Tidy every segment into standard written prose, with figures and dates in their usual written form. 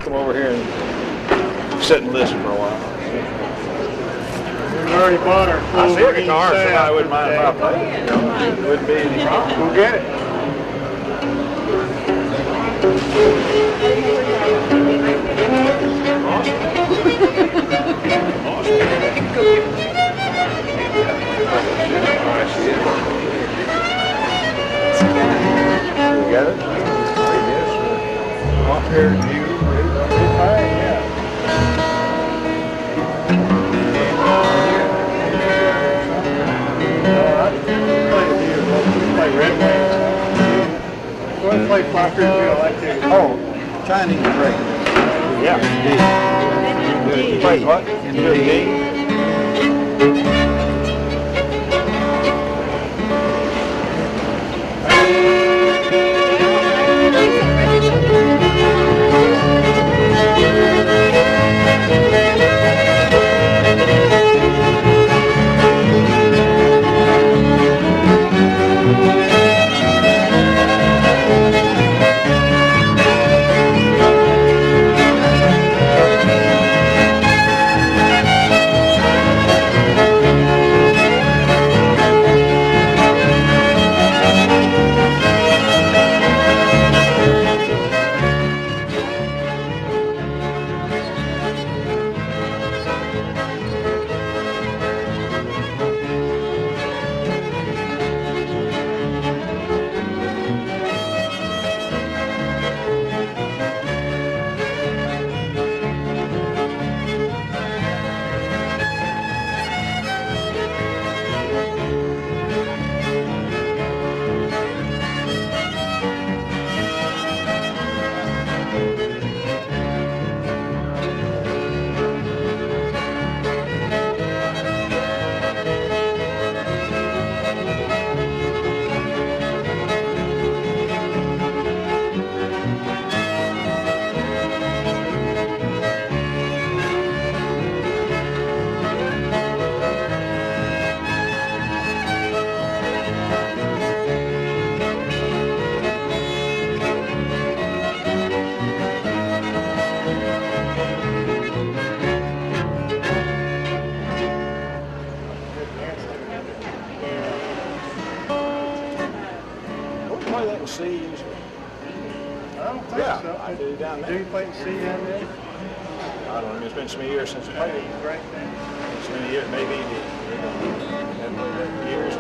come over here and sit and listen for a while. We've already bought our full I see a guitar, so I wouldn't mind if I played it. You know, it wouldn't be any problem. We'll get it. You got it? Yes. Off here, you. Yeah. Play Red Wings. You want to play Flocker? I like to. Oh, Chinese break. Yeah. You play what? Indeed. C usually. I don't think Yeah, so. I do down there. Do you play C down there? I don't know. It's been so many years since I played it. Great man. So many years, maybe years.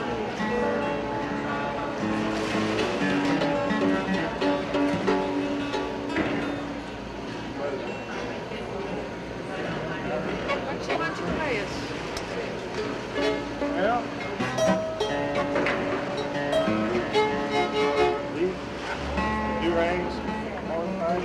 Well, do rings, horn pipe.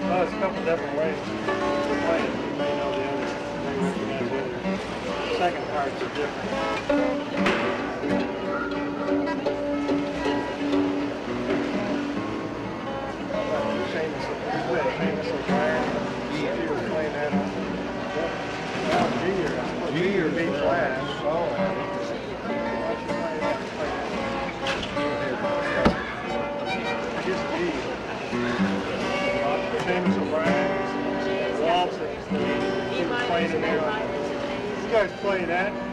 Well, there's a couple different ways to play it. You may know the others. The second parts are different. Famous O'Brien. If you were playing that on G or B flat. Just B. James O'Brien. You guys play that?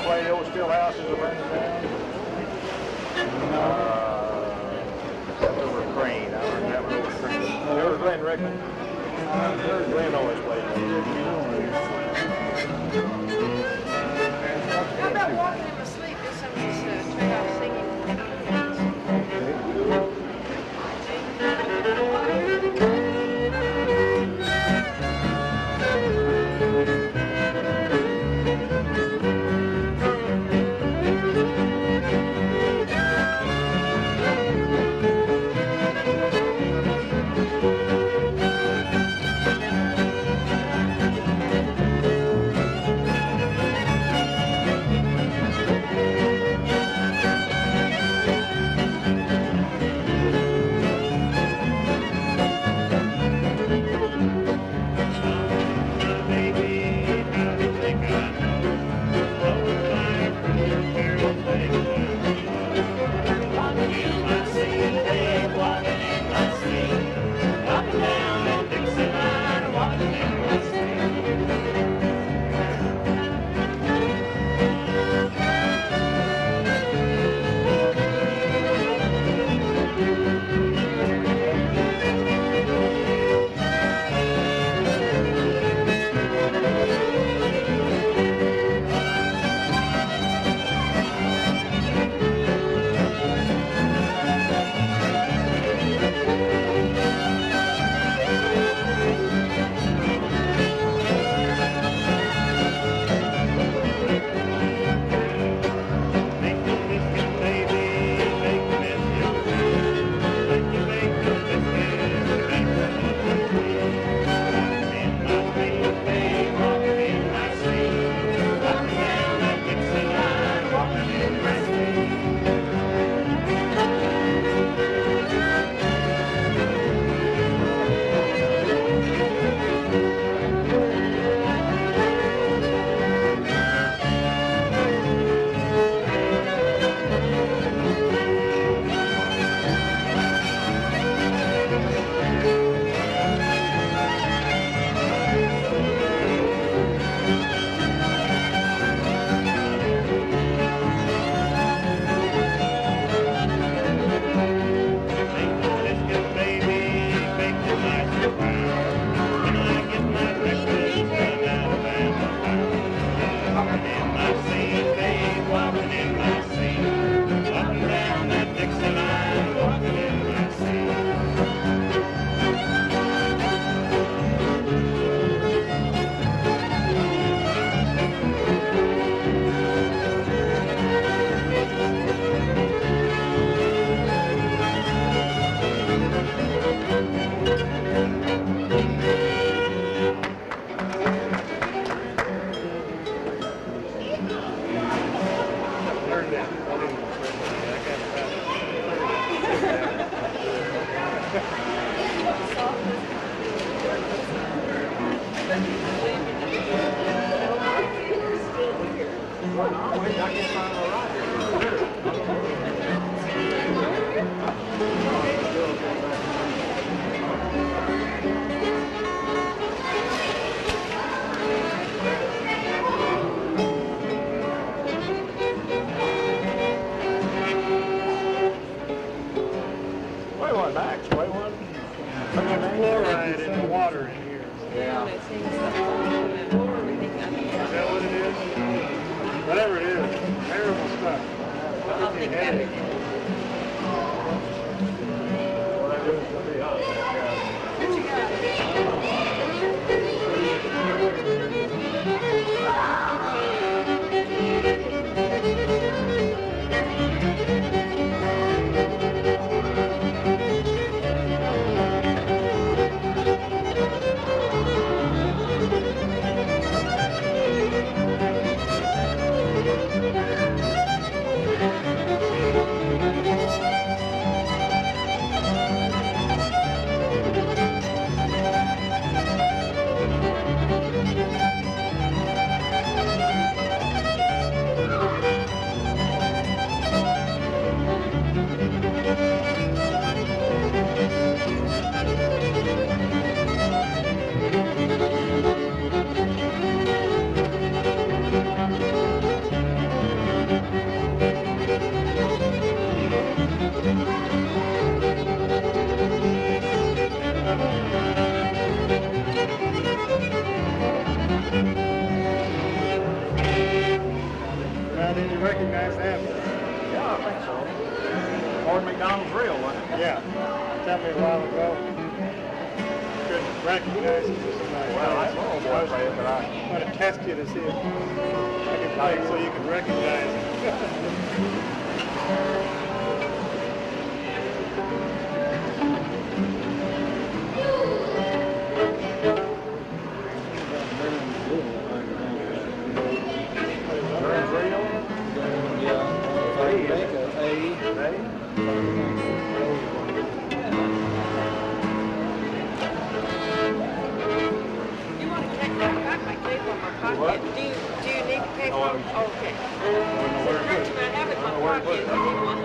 play the old still houses are burning down? That's over Crane. I heard that one over Crane. There was Glenn Rickman. Glenn always played. How about walking in my sleep? Get some of this straight off singing. Fluoride in the water in here. Yeah. Is that what it is? Whatever it is, terrible stuff. I'll think that again. What you got? recognize that? Yeah, I think so. Ford McDonald's reel, wasn't it? Yeah. Tell me a while ago. Couldn't recognize it. Well, I saw a boy play it, but I want to test you to see if I could play it so you can recognize it. Do you need to pay for it? Okay. I have it in my pocket. If you need one.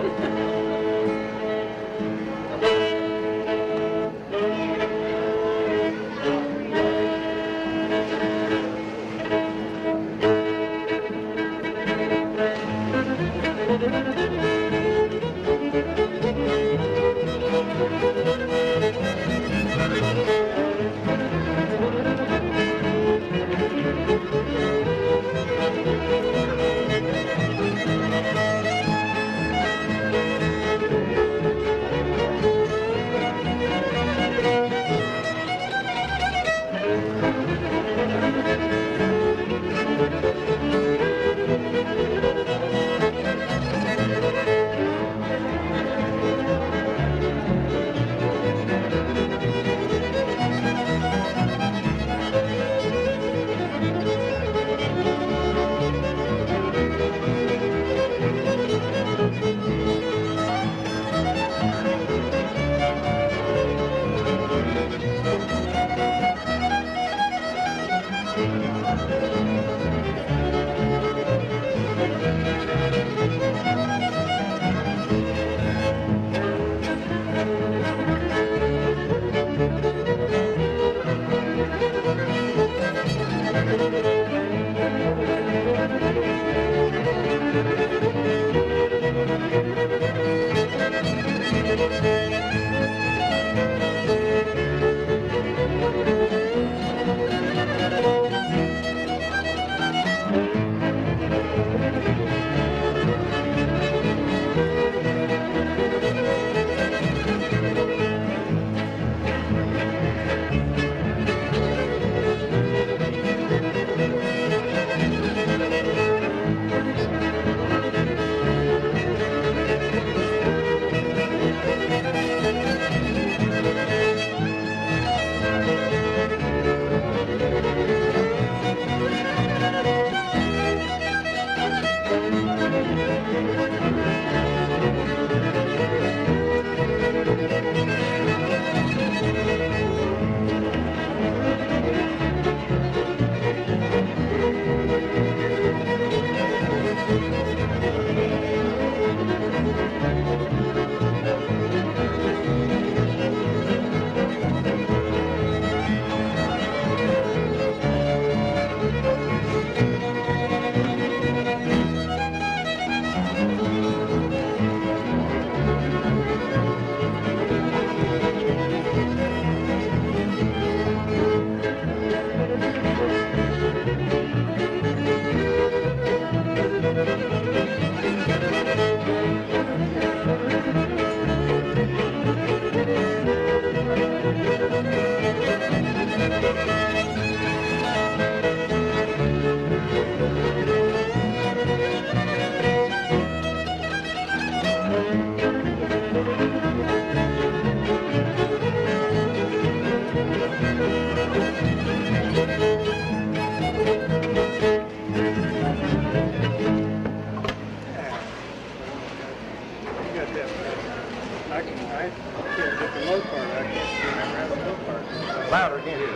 Louder, can't hear it.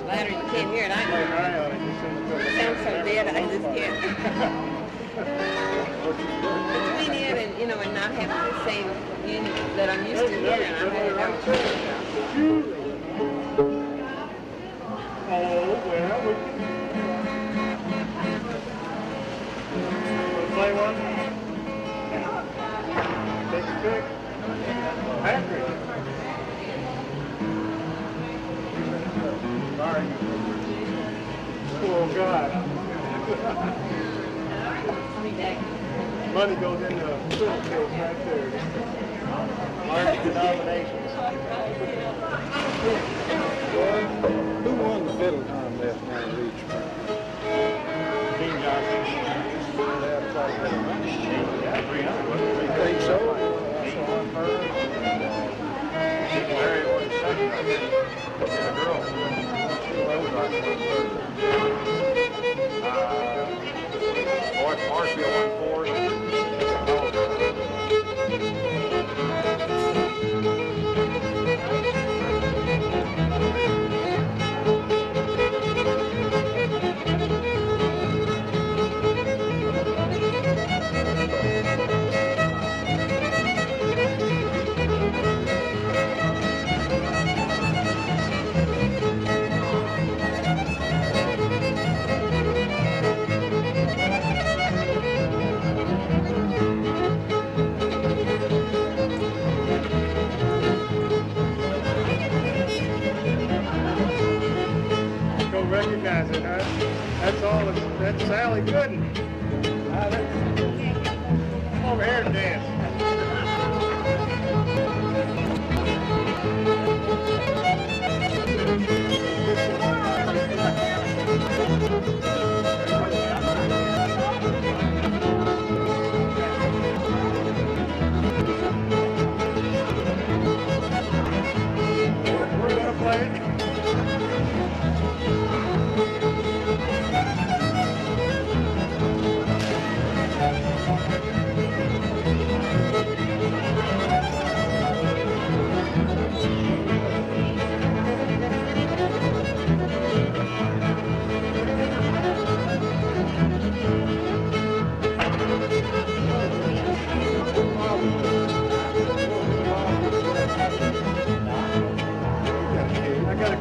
Louder, you can't hear it. It sounds so dead, I just can't. Between it and, and not having the same unit that I'm used to hearing, I'm going to go through. Play one? Take a pick. Patrick. Sorry. Oh, God. Money goes into fiddle fields right there. Large denominations. Who won the fiddle contest down at Leechburg? King Johnson. Yeah, 300, wasn't it? You think so? Larry was second, I think. And a girl. Boy, Marshfield won 4. Recognize it, huh? That's all. That's Sally Gooden. Come over here and dance. We're gonna play it.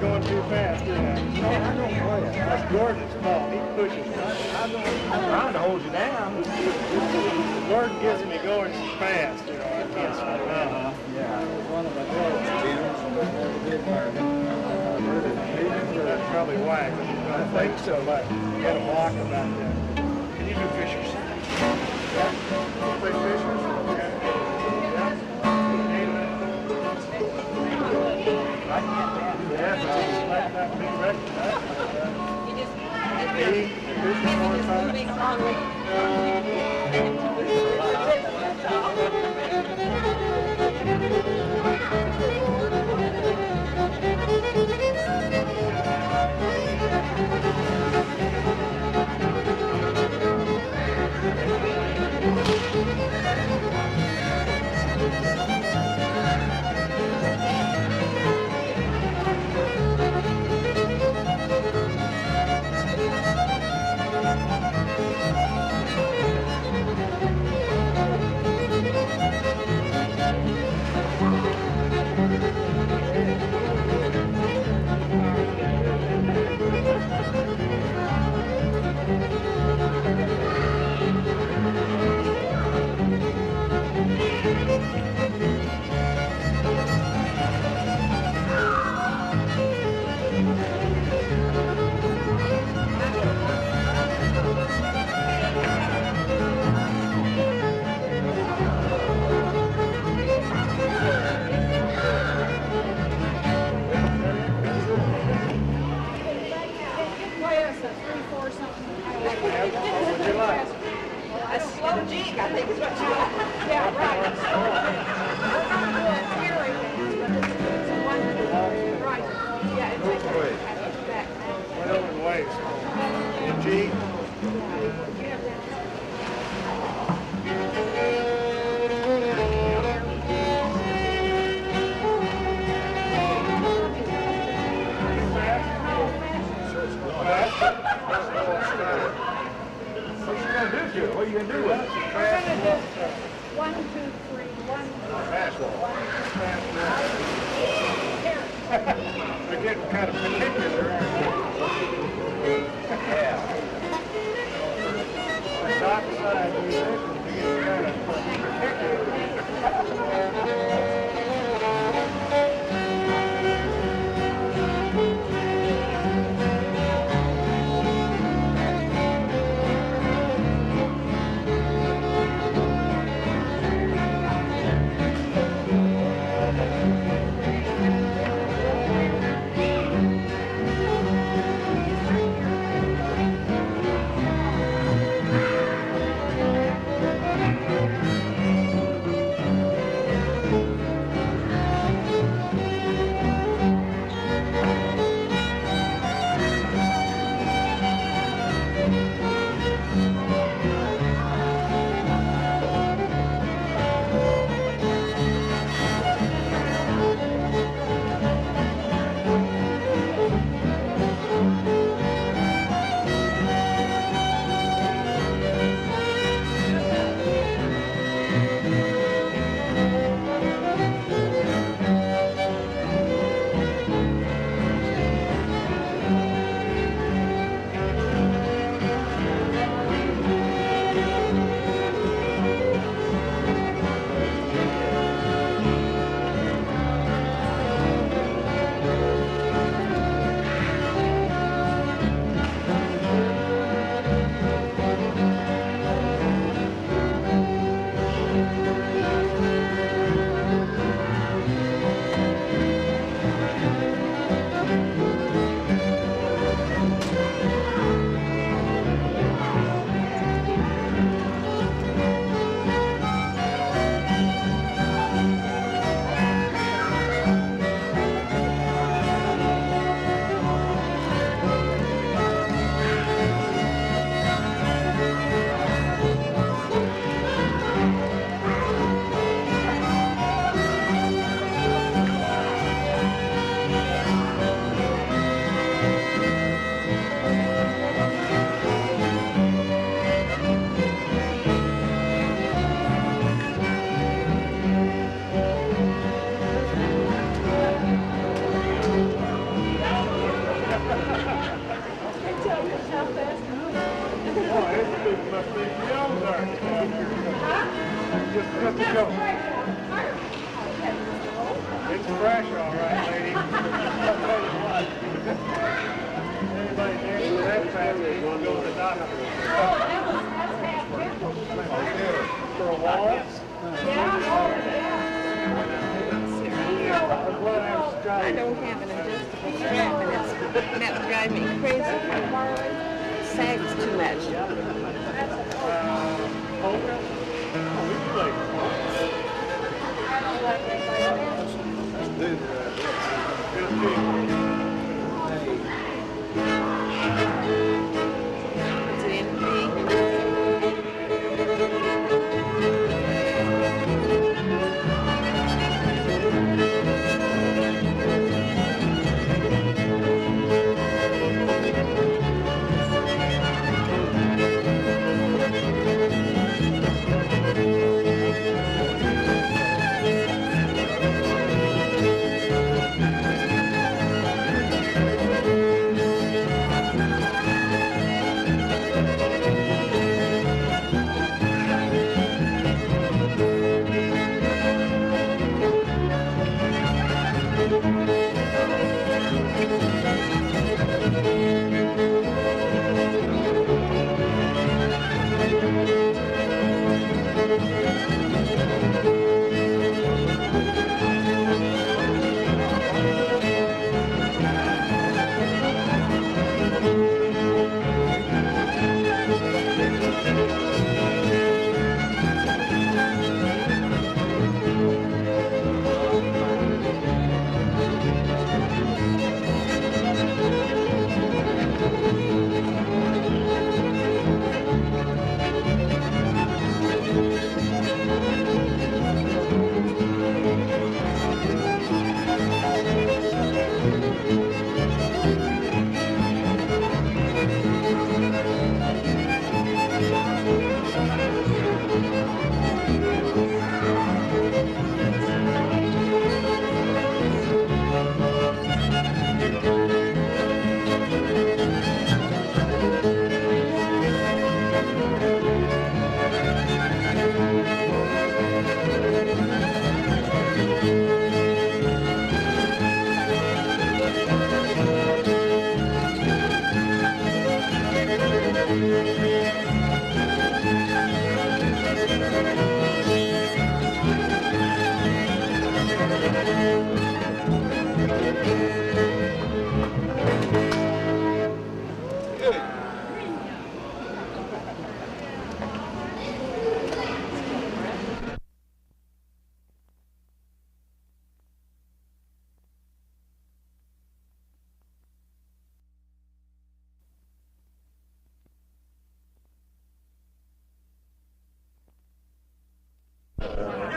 Going too fast, didn't I? That's Gordon's fault. He pushes me. I'm trying to hold you down. Gordon gets me going too fast, you know. I can't slow down. Yeah, it was one of my girls' tunes, but never did learn it. That's probably why. I think so, but you got a block about that. Can you do Fisher's? Yeah. Play Fisher's? Okay. I can't dance. Yeah, but like that big record. You just, What are you going to do with it? One, two, three, one. They're getting kind of particular. Yeah. The top side musicians are getting kind of particular. Just a joke. It's fresh, all right, lady. I'll tell you what. Everybody dancing with that family is going to go to the doctor. For a waltz? I don't have an adjustable strap, and that drives me crazy. It sags too much. Polka? Oh, we play It's an NP.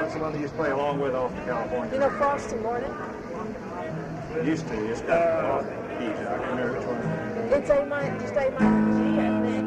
What's the one that you play along with off the California? You know Frosty Morning? Used to. It's got keys. I can't remember which one. It's A minor, just A minor G, I think.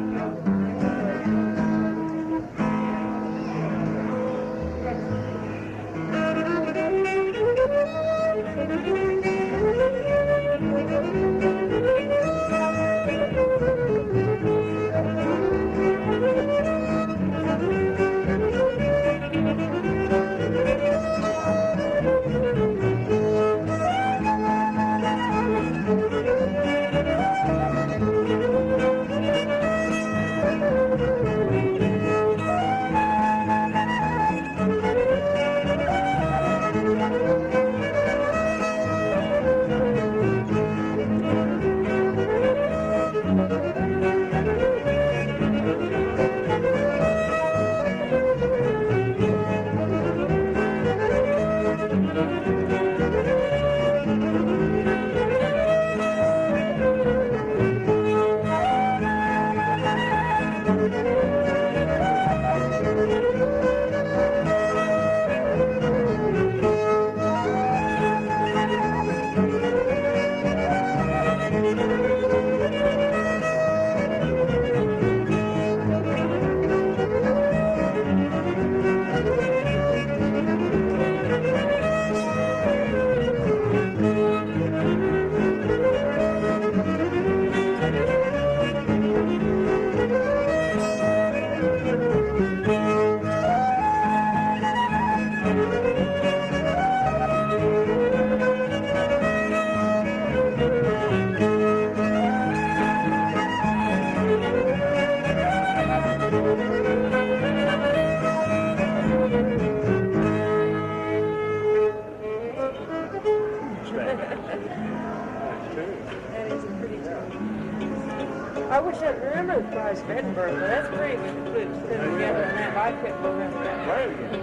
tries Edinburgh, but that's pretty good to put together on that. I couldn't remember that. Play it again.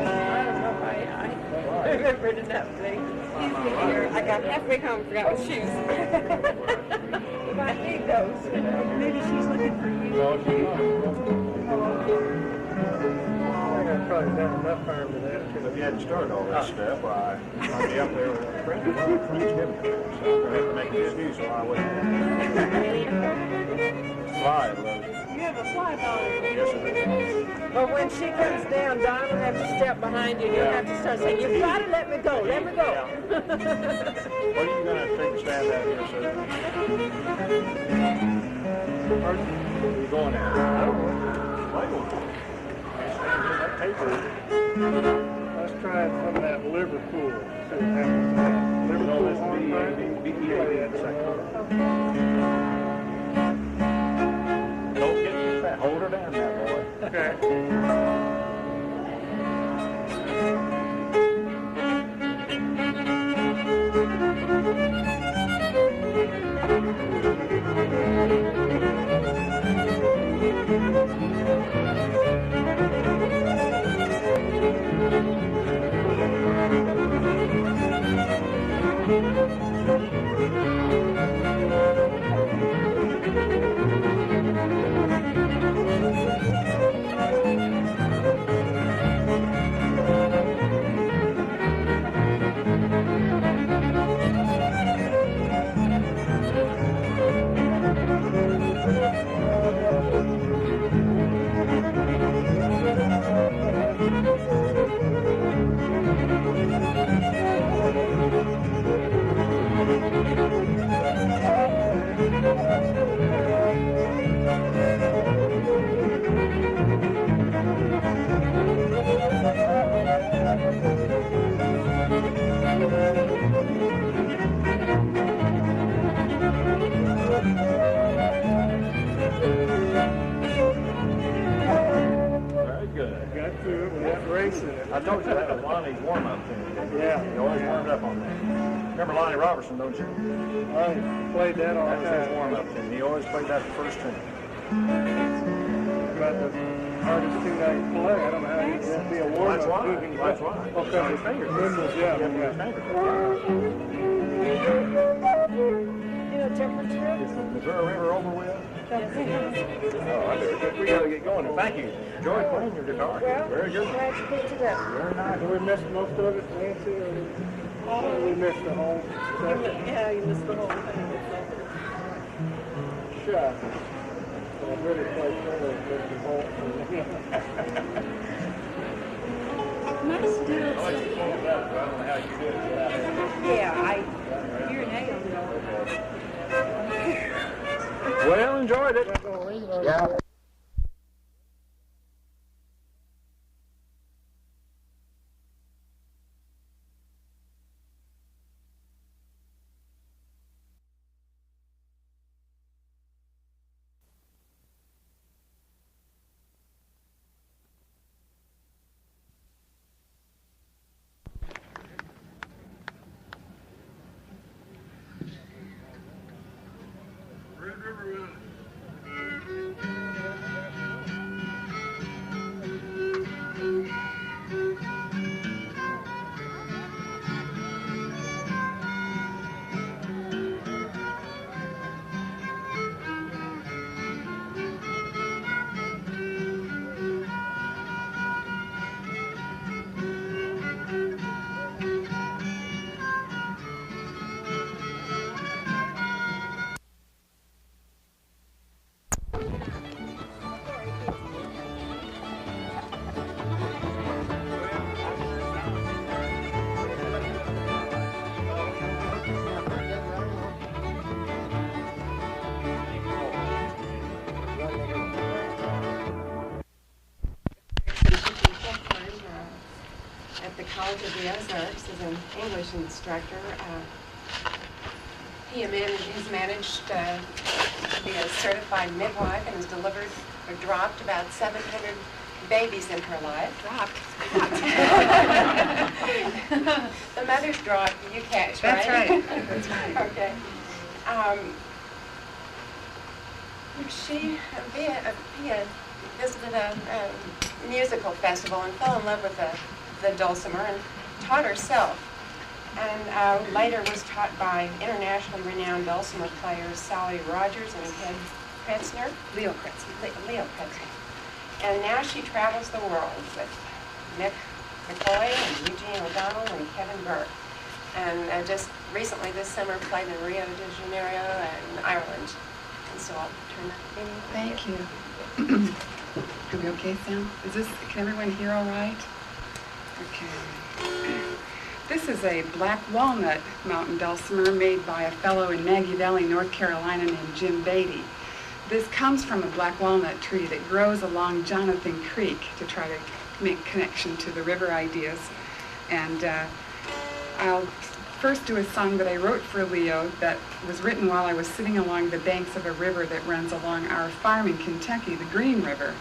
I don't know if I remembered enough things. I got halfway home and forgot my shoes. If I need those, you know. Maybe she's looking for you. Well, she I think I've probably done enough harm to that. If you hadn't started all this stuff, I'd be up there with a friend. Friends give me. So I'm going to have to make an excuse why I wouldn't. Clyde loves it. You have a fly ball. Yes, it is. But when she comes down, Don will have to step behind you and you'll have to start saying, you've got to let me go, let me go. What are you going to take a stand out here, sir? Where are you going at? I don't know. Play one. That paper. Let's try some of that Liverpool. See what happens. Liverpool horn. Don't get too fat. Hold her down now, boy. Okay. I told you that was Lonnie's warm-up thing. Yeah. He always warmed up on that. Remember Lonnie Robertson, don't you? I played that all That the was his time. warm-up thing. He always played that the first thing. About the hardest tune I can play. I don't know how you can be a That's warm-up. why. moving. That's why. Okay. On his fingers. Cymbals, yeah. Yeah, on his fingers. You know, temperature? Is the Missouri River over with? Yes. Oh, I do. We got to get going. And thank you. Enjoy playing your guitar. Well, Very good. glad you picked it up. Very nice. Did we miss most of it, Nancy? Or we missed the whole section? Yeah, you missed the whole thing. Sure. I really played better with Mr. Holt. Nice dude. I like you pulled it up, but I don't know how you did it without having Yeah, you're nailed. Well, enjoyed it. Yeah. At the College of the Ozarks as an English instructor. He has managed to be a certified midwife and has delivered or dropped about 700 babies in her life. Dropped. The mother's drop, you catch, right? That's right. That's right. Okay. She visited a musical festival and fell in love with the dulcimer and taught herself. And later was taught by internationally renowned dulcimer players Sally Rogers and Ted Kretzner, Leo Kretzner. And now she travels the world with Mick McCoy and Eugene O'Donnell and Kevin Burke. And just recently this summer played in Rio de Janeiro and Ireland. And so I'll turn that meeting. Thank you. Are we okay, Sam? Can everyone hear all right? Okay. This is a black walnut mountain dulcimer made by a fellow in Maggie Valley, North Carolina named Jim Beatty. This comes from a black walnut tree that grows along Jonathan Creek to try to make connection to the river ideas. And I'll first do a song that I wrote for Leo that was written while I was sitting along the banks of a river that runs along our farm in Kentucky, the Green River.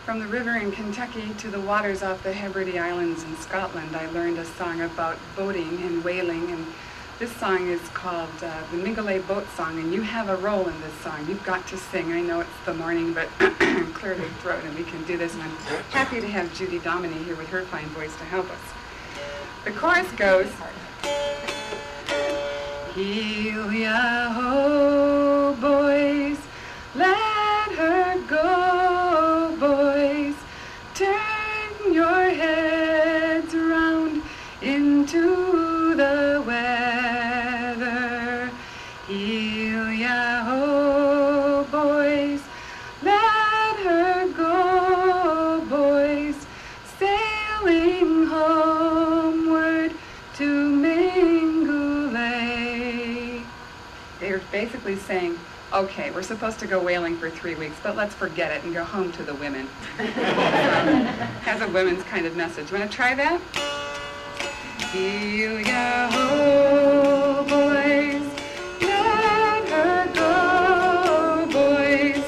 From the river in Kentucky to the waters off the Hebrides Islands in Scotland, I learned a song about boating and whaling, and this song is called the Mingulay Boat Song, and you have a role in this song. You've got to sing. I know it's the morning, but clear the throat and we can do this, and I'm happy to have Judy Domeny here with her fine voice to help us. The chorus goes, heel-ya-ho, boys, let her go, boys, turn your heads around into the weather. Heel-ya-ho, boys, let her go, boys, sailing homeward to Mingulay. They're basically saying, okay, we're supposed to go whaling for 3 weeks, but let's forget it and go home to the women. Has a women's kind of message. Want to try that? Heel-ya-ho, boys, let her go, boys,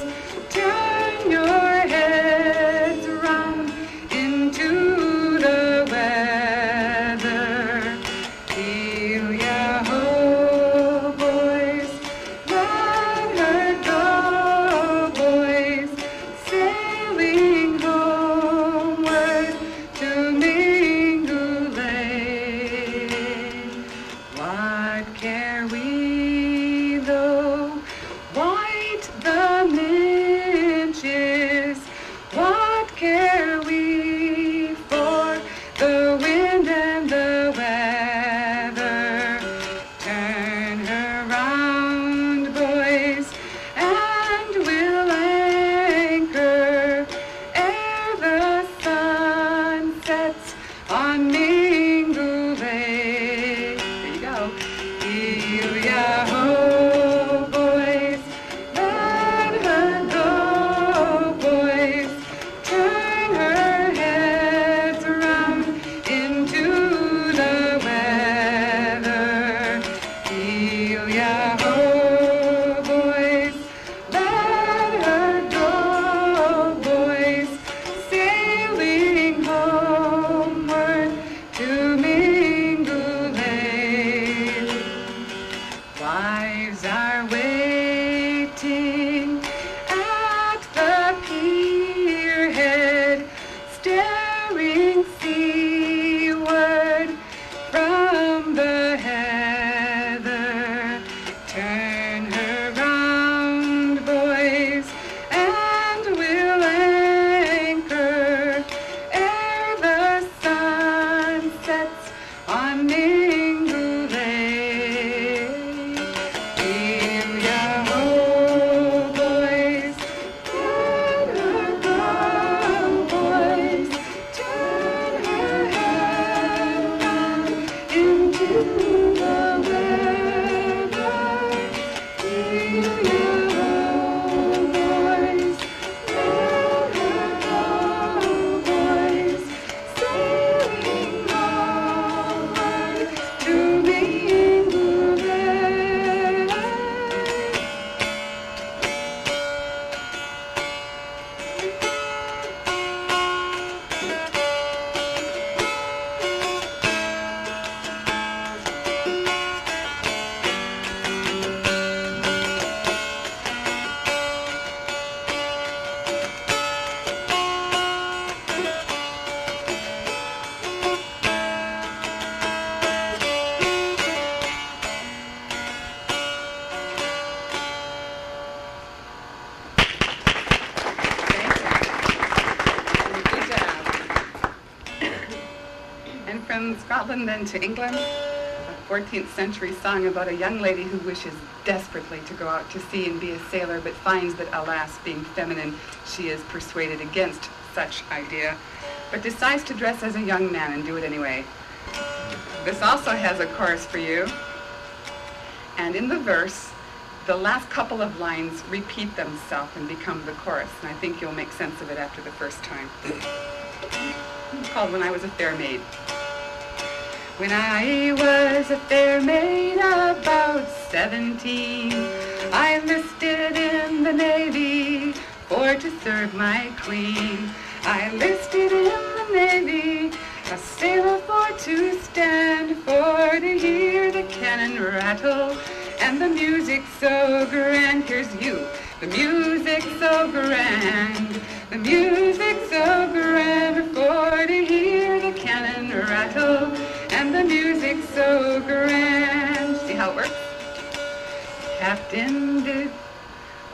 turn your heads around into the weather. Heel-ya-ho, boys, let her go, boys, sailing homeward to Mingulay. from Scotland then to England. A 14th century song about a young lady who wishes desperately to go out to sea and be a sailor, but finds that, alas, being feminine, she is persuaded against such idea, but decides to dress as a young man and do it anyway. This also has a chorus for you, and in the verse, the last couple of lines repeat themselves and become the chorus, and I think you'll make sense of it after the first time. It's called When I Was a Fair Maid. When I was a fair maid about 17, I enlisted in the Navy for to serve my queen. I enlisted in the Navy, a sailor for to stand, for to hear the cannon rattle, and the music so grand. Here's you. The music so grand, the music so grand, for to hear the cannon rattle, and the music so grand. See how it works? Captain did,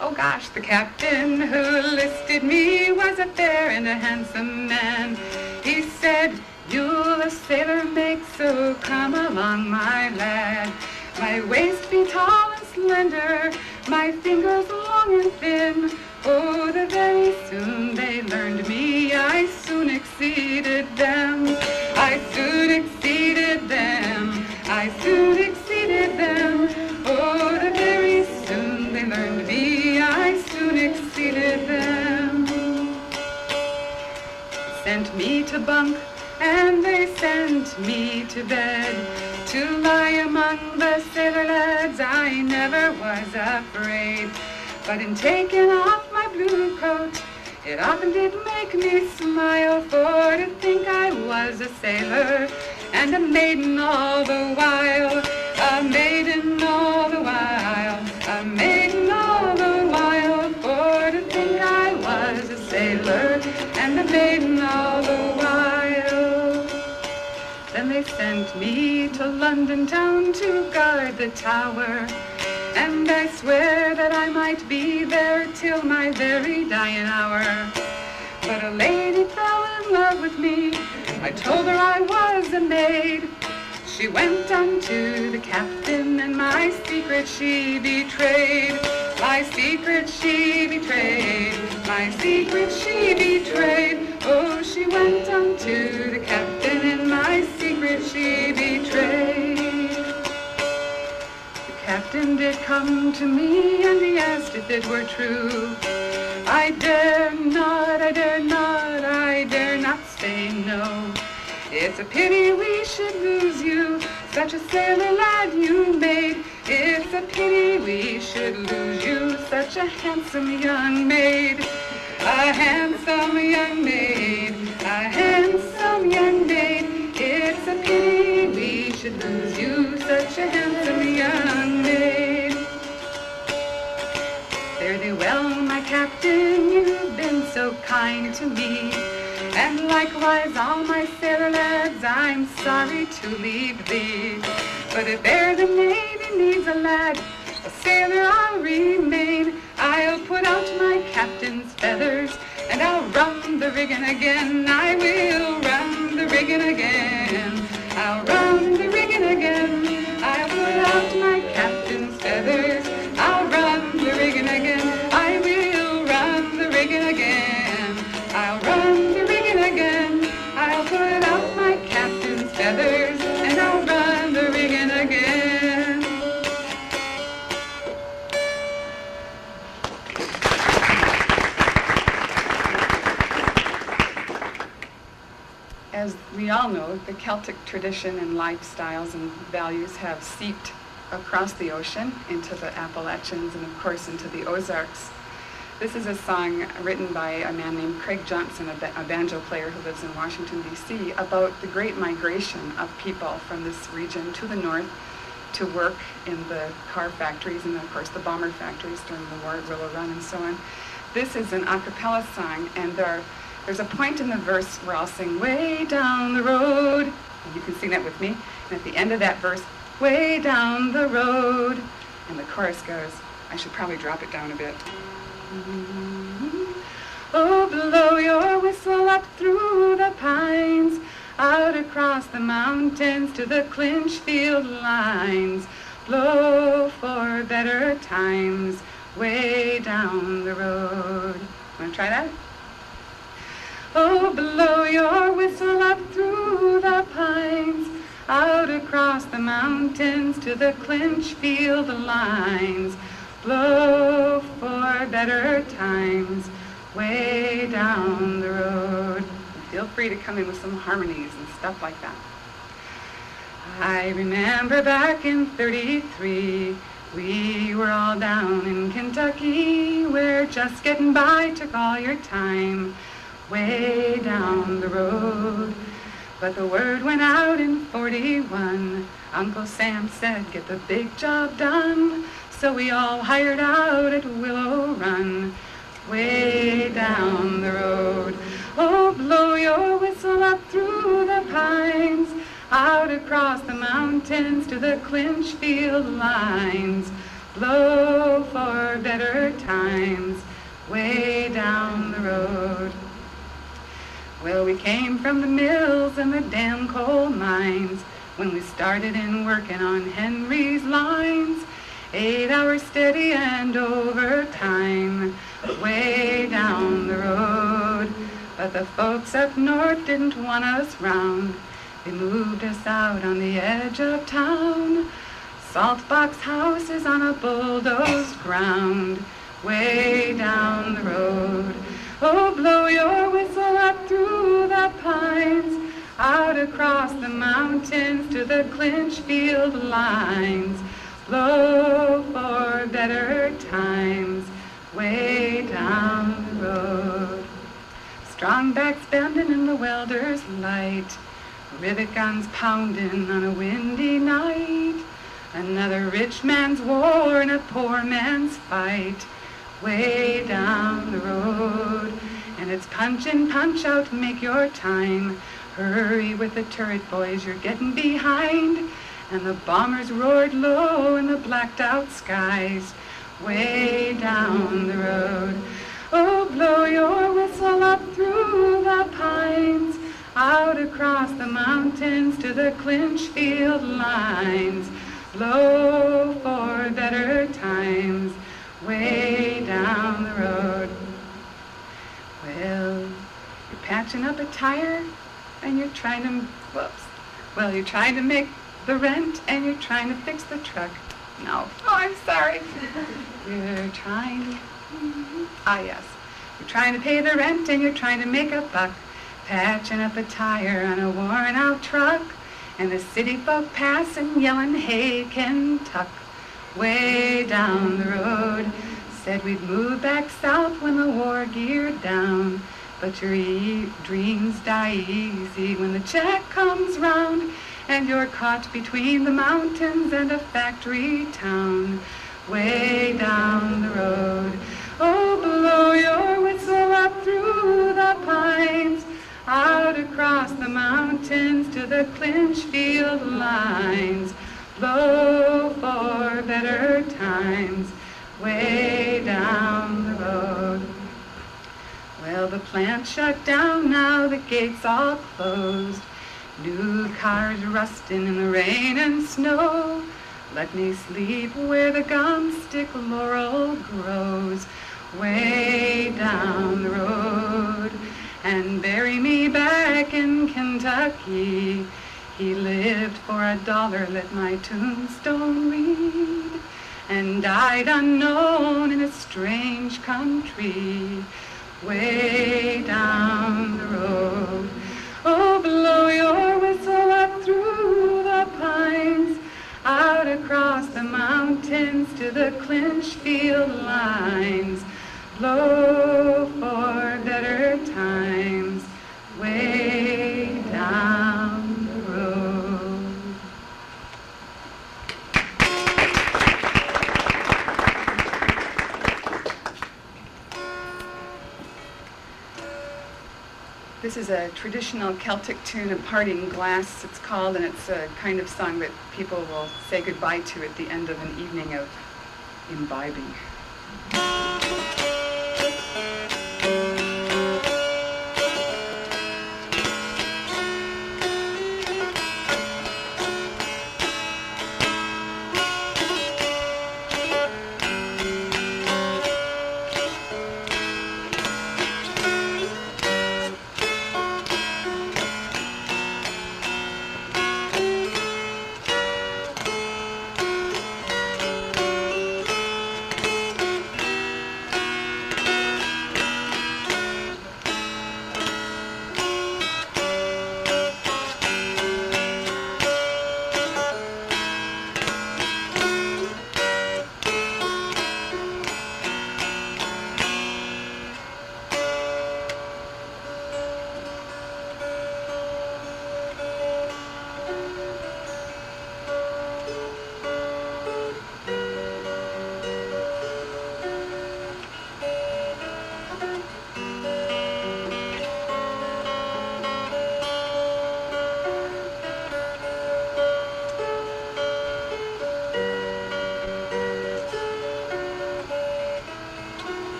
oh gosh, the captain who listed me was a fair and a handsome man. He said, "You'll a sailor make, so come along, my lad. My waist be tall and slender, my fingers long and thin. Oh, the very soon they learned me, I soon exceeded them. I soon exceeded them, I soon exceeded them. Oh, the very soon they learned me, I soon exceeded them." Sent me to bunk, and they sent me to bed, to lie among the sailor lads. I never was afraid, but in taking off my blue coat, it often did make me smile, for to think I was a sailor and a maiden all the while, a maiden all the while, a maiden all the while, for to think I was a sailor and a maiden all the while. Then they sent me to London town to guard the tower, and I swear that I might be there till my very dying hour. But a lady fell in love with me, I told her I was a maid. She went unto the captain, and my secret she betrayed. My secret she betrayed, my secret she betrayed. Oh, she went unto the captain, and my secret she betrayed. The captain did come to me, and he asked if it were true. I dare not, I dare not, I dare not say no. It's a pity we should lose you, such a sailor lad you made. It's a pity we should lose you, such a handsome young maid. A handsome young maid, a handsome young maid. It's a pity we should lose you, such a handsome young maid. Fare thee well, my captain, you've been so kind to me, and likewise all my sailor lads, I'm sorry to leave thee. But if e'er the Navy needs a lad, a sailor I'll remain. I'll put out my captain's feathers, and I'll run the rigging again. I will run the rigging again. I'll run the rigging again. I'll put out my captain's feathers, I'll run the rigging again. I will run the rigging again. I'll run the rigging again. I'll put out my captain's feathers, and I'll run the rigging again. As we all know, the Celtic tradition and lifestyles and values have seeped across the ocean into the Appalachians and, of course, into the Ozarks. This is a song written by a man named Craig Johnson, a banjo player who lives in Washington, D.C., about the great migration of people from this region to the north to work in the car factories and, of course, the bomber factories during the war at Willow Run and so on. This is an a cappella song, and there's a point in the verse where I'll sing, "Way down the road," and you can sing that with me, and at the end of that verse, "Way down the road," and the chorus goes, I should probably drop it down a bit. Oh, blow your whistle up through the pines, out across across the mountains to the Clinchfield lines. Blow for better times way down the road. Want to try that? Oh, blow your whistle up through the pines, out across the mountains to the Clinchfield lines. Blow for better times way down the road. Feel free to come in with some harmonies and stuff like that. I remember back in '33, we were all down in Kentucky, where just getting by took all your time, way down the road. But the word went out in '41, Uncle Sam said, get the big job done. So we all hired out at Willow Run, way down the road. Oh, blow your whistle up through the pines, out across the mountains to the Clinchfield lines. Blow for better times way down the road. Well, we came from the mills and the damn coal mines when we started in working on Henry's lines. 8 hours steady and overtime way down the road. But the folks up north didn't want us round. They moved us out on the edge of town. Salt box houses on a bulldozed ground way down the road. Oh, blow your whistle up through the pines, out across the mountains to the Clinchfield lines. Blow for better times way down the road. Strong backs bending in the welder's light, rivet guns pounding on a windy night. Another rich man's war and a poor man's fight way down the road. And it's punch in, punch out, make your time. Hurry with the turret, boys, you're getting behind. And the bombers roared low in the blacked out skies way down the road. Oh, blow your whistle up through the pines, out across the mountains to the Clinchfield lines. Blow for better times way down the road. Well, you're patching up a tire and you're trying to, you're trying to make the rent and you're trying to fix the truck. No. Oh, I'm sorry. You're trying, yes. You're trying to pay the rent and you're trying to make a buck, patching up a tire on a worn out truck, and the city folk passing yelling, hey, Kentuck, way down the road. Said we'd move back south when the war geared down, but your dreams die easy when the check comes round, and you're caught between the mountains and a factory town way down the road. Oh, blow your whistle up through the pines, out across the mountains to the Clinchfield lines. Blow for better times way down the road. Well, the plant shut down, now the gates all closed. New cars rusting in the rain and snow. Let me sleep where the gumstick laurel grows, way down the road. And bury me back in Kentucky. He lived for $1, let my tombstone read, and died unknown in a strange country, way down the road. Oh, blow your whistle up through the pines, out across the mountains to the Clinchfield lines. Blow for better times way down the road. This is a traditional Celtic tune, A Parting Glass, it's called, and it's a kind of song that people will say goodbye to at the end of an evening of imbibing.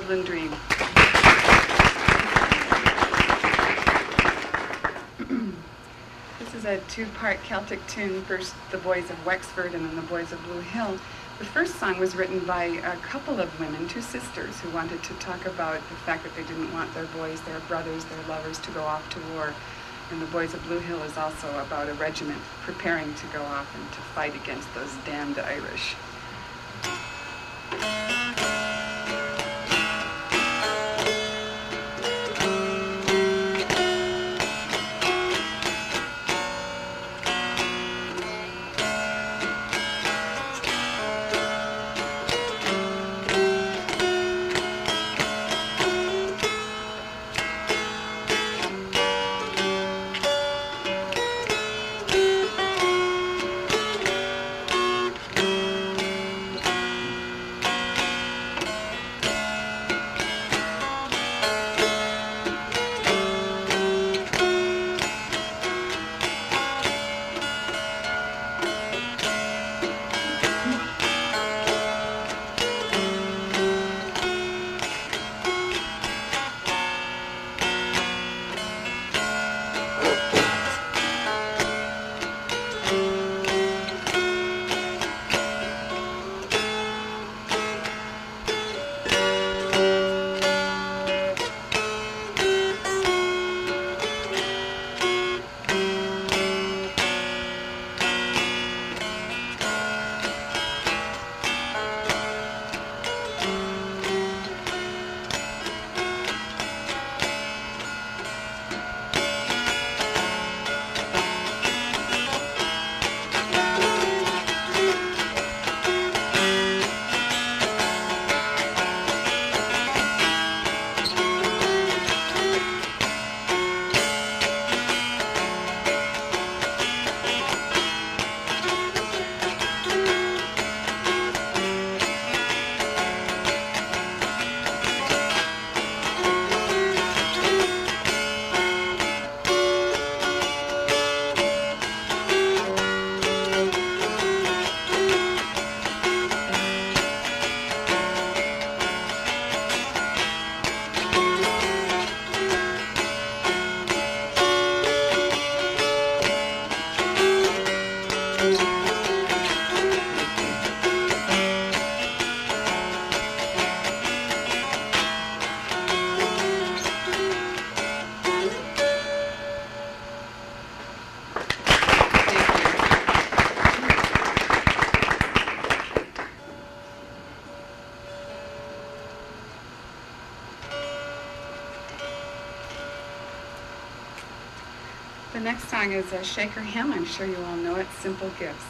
Woodland Dream. This is a two-part Celtic tune, first the Boys of Wexford and then the Boys of Blue Hill. The first song was written by a couple of women, two sisters, who wanted to talk about the fact that they didn't want their boys, their brothers, their lovers to go off to war. And the Boys of Blue Hill is also about a regiment preparing to go off and to fight against those damned Irish. The next song is a Shaker hymn. I'm sure you all know it, Simple Gifts.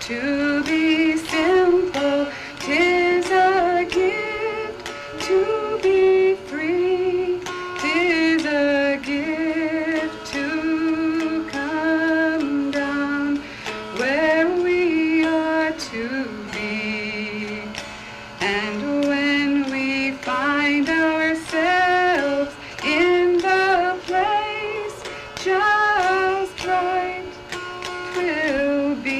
To be simple, 'tis a gift to be free, 'tis a gift to come down where we are to be. And when we find ourselves in the place just right, 'twill be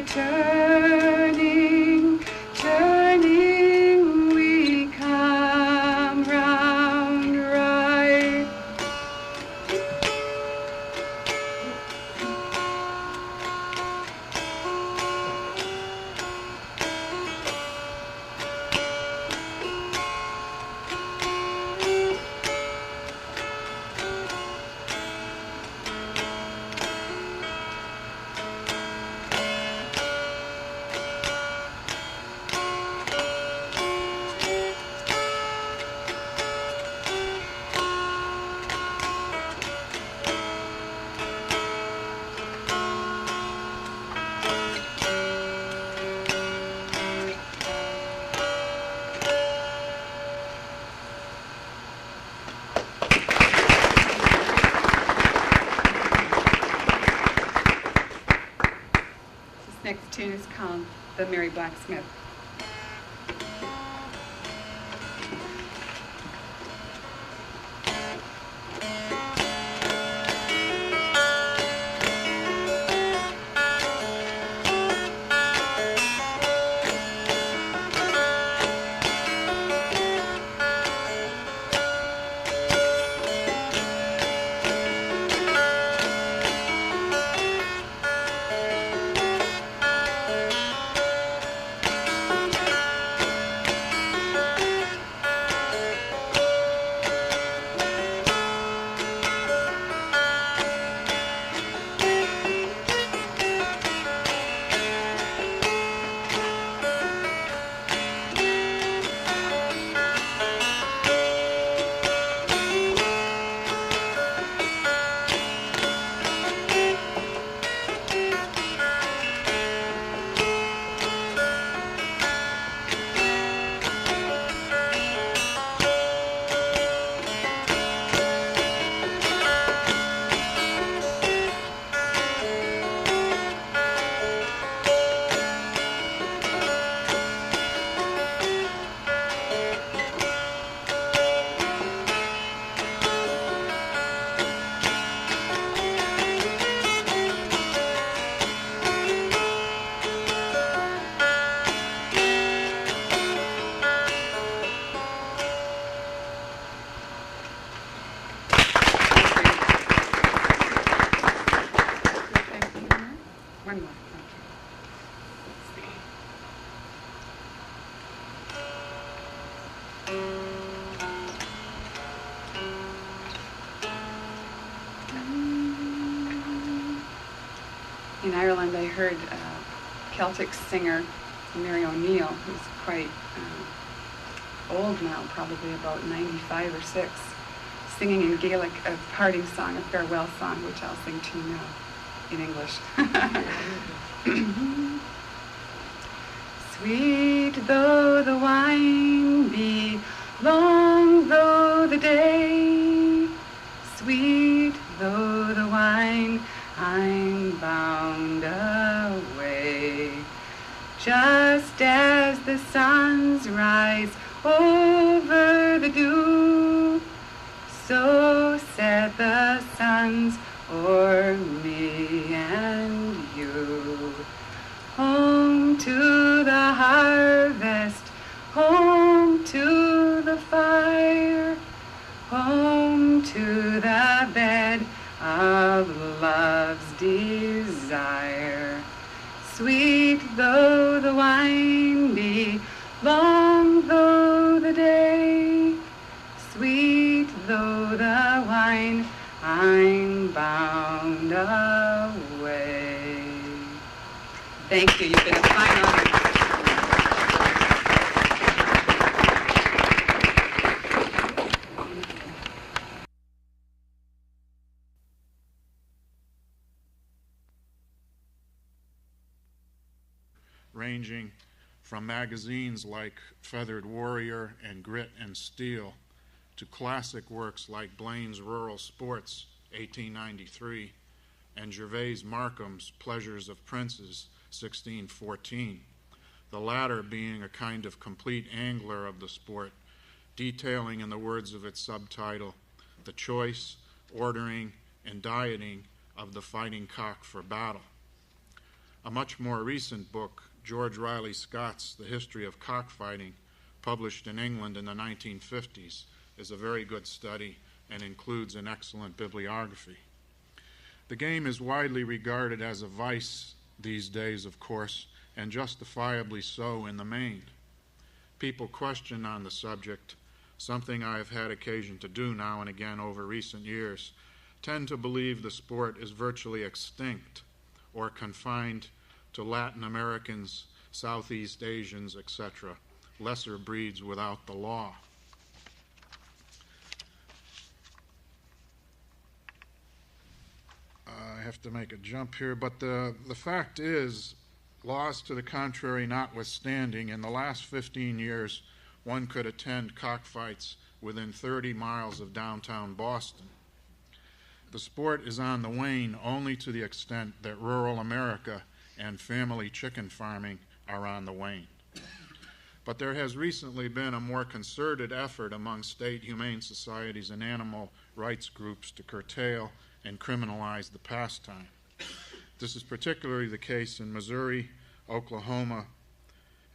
by turning, turning, we come round right. Next tune is called The Merry Blacksmith. In Ireland, I heard a Celtic singer, Mary O'Neill, who's quite old now, probably about 95 or 6, singing in Gaelic a parting song, a farewell song, which I'll sing to you now in English. Sweet though the wine be, long though the day, sweet though the wine, I'm bound away. Just as the suns rise over the dew, so set the suns o'er me and you. Home to the harvest, home to the fire, home to the bed of love's desire. Sweet though the wine be, long though the day, sweet though the wine, I'm bound away. Thank you. You've been a fine audience. Ranging from magazines like Feathered Warrior and Grit and Steel to classic works like Blaine's Rural Sports, 1893, and Gervais Markham's Pleasures of Princes, 1614, the latter being a kind of complete angler of the sport, detailing, in the words of its subtitle, the choice, ordering, and dieting of the fighting cock for battle. A much more recent book, George Riley Scott's The History of Cockfighting, published in England in the 1950s, is a very good study and includes an excellent bibliography. The game is widely regarded as a vice these days, of course, and justifiably so in the main. People question on the subject, something I have had occasion to do now and again over recent years, tend to believe the sport is virtually extinct or confined to Latin Americans, Southeast Asians, etc., lesser breeds without the law. I have to make a jump here, but the fact is, laws to the contrary notwithstanding, in the last 15 years, one could attend cockfights within 30 miles of downtown Boston. The sport is on the wane only to the extent that rural America and family chicken farming are on the wane. But there has recently been a more concerted effort among state humane societies and animal rights groups to curtail and criminalize the pastime. This is particularly the case in Missouri, Oklahoma,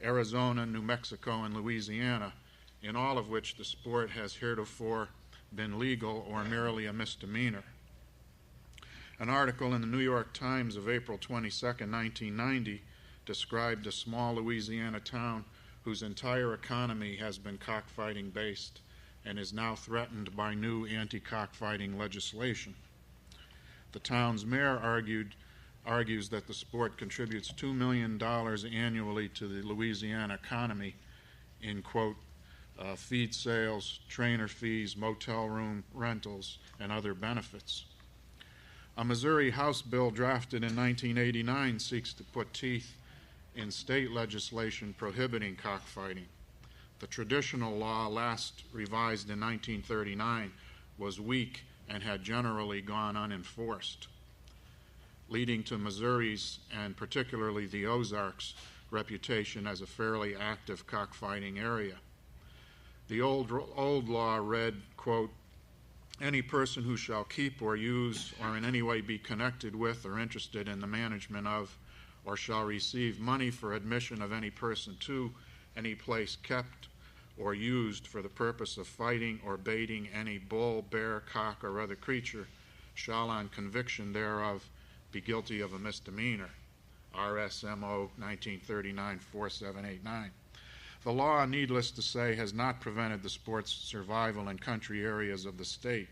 Arizona, New Mexico, and Louisiana, in all of which the sport has heretofore been legal or merely a misdemeanor. An article in the New York Times of April 22, 1990, described a small Louisiana town whose entire economy has been cockfighting based and is now threatened by new anti-cockfighting legislation. The town's mayor argues that the sport contributes $2 million annually to the Louisiana economy in, quote, feed sales, trainer fees, motel room rentals, and other benefits. A Missouri House bill drafted in 1989 seeks to put teeth in state legislation prohibiting cockfighting. The traditional law, last revised in 1939, was weak and had generally gone unenforced, leading to Missouri's, and particularly the Ozarks, reputation as a fairly active cockfighting area. The old law read, quote, any person who shall keep or use or in any way be connected with or interested in the management of or shall receive money for admission of any person to any place kept or used for the purpose of fighting or baiting any bull, bear, cock, or other creature shall on conviction thereof be guilty of a misdemeanor. RSMO 1939-4789. The law, needless to say, has not prevented the sport's survival in country areas of the state,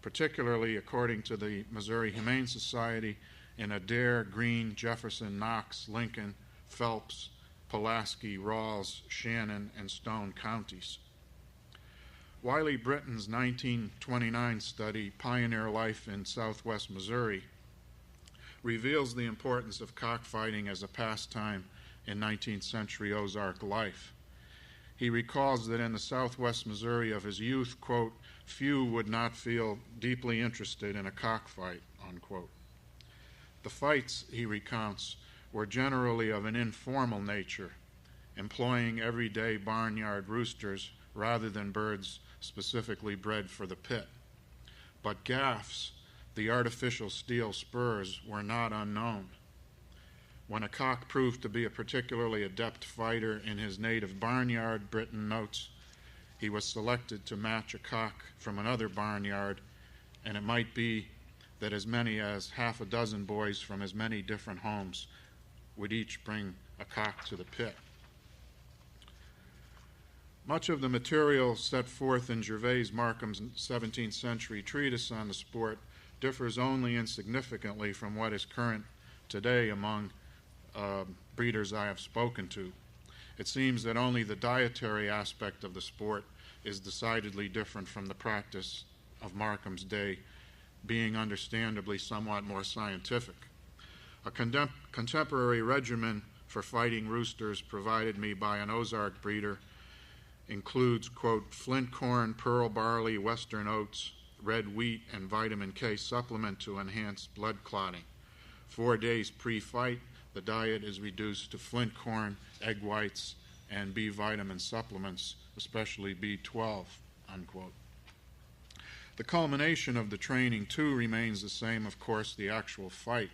particularly according to the Missouri Humane Society in Adair, Greene, Jefferson, Knox, Lincoln, Phelps, Pulaski, Rawls, Shannon, and Stone counties. Wiley Britton's 1929 study, Pioneer Life in Southwest Missouri, reveals the importance of cockfighting as a pastime in 19th century Ozark life. He recalls that in the southwest Missouri of his youth, quote, few would not feel deeply interested in a cockfight, unquote. The fights, he recounts, were generally of an informal nature, employing everyday barnyard roosters rather than birds specifically bred for the pit. But gaffs, the artificial steel spurs, were not unknown. When a cock proved to be a particularly adept fighter in his native barnyard, Britton notes, he was selected to match a cock from another barnyard, and it might be that as many as half a dozen boys from as many different homes would each bring a cock to the pit. Much of the material set forth in Gervais Markham's 17th century treatise on the sport differs only insignificantly from what is current today among breeders I have spoken to. It seems that only the dietary aspect of the sport is decidedly different from the practice of Markham's day, being understandably somewhat more scientific. A contemporary regimen for fighting roosters provided me by an Ozark breeder includes, quote, flint corn, pearl barley, western oats, red wheat, and vitamin K supplement to enhance blood clotting. 4 days pre-fight, the diet is reduced to flint corn, egg whites, and B vitamin supplements, especially B12, unquote. The culmination of the training, too, remains the same, of course, the actual fight.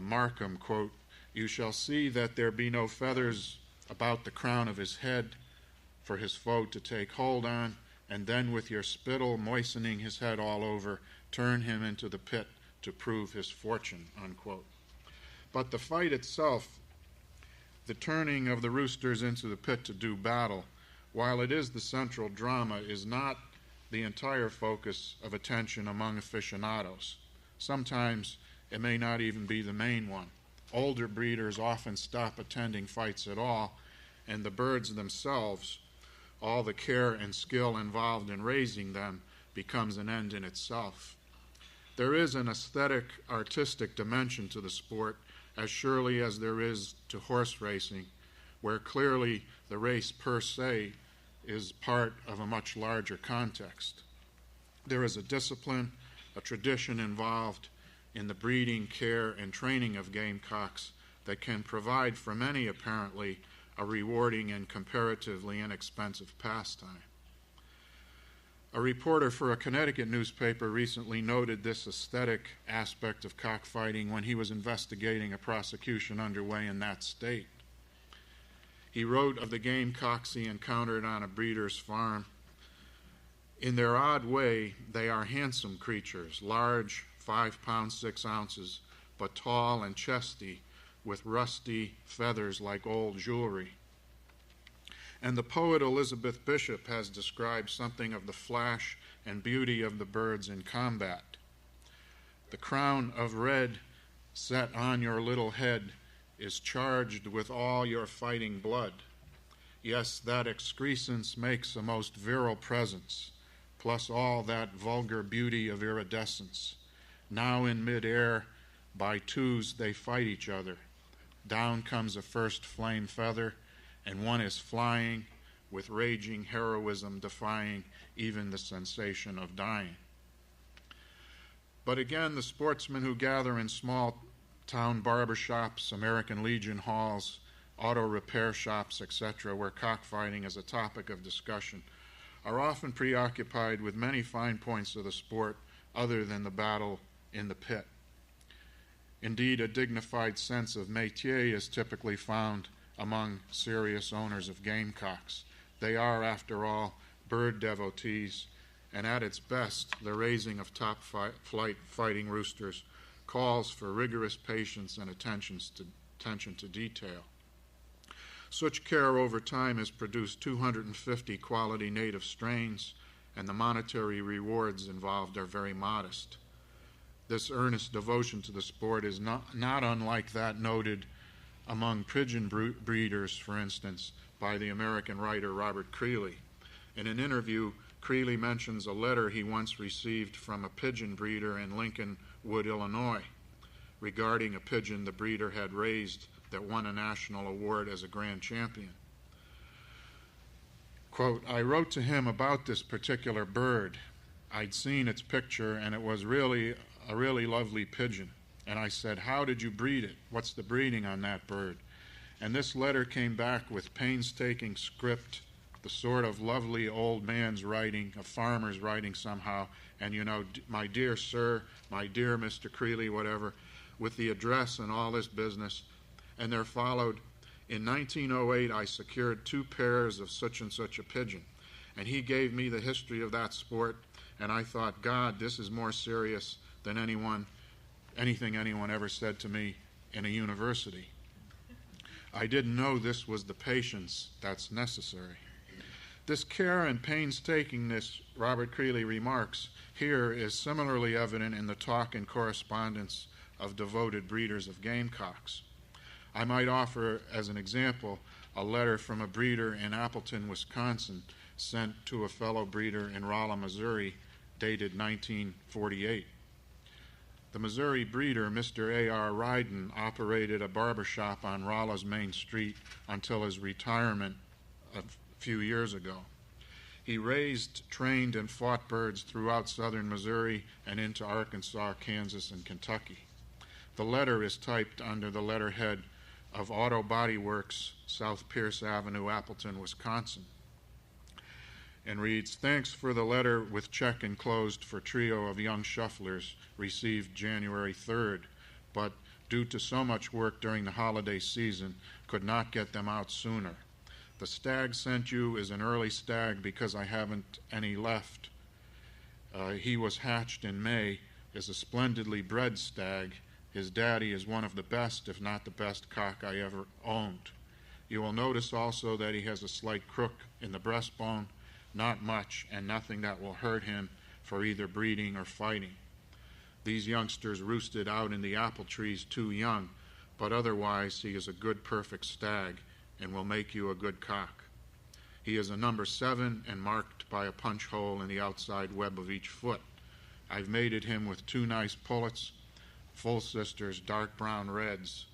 Markham, quote, "You shall see that there be no feathers about the crown of his head for his foe to take hold on, and then with your spittle moistening his head all over, turn him into the pit to prove his fortune," unquote. But the fight itself, the turning of the roosters into the pit to do battle, while it is the central drama, is not the entire focus of attention among aficionados. Sometimes it may not even be the main one. Older breeders often stop attending fights at all, and the birds themselves, all the care and skill involved in raising them, becomes an end in itself. There is an aesthetic, artistic dimension to the sport, as surely as there is to horse racing, where clearly the race per se is part of a much larger context. There is a discipline, a tradition involved in the breeding, care, and training of gamecocks that can provide for many, apparently, a rewarding and comparatively inexpensive pastime. A reporter for a Connecticut newspaper recently noted this aesthetic aspect of cockfighting when he was investigating a prosecution underway in that state. He wrote of the gamecocks he encountered on a breeder's farm. "In their odd way, they are handsome creatures, large, 5 pounds 6 ounces, but tall and chesty, with rusty feathers like old jewelry." And the poet Elizabeth Bishop has described something of the flash and beauty of the birds in combat. "The crown of red set on your little head is charged with all your fighting blood. Yes, that excrescence makes a most virile presence, plus all that vulgar beauty of iridescence. Now in mid-air, by twos they fight each other. Down comes a first flame feather, and one is flying, with raging heroism defying even the sensation of dying." But again, the sportsmen who gather in small town barbershops, American Legion halls, auto repair shops, etc., where cockfighting is a topic of discussion, are often preoccupied with many fine points of the sport other than the battle in the pit. Indeed, a dignified sense of métier is typically found among serious owners of gamecocks. They are, after all, bird devotees, and at its best, the raising of top-flight fighting roosters calls for rigorous patience and attention to detail. Such care over time has produced 250 quality native strains, and the monetary rewards involved are very modest. This earnest devotion to the sport is not unlike that noted among pigeon breeders, for instance, by the American writer Robert Creeley. In an interview, Creeley mentions a letter he once received from a pigeon breeder in Lincolnwood, Illinois, regarding a pigeon the breeder had raised that won a national award as a grand champion. Quote, "I wrote to him about this particular bird. I'd seen its picture, and it was really a really lovely pigeon. And I said, 'How did you breed it? What's the breeding on that bird?' And this letter came back with painstaking script, the sort of lovely old man's writing, a farmer's writing somehow, and you know, 'My dear sir,' 'My dear Mr. Creeley,' whatever, with the address and all this business. And there followed, 'In 1908 I secured 2 pairs of such and such a pigeon.' And he gave me the history of that sport, and I thought, God, this is more serious than anything anyone ever said to me in a university. I didn't know this was the patience that's necessary." This care and painstakingness, Robert Creeley remarks, here is similarly evident in the talk and correspondence of devoted breeders of gamecocks. I might offer as an example a letter from a breeder in Appleton, Wisconsin, sent to a fellow breeder in Rolla, Missouri, dated 1948. The Missouri breeder, Mr. A.R. Ryden, operated a barbershop on Rolla's main street until his retirement a few years ago. He raised, trained, and fought birds throughout southern Missouri and into Arkansas, Kansas, and Kentucky. The letter is typed under the letterhead of Auto Body Works, South Pierce Avenue, Appleton, Wisconsin, and reads, "Thanks for the letter with check enclosed for trio of young shufflers received January 3rd, but due to so much work during the holiday season, could not get them out sooner. The stag sent you is an early stag because I haven't any left. He was hatched in May, is a splendidly bred stag. His daddy is one of the best, if not the best, cock I ever owned. You will notice also that he has a slight crook in the breastbone, not much, and nothing that will hurt him for either breeding or fighting. These youngsters roosted out in the apple trees too young, but otherwise he is a good, perfect stag and will make you a good cock. He is a number 7 and marked by a punch hole in the outside web of each foot. I've mated him with 2 nice pullets, full sisters, dark brown reds,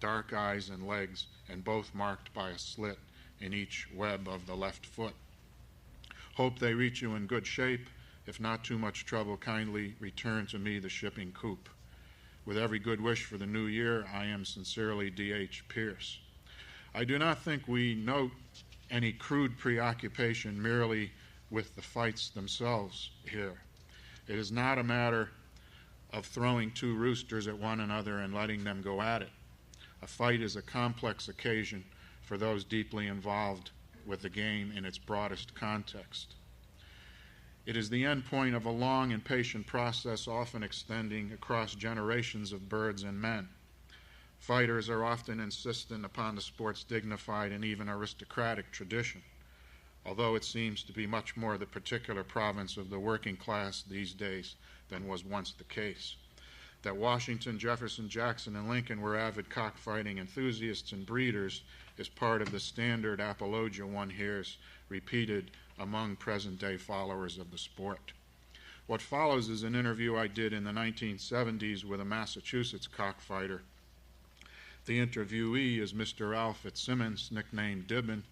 dark eyes and legs, and both marked by a slit in each web of the left foot. Hope they reach you in good shape. If not too much trouble, kindly return to me the shipping coop. With every good wish for the new year, I am sincerely D.H. Pierce. I do not think we note any crude preoccupation merely with the fights themselves here. It is not a matter of throwing 2 roosters at one another and letting them go at it. A fight is a complex occasion for those deeply involved with the game in its broadest context. It is the end point of a long and patient process, often extending across generations of birds and men. Fighters are often insistent upon the sport's dignified and even aristocratic tradition, although it seems to be much more the particular province of the working class these days than was once the case. That Washington, Jefferson, Jackson, and Lincoln were avid cockfighting enthusiasts and breeders is part of the standard apologia one hears repeated among present-day followers of the sport. What follows is an interview I did in the 1970s with a Massachusetts cockfighter. The interviewee is Mr. Alf Fitzsimmons, nicknamed Dibbin,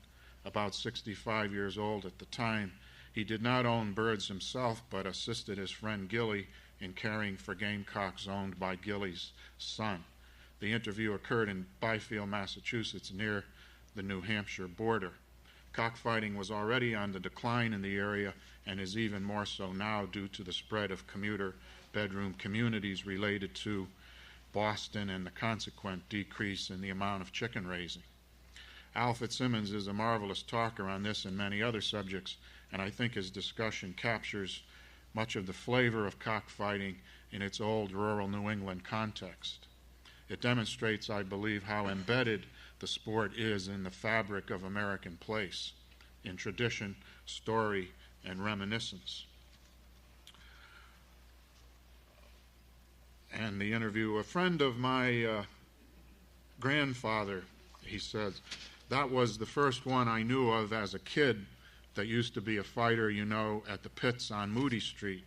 about 65 years old at the time. He did not own birds himself, but assisted his friend Gilly in caring for gamecocks owned by Gilly's son. The interview occurred in Byfield, Massachusetts, near the New Hampshire border. Cockfighting was already on the decline in the area and is even more so now due to the spread of commuter bedroom communities related to Boston and the consequent decrease in the amount of chicken raising. Al Fitzsimmons is a marvelous talker on this and many other subjects, and I think his discussion captures much of the flavor of cockfighting in its old rural New England context. It demonstrates, I believe, how embedded the sport is in the fabric of American place, in tradition, story, and reminiscence. And the interview, a friend of my grandfather, he says, that was the first one I knew of as a kid that used to be a fighter, you know, at the pits on Moody Street.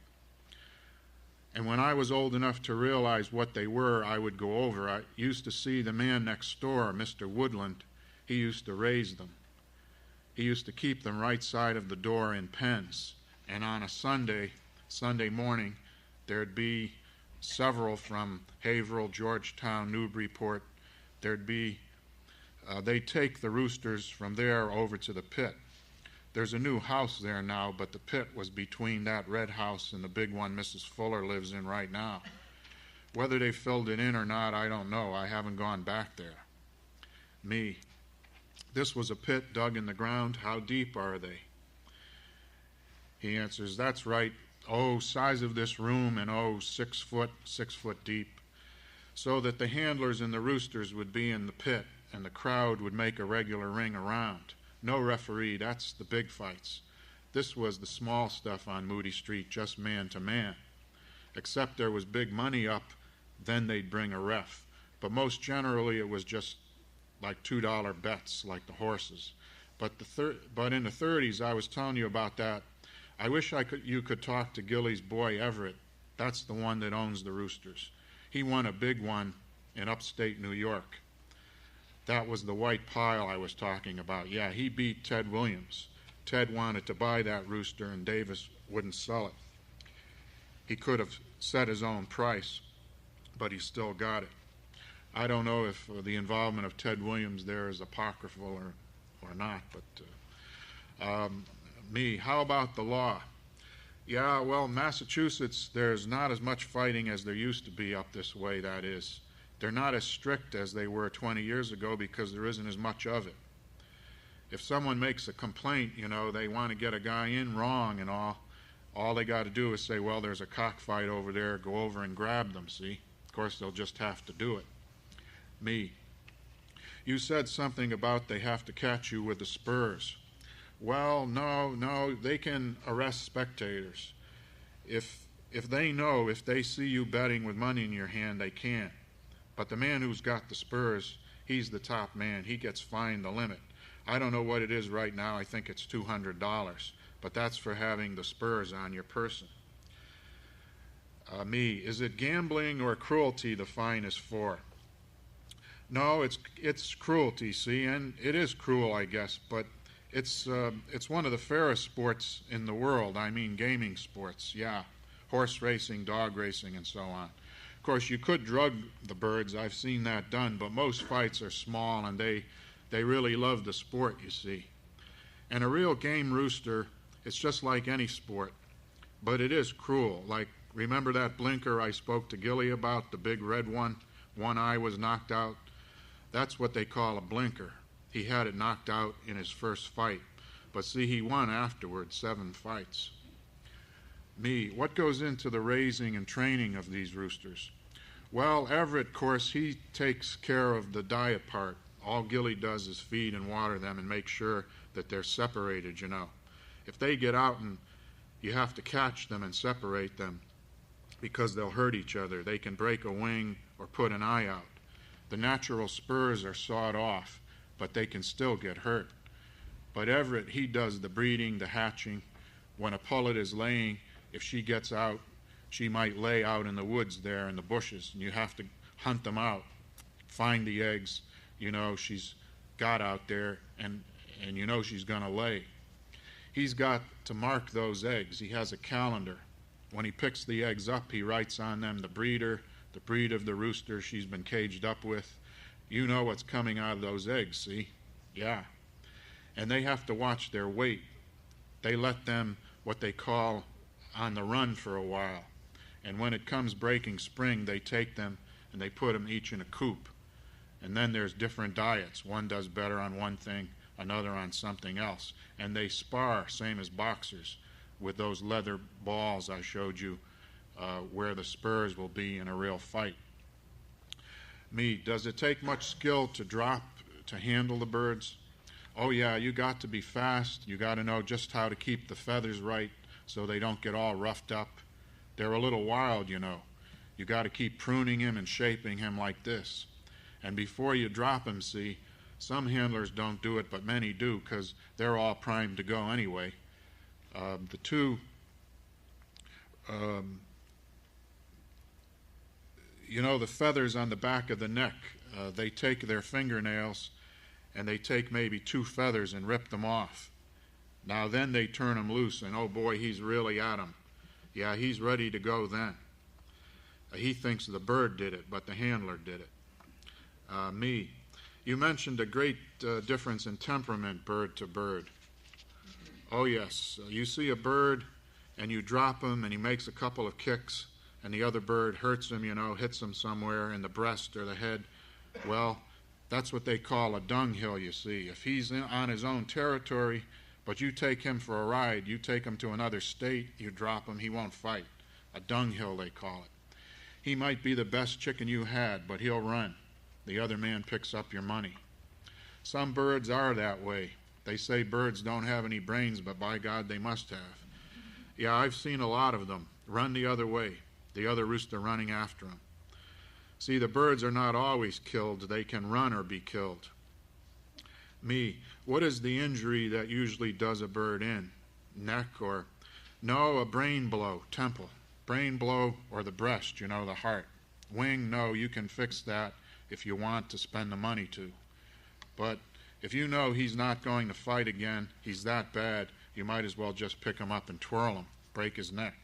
And when I was old enough to realize what they were, I would go over. I used to see the man next door, Mr. Woodland. He used to raise them. He used to keep them right side of the door in pens. And on a Sunday morning, there'd be several from Haverhill, Georgetown, Newburyport. They'd take the roosters from there over to the pit. There's a new house there now, but the pit was between that red house and the big one Mrs. Fuller lives in right now. Whether they filled it in or not, I don't know. I haven't gone back there. Me. This was a pit dug in the ground. How deep are they? He answers, that's right. Oh, size of this room, and 6 foot deep. So that the handlers and the roosters would be in the pit, and the crowd would make a regular ring around. No referee, that's the big fights. This was the small stuff on Moody Street, just man to man. Except there was big money up, then they'd bring a ref. But most generally it was just like $2 bets, like the horses. But in the 30s, I was telling you about that. I wish you could talk to Gilly's boy Everett. That's the one that owns the roosters. He won a big one in upstate New York. That was the white pile I was talking about. Yeah, he beat Ted Williams. Ted wanted to buy that rooster, and Davis wouldn't sell it. He could have set his own price, but he still got it. I don't know if the involvement of Ted Williams there is apocryphal or not, but me, how about the law? Yeah, well, Massachusetts, there's not as much fighting as there used to be up this way, that is. They're not as strict as they were 20 years ago because there isn't as much of it. If someone makes a complaint, you know, they want to get a guy in wrong and all they got to do is say, well, there's a cockfight over there, go over and grab them, see? Of course, they'll just have to do it. Me. You said something about they have to catch you with the spurs. Well, no, they can arrest spectators. If they know, if they see you betting with money in your hand, they can't. But the man who's got the spurs, he's the top man. He gets fined the limit. I don't know what it is right now. I think it's $200. But that's for having the spurs on your person. Me. Is it gambling or cruelty the fine is for? No, it's cruelty, see, and it is cruel, I guess, but it's one of the fairest sports in the world. I mean gaming sports, yeah. Horse racing, dog racing, and so on. Of course, you could drug the birds. I've seen that done, but most fights are small, and they really love the sport, you see. And a real game rooster, it's just like any sport, but it is cruel. Like, remember that blinker I spoke to Gilly about, the big red one? One eye was knocked out. That's what they call a blinker. He had it knocked out in his first fight. But see, he won afterwards, 7 fights. Me, what goes into the raising and training of these roosters? Well, Everett, of course, he takes care of the diet part. All Gilly does is feed and water them and make sure that they're separated, you know. If they get out and you have to catch them and separate them because they'll hurt each other. They can break a wing or put an eye out. The natural spurs are sawed off, but they can still get hurt. But Everett, he does the breeding, the hatching. When a pullet is laying, if she gets out, she might lay out in the woods there in the bushes, and you have to hunt them out, find the eggs, you know, she's got out there, and you know she's going to lay. He's got to mark those eggs. He has a calendar. When he picks the eggs up, he writes on them the breeder, the breed of the rooster she's been caged up with. You know what's coming out of those eggs, see? Yeah. And they have to watch their weight. They let them, what they call, on the run for a while. And when it comes breaking spring, they take them and they put them each in a coop. And then there's different diets. One does better on one thing, another on something else. And they spar, same as boxers, with those leather balls I showed you, where the spurs will be in a real fight. Me, does it take much skill to handle the birds? Oh yeah, you got to be fast. You got to know just how to keep the feathers right so they don't get all roughed up. They're a little wild, you know. You got to keep pruning him and shaping him like this. And before you drop him, see, some handlers don't do it, but many do because they're all primed to go anyway. You know, the feathers on the back of the neck, they take their fingernails and they take maybe 2 feathers and rip them off. Now then they turn him loose, and oh boy, he's really at him. Yeah, he's ready to go then. He thinks the bird did it, but the handler did it. Me, you mentioned a great difference in temperament bird to bird. Oh yes, you see a bird and you drop him and he makes a couple of kicks and the other bird hurts him, you know, hits him somewhere in the breast or the head. Well, that's what they call a dunghill, you see. If he's on his own territory, but you take him for a ride, you take him to another state, you drop him, he won't fight. A dunghill, they call it. He might be the best chicken you had, but he'll run. The other man picks up your money. Some birds are that way. They say birds don't have any brains, but by God, they must have. Yeah, I've seen a lot of them run the other way, the other rooster running after them. See, the birds are not always killed. They can run or be killed. Me, what is the injury that usually does a bird in? Neck or? No, a brain blow, temple. Brain blow or the breast, you know, the heart. Wing, no, you can fix that if you want to spend the money to. But if you know he's not going to fight again, he's that bad, you might as well just pick him up and twirl him, break his neck.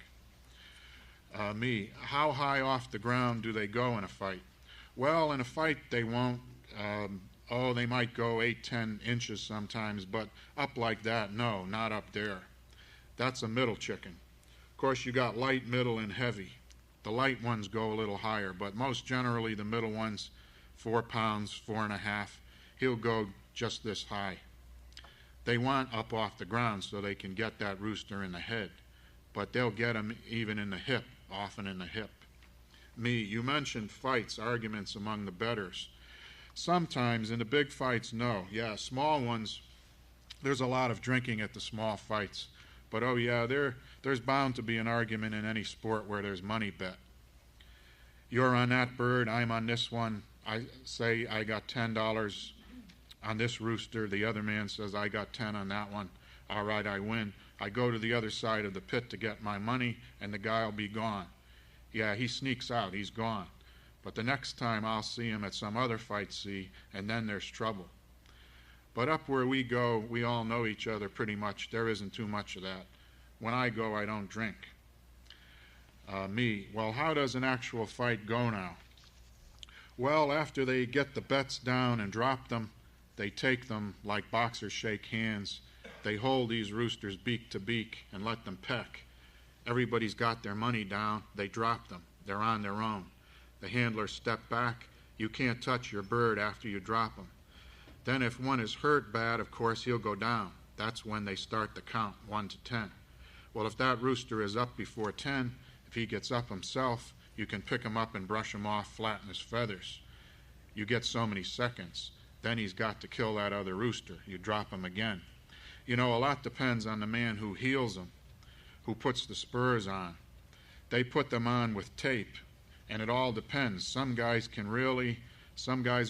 Me, how high off the ground do they go in a fight? Well, in a fight they won't. They might go 8-10 inches sometimes, but up like that, no, not up there. That's a middle chicken. Of course, you got light, middle, and heavy. The light ones go a little higher, but most generally the middle ones, 4 pounds, 4.5. He'll go just this high. They want up off the ground so they can get that rooster in the head, but they'll get him even in the hip, often in the hip. You mentioned fights, arguments among the betters. Sometimes in the big fights, no. Yeah, small ones, there's a lot of drinking at the small fights. But oh yeah, there's bound to be an argument in any sport where there's money bet. You're on that bird, I'm on this one. I say I got $10 on this rooster. The other man says I got 10 on that one. All right, I win. I go to the other side of the pit to get my money, and the guy will be gone. Yeah, he sneaks out. He's gone. But the next time I'll see him at some other fight, and then there's trouble. But up where we go, we all know each other pretty much. There isn't too much of that. When I go, I don't drink. Well, how does an actual fight go now? Well, after they get the bets down and drop them, they take them like boxers shake hands. They hold these roosters beak to beak and let them peck. Everybody's got their money down. They drop them. They're on their own. The handlers step back. You can't touch your bird after you drop him. Then if one is hurt bad, of course, he'll go down. That's when they start the count, 1 to 10. Well, if that rooster is up before 10, if he gets up himself, you can pick him up and brush him off, flatten his feathers. You get so many seconds. Then he's got to kill that other rooster. You drop him again. You know, a lot depends on the man who heels him, who puts the spurs on. They put them on with tape, and it all depends. Some guys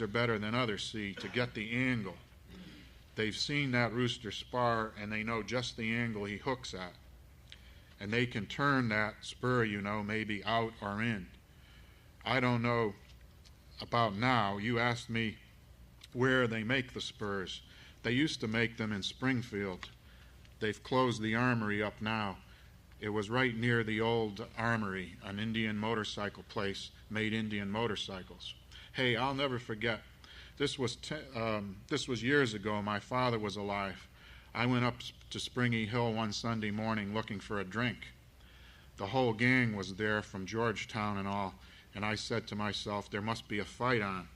are better than others, to get the angle. They've seen that rooster spar, and they know just the angle he hooks at. And they can turn that spur, maybe out or in. I don't know about now. You asked me where they make the spurs. They used to make them in Springfield. They've closed the armory up now. It was right near the old armory, an Indian motorcycle place, made Indian motorcycles. Hey, I'll never forget. This was years ago. My father was alive. I went up to Springy Hill one Sunday morning looking for a drink. The whole gang was there from Georgetown and all, and I said to myself, there must be a fight on.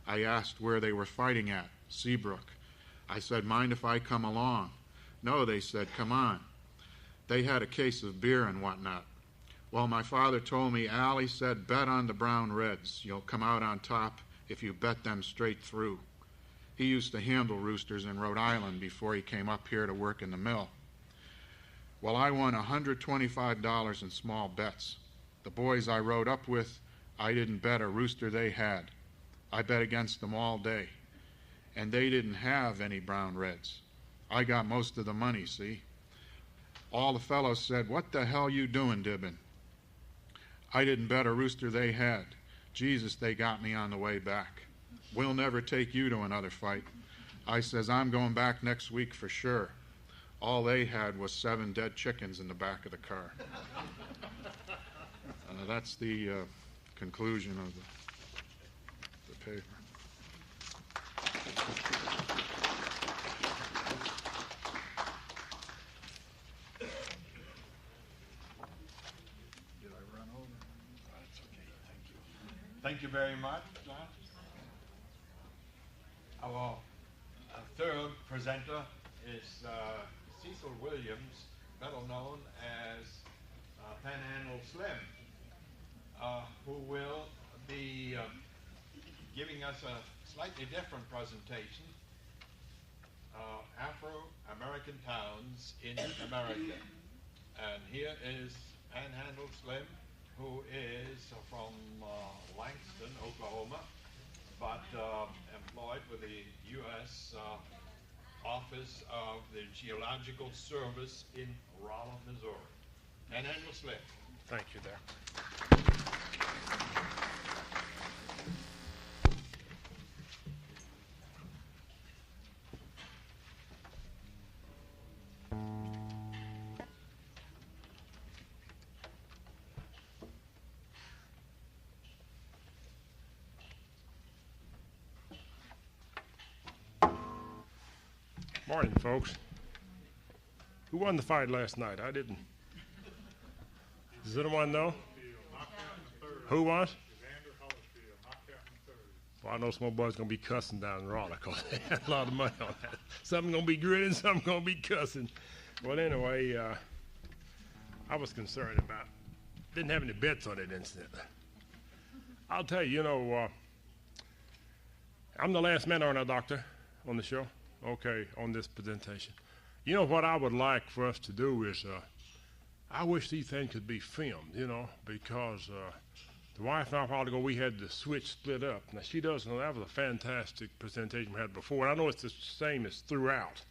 I asked where they were fighting at, Seabrook. I said, mind if I come along? No, they said, come on. They had a case of beer and whatnot. Well, my father told me, Al, he said, bet on the Brown Reds. You'll come out on top if you bet them straight through. He used to handle roosters in Rhode Island before he came up here to work in the mill. Well, I won $125 in small bets. The boys I rode up with, I didn't bet a rooster they had. I bet against them all day. And they didn't have any Brown Reds. I got most of the money, see? All the fellows said, what the hell you doing, Dibbin? I didn't bet a rooster they had. Jesus, they got me on the way back. We'll never take you to another fight. I says, I'm going back next week for sure. All they had was 7 dead chickens in the back of the car. That's the conclusion of the paper. Did I run over? That's okay, thank you. Thank you very much, John. Our third presenter is Cecil Williams, better known as Panhandle Slim, who will be giving us a slightly different presentation, Afro-American towns in America. And here is Panhandle Slim, who is from Langston, Oklahoma, but employed with the U.S. Office of the Geological Service in Rolla, Missouri. Panhandle Slim. Thank you there. Morning, folks. Who won the fight last night? I didn't. Does anyone know? Who was? Well, I know some more boys going to be cussing down the roller because they had a lot of money on that. Some going to be grinning, some going to be cussing. Well, anyway, I was concerned about, didn't have any bets on it incidentally. I'll tell you, I'm the last man on our doctor on the show, okay, on this presentation. You know what I would like for us to do is, I wish these things could be filmed, because the wife and I, a while ago, we had the switch split up. Now, she doesn't know that was a fantastic presentation we had before. And I know it's the same as throughout.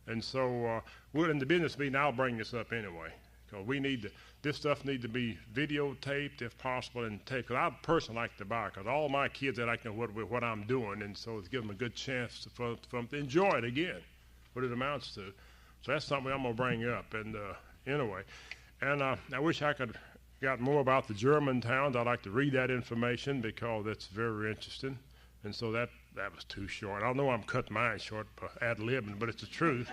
And so we're in the business meeting. I'll bring this up anyway. Because this stuff needs to be videotaped if possible and taped. Because I personally like to buy it. Because all my kids, they like to know what I'm doing. And so it's given them a good chance for them to enjoy it again, what it amounts to. So that's something I'm going to bring up. And anyway, and I wish I could got more about the German towns. I'd like to read that information because it's very interesting. And so that was too short. I know I'm cutting mine short ad-libbing, but it's the truth.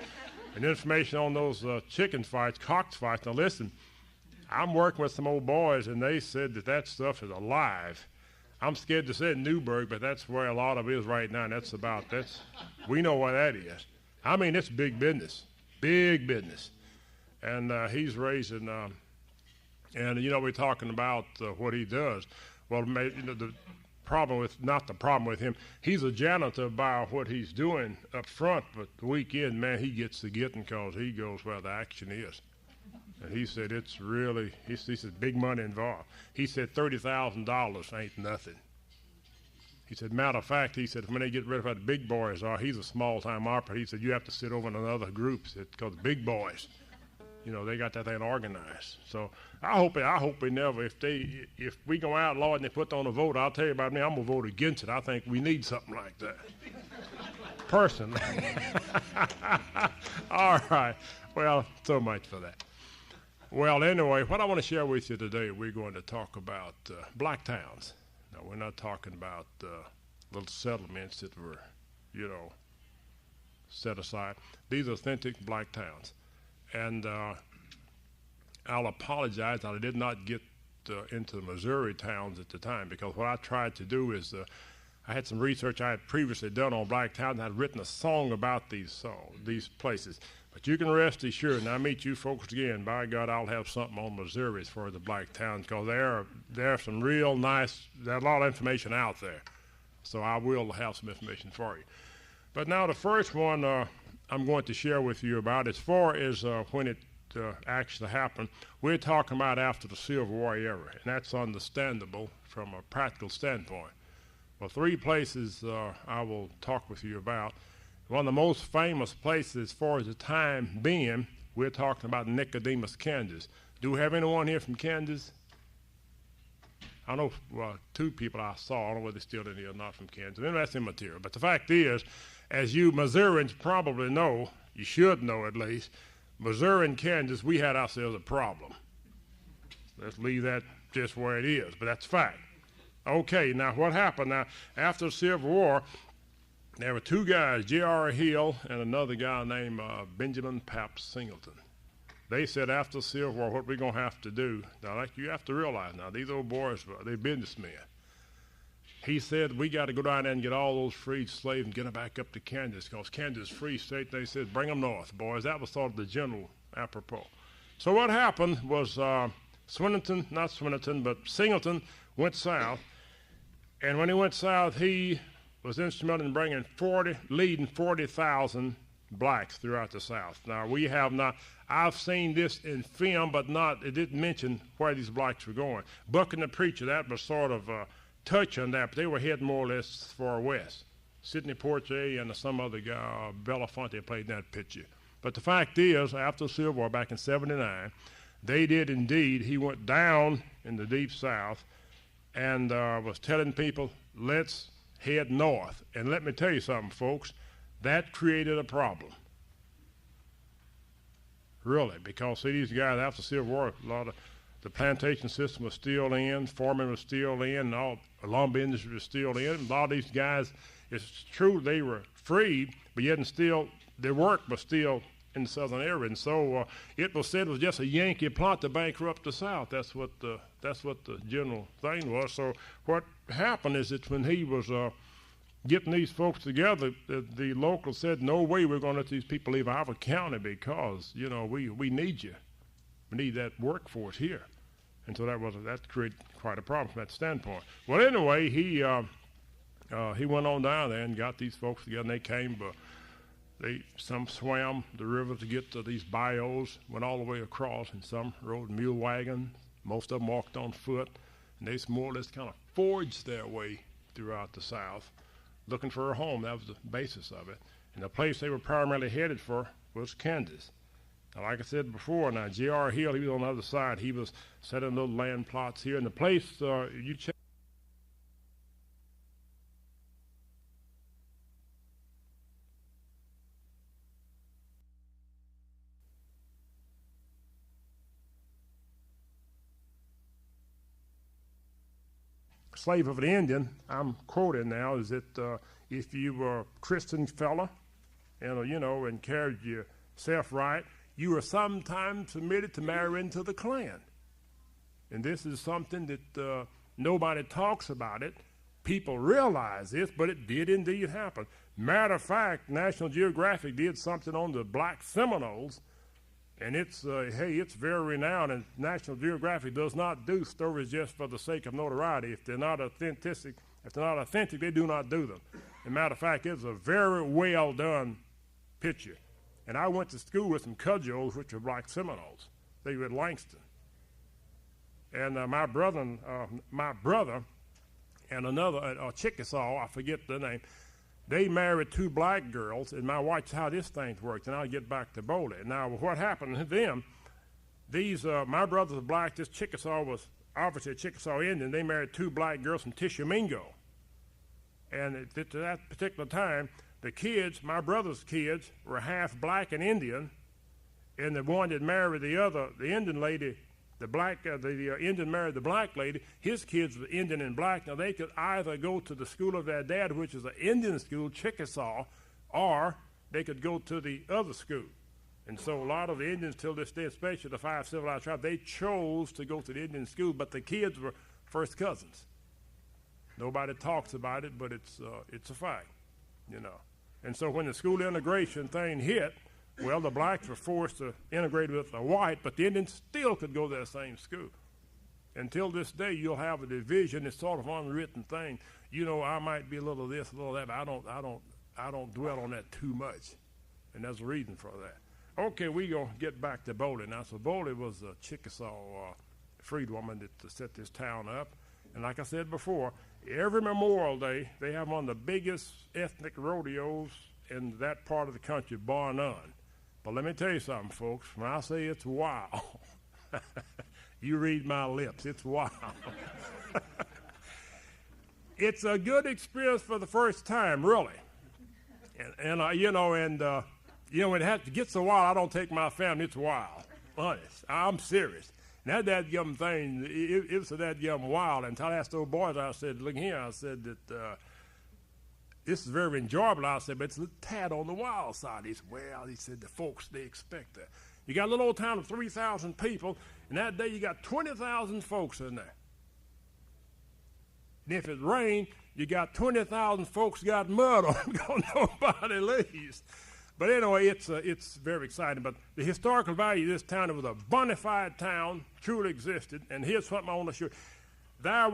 And information on those chicken fights, cock fights. Now listen, I'm working with some old boys, and they said that stuff is alive. I'm scared to say Newburgh, but that's where a lot of it is right now. And we know what that is. I mean, it's big business, big business. And he's raising... And, we're talking about what he does. Well, the problem with him, he's a janitor by what he's doing up front, but the weekend, man, he gets the getting because he goes where the action is. And he said it's really, he said big money involved. He said $30,000 ain't nothing. He said, matter of fact, he said, when they get rid of what the big boys are, he's a small-time operator. He said, you have to sit over in another group because the big boys, they got that thing organized. So I hope we never, if we go outlaw it and they put on a vote, I'll tell you about me, I'm going to vote against it. I think we need something like that. Personally. All right. Well, so much for that. Well, anyway, what I want to share with you today, we're going to talk about black towns. Now, we're not talking about little settlements that were, set aside. These are authentic black towns. And I'll apologize that I did not get into the Missouri towns at the time, because what I tried to do is I had some research I had previously done on black towns, and I had written a song about these places. But you can rest assured, and I meet you folks again, by God, I'll have something on Missouri as far as the black towns, because there are some real nice, there's a lot of information out there. So I will have some information for you. But now the first one I'm going to share with you about, as far as when it actually happened, we're talking about after the Civil War era, and that's understandable from a practical standpoint. Well, three places I will talk with you about. One of the most famous places as far as the time being, we're talking about Nicodemus, Kansas. Do we have anyone here from Kansas? I know two people I saw. I don't know whether they're still in here or not from Kansas. Anyway, that's immaterial. But the fact is, as you Missourians probably know, you should know at least, Missouri and Kansas, we had ourselves a problem. Let's leave that just where it is, but that's fact. Okay, now what happened? Now, after the Civil War, there were two guys, J.R. Hill and another guy named Benjamin Pap Singleton. They said after the Civil War, what we're going to have to do, now like you have to realize now, these old boys, they're businessmen. He said, we got to go down there and get all those freed slaves and get them back up to Kansas, because Kansas is a free state. They said, bring them north, boys. That was sort of the general apropos. So what happened was Singleton went south. And when he went south, he was instrumental in bringing leading 40,000 blacks throughout the South. Now, we have not, I've seen this in film, but it didn't mention where these blacks were going. Buck and the Preacher, that was sort of touch on that, but they were heading more or less far west. Sidney Poitier and some other guy, Belafonte, played that picture. But the fact is, after the Civil War back in '79, they did indeed, he went down in the deep South and was telling people, let's head north. And let me tell you something, folks, that created a problem. Really, because see, these guys after the Civil War, a lot of the plantation system was still in, farming was still in, and all the lumber industry was still in. A lot of these guys, it's true they were freed, but yet still their work was still in the southern area. And so it was said it was just a Yankee plot to bankrupt the South. That's that's what the general thing was. So what happened is that when he was getting these folks together, the locals said, no way we're going to let these people leave our county because, you know, we need you. We need that workforce here. And so that created quite a problem from that standpoint. Well, anyway, he went on down there and got these folks together, and they came, some swam the river to get to these bayous, went all the way across, and some rode mule wagons. Most of them walked on foot, and they more or less kind of forged their way throughout the South, looking for a home. That was the basis of it. And the place they were primarily headed for was Kansas. Now, like I said before, now J.R. Hill, he was on the other side. He was setting little land plots here. And the place, you check. Slave of an Indian, I'm quoting now, is that if you were a Christian fella and, you know, and carried yourself right, you were sometimes permitted to marry into the clan. And this is something that nobody talks about it. People realize this, but it did indeed happen. Matter of fact, National Geographic did something on the black Seminoles, and it's very renowned, and National Geographic does not do stories just for the sake of notoriety. If they're not authentic, they do not do them. As a matter of fact, it's a very well done picture. And I went to school with some cudgels, which were black Seminoles. They were at Langston. And my brother and another, Chickasaw, I forget the name, they married two black girls, and my watch how this thing works, and I'll get back to Bowley. Now, what happened to them, my brothers were black, this Chickasaw was obviously a Chickasaw Indian. They married two black girls from Tishomingo. And at that particular time, the kids, my brother's kids, were half black and Indian, and the one that married the Indian lady, the Indian married the black lady, his kids were Indian and black. Now, they could either go to the school of their dad, which is an Indian school, Chickasaw, or they could go to the other school. And so a lot of the Indians till this day, especially the 5 civilized tribes, they chose to go to the Indian school, but the kids were first cousins. Nobody talks about it, but it's a fact, you know. And so when the school integration thing hit, well, the blacks were forced to integrate with the white, but the Indians still could go to that same school. Until this day, you'll have a division. It's sort of an unwritten thing. You know, I might be a little this, a little that, but I don't dwell on that too much, and there's a reason for that. Okay, we gonna get back to Bowley now. So Bowley was a Chickasaw freedwoman that set this town up, and like I said before, every Memorial Day they have one of the biggest ethnic rodeos in that part of the country, bar none. But let me tell you something, folks. When I say it's wild, you read my lips. It's wild. It's a good experience for the first time, really. And when it gets so wild, I don't take my family. It's wild. Honest. I'm serious. And that dadgum thing, it was that dadgum wild. Until I asked those boys, I said, look here, I said that this is very enjoyable. I said, but it's a little tad on the wild side. He said, well, he said, the folks, they expect that. You got a little old town of 3,000 people, and that day you got 20,000 folks in there. And if it rained, you got 20,000 folks got mud on them because nobody leaves. But anyway, it's very exciting. But the historical value of this town, it was a bona fide town, truly existed. And here's something I want to show you. There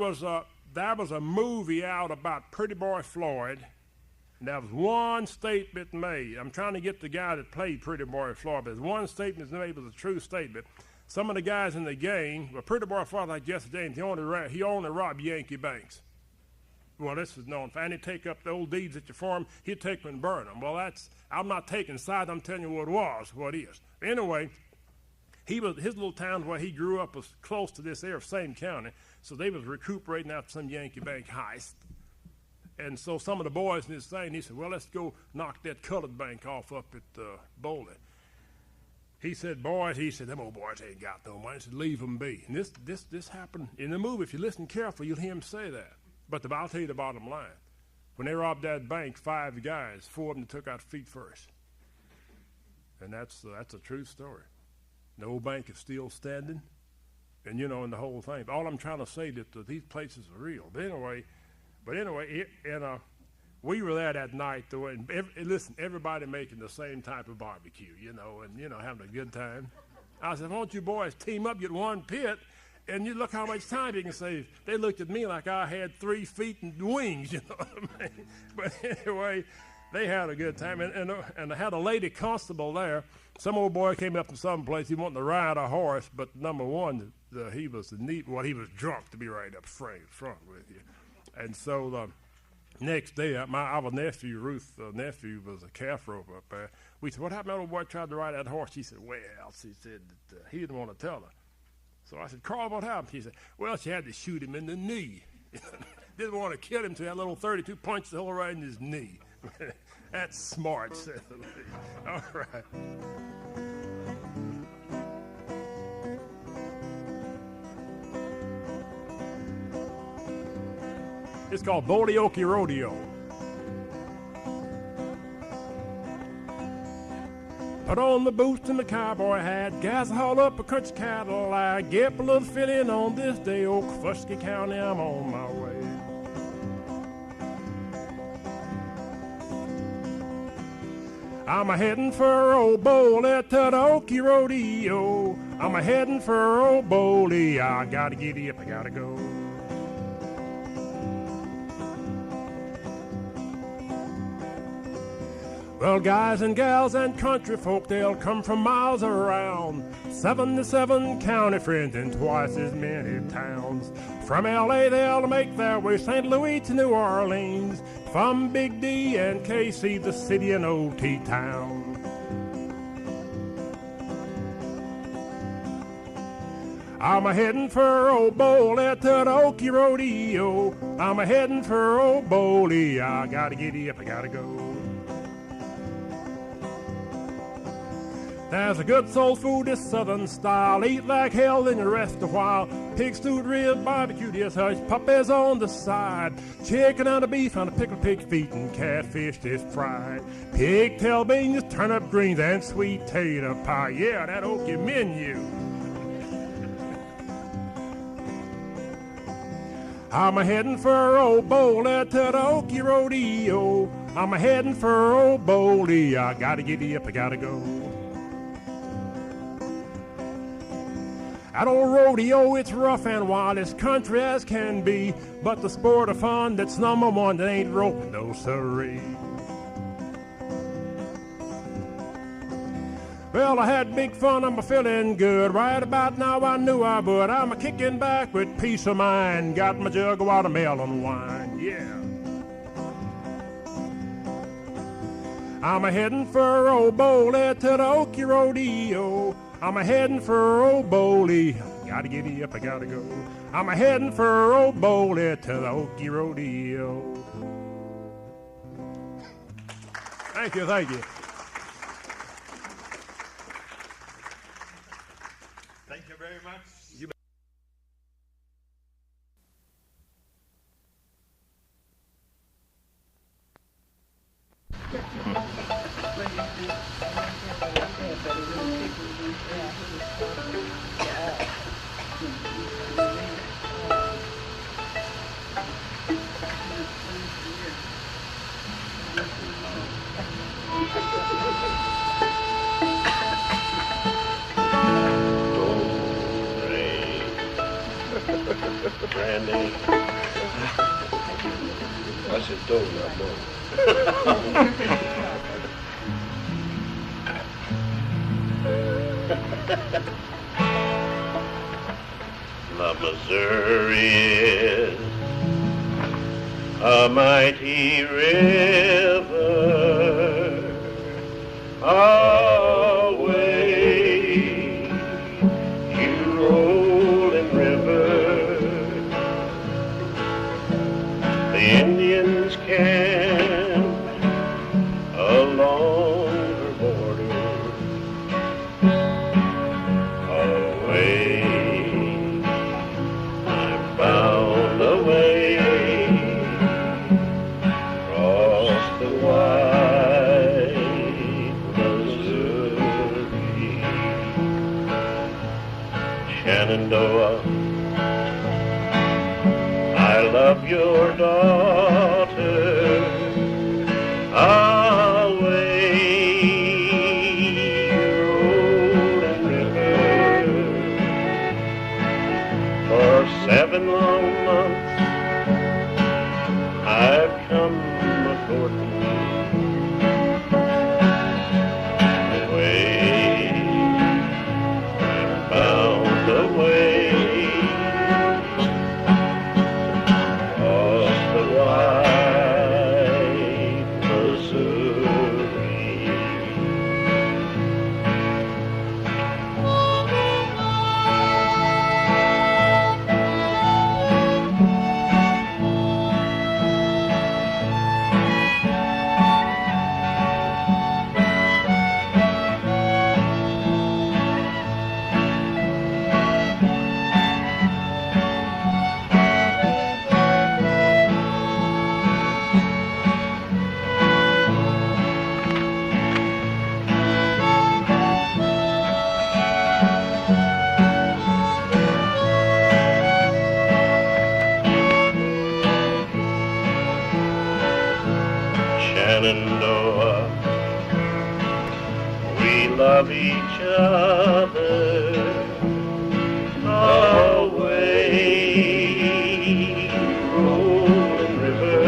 was a movie out about Pretty Boy Floyd, and there was one statement made. I'm trying to get the guy that played Pretty Boy Floyd, but there's one statement made was a true statement. Some of the guys in the gang, well, Pretty Boy Floyd, like Jesse James, he only robbed Yankee banks. Well, this is known for, and he'd take up the old deeds at your farm, he'd take them and burn them. Well, I'm not taking sides, I'm telling you what it was, what is. Anyway, his little town where he grew up was close to this area of same county, so they was recuperating after some Yankee bank heist. And so some of the boys in this thing, he said, well, let's go knock that colored bank off up at Bowley. He said, them old boys ain't got no money. He said, leave them be. And this happened in the movie. If you listen carefully, you'll hear him say that. But I'll tell you the bottom line. When they robbed that bank, 5 guys, 4 of them took out feet first. And that's a true story. The old bank is still standing. and and the whole thing. All I'm trying to say that these places are real. But anyway, we were there that night, though, and listen, everybody making the same type of barbecue, and having a good time. I said, won't you boys team up, get one pit, and you look how much time you can save. They looked at me like I had 3 feet and wings, what I mean? But anyway, they had a good time, and I had a lady constable there. Some old boy came up from some place. He wanted to ride a horse, but number one, he was he was drunk to be right up front with you. And so next day, our nephew, Ruth's nephew, was a calf roper up there. We said, what happened? That old boy tried to ride that horse. She said, she said that he didn't want to tell her. So I said, Carl, what happened? He said, well, she had to shoot him in the knee. Didn't want to kill him, so that little 32 punched the hole right in his knee. That's smart, said the lady. All right. It's called Bolioke Rodeo. Put on the boots and the cowboy hat, gas haul up a country Cadillac, get a little filling on this day, Okfuskey County, I'm on my way. I'm a-heading for old Bowley to the Okie Rodeo. I'm a-heading for old Bowley, I gotta giddy up, I gotta go. Well, guys and gals and country folk, they'll come from miles around. 77 county friends in twice as many towns. From L.A. they'll make their way St. Louis to New Orleans. From Big D and KC, the city and O.T. town. I'm a-heading for old Bowley to the Okie Rodeo. I'm a-heading for old Bowley, I gotta giddy up, I gotta go. There's a good soul food, this southern style. Eat like hell, then you rest a while. Pig stewed rib, barbecue, this hush, puppies on the side. Chicken and a beef on a pickled pig feet and catfish this fried. Pigtail beans, turnip greens, and sweet tater pie. Yeah, that Okie menu. I'm a-heading for old Bowley to the Okie Rodeo. I'm a-heading for old Bowley, I gotta giddy up, I gotta go. That old rodeo, it's rough and wild, as country as can be, but the sport of fun that's number one, that ain't roping, no siree. Well, I had big fun, I'm feeling good. Right about now I knew I would. I'm a-kicking back with peace of mind. Got my jug of watermelon wine, yeah. I'm a-heading for old Bowley to the Okie Rodeo. I'm a-heading for old Bowley. Gotta giddy up, I gotta go. I'm a-heading for old Bowley to the Okie Rodeo. Thank you, thank you. Thank you very much. Brandy. I said don't, not don't. The Missouri is a mighty river, away you rolling river. The Indians camp along her border, away I found a way across the wide Missouri. Shenandoah, I love your daughter away rolling river. For 7 long months I've come a-courting away and bound away across the wide Missouri. Shenandoah, we love each other away rolling river,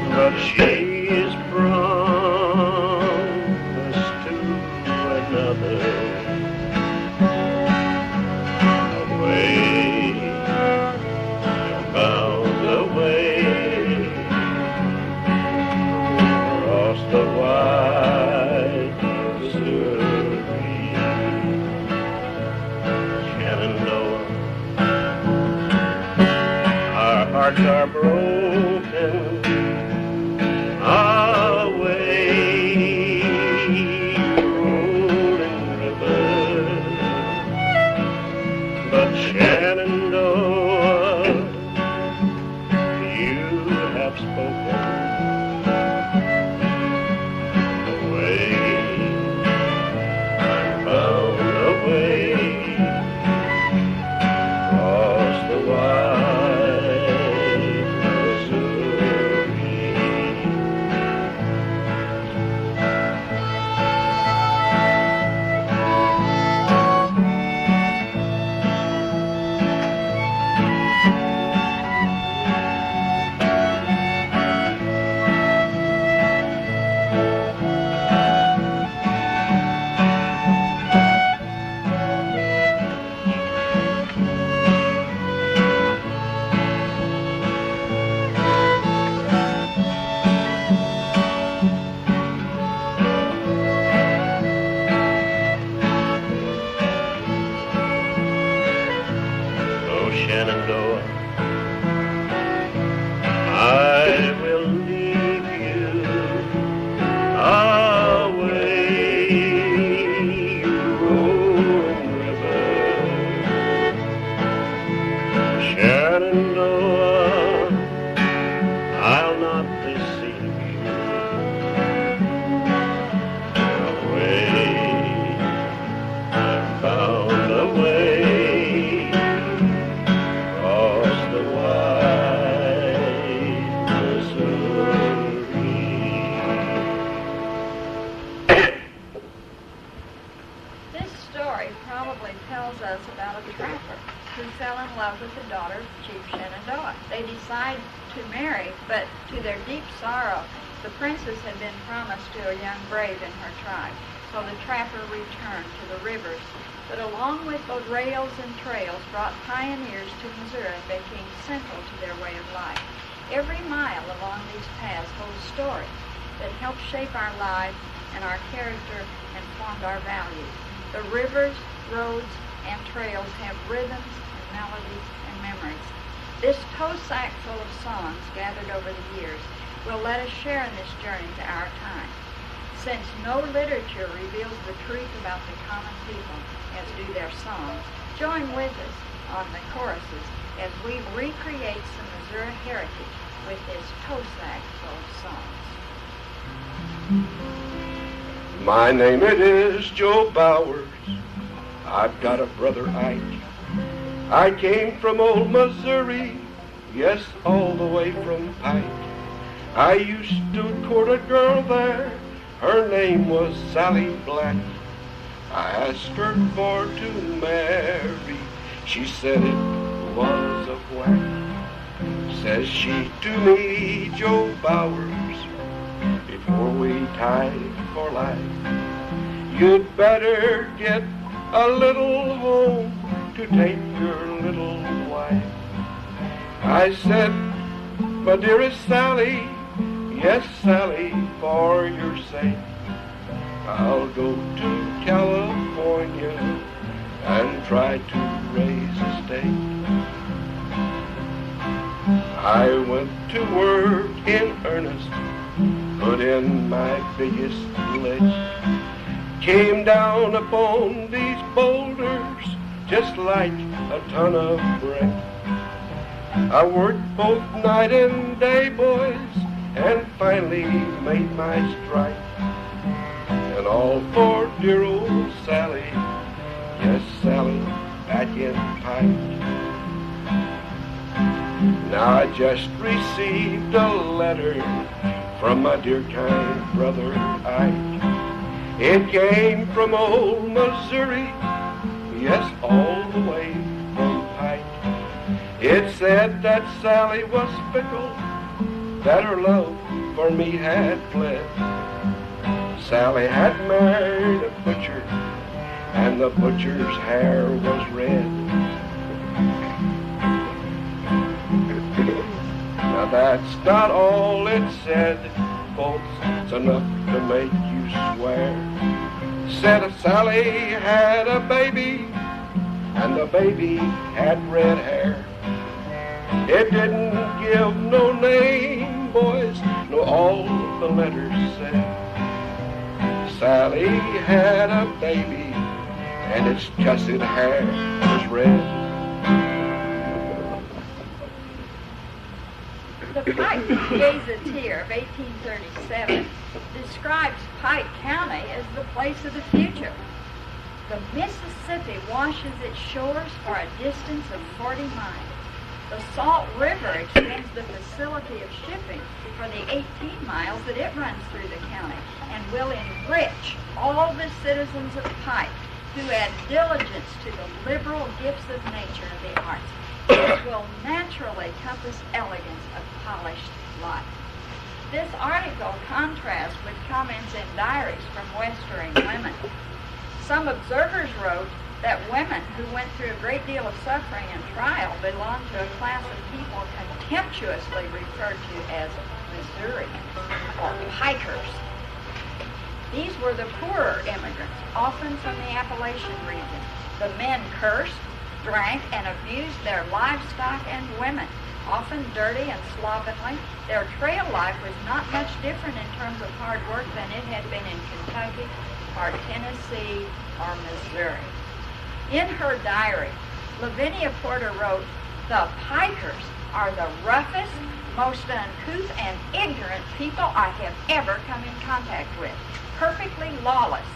but she is promised to another away and bound away across the wide Missouri. Shenandoah, our hearts are broken away rolling river, but Shenandoah, you have spoken away and bound away across the wide Missouri. Oh, Shenandoah, I will leave you away rolling river. Shenandoah, I'll not deceive you away and bound away across the wide Missouri. This story probably tells us about a trapper who fell in love with the daughter of Chief Shenandoah. They decide to marry, but to their deep sorrow, the princess had been promised to a young brave in her tribe. So the trapper returned to the rivers, but along with both rails and trails brought pioneers to Missouri and became central to their way of life. Every mile along these paths holds stories that help shape our lives and our character and formed our values. The rivers, roads, and trails have rhythms and melodies and memories. This toe sack full of songs gathered over the years will let us share in this journey to our time. Since no literature reveals the truth about the common people as do their songs, join with us on the choruses as we recreate some Missouri heritage with this toe sack full of songs. My name it is Joe Bowers. I've got a brother Ike. I came from old Missouri, yes, all the way from Pike. I used to court a girl there, her name was Sally Black. I asked her for to marry, she said it was a whack. Says she to me, Joe Bowers, before we tied for life, you'd better get a little home to take your little wife. I said, my dearest Sally, yes, Sally, for your sake, I'll go to California and try to raise a stake. I went to work in earnest, put in my biggest ledge, came down upon these boulders just like a ton of brick. I worked both night and day, boys, and finally made my strike. And all for dear old Sally, yes, Sally, back in Pike. Now I just received a letter from my dear kind brother Ike. It came from old Missouri, yes, all the way from Pike. It said that Sally was fickle, that her love for me had fled. Sally had married a butcher, and the butcher's hair was red. Now that's not all it said, folks, it's enough to make you swear. Said Sally had a baby, and the baby had red hair. It didn't give no name, boys, no, all the letters said Sally had a baby, and its cussed hair was red. The Pike Gazetteer of 1837 describes Pike County as the place of the future. The Mississippi washes its shores for a distance of 40 miles. The Salt River extends the facility of shipping for the 18 miles that it runs through the county and will enrich all the citizens of Pike who add diligence to the liberal gifts of nature and the arts. It will naturally compass elegance of polished life. This article contrasts with comments in diaries from Westering women. Some observers wrote that women who went through a great deal of suffering and trial belonged to a class of people contemptuously referred to as Missourians or Pikers. These were the poorer immigrants, often from the Appalachian region. The men cursed, drank, and abused their livestock and women, often dirty and slovenly. Their trail life was not much different in terms of hard work than it had been in Kentucky or Tennessee or Missouri. In her diary, Lavinia Porter wrote, "The Pikers are the roughest, most uncouth and ignorant people I have ever come in contact with. Perfectly lawless,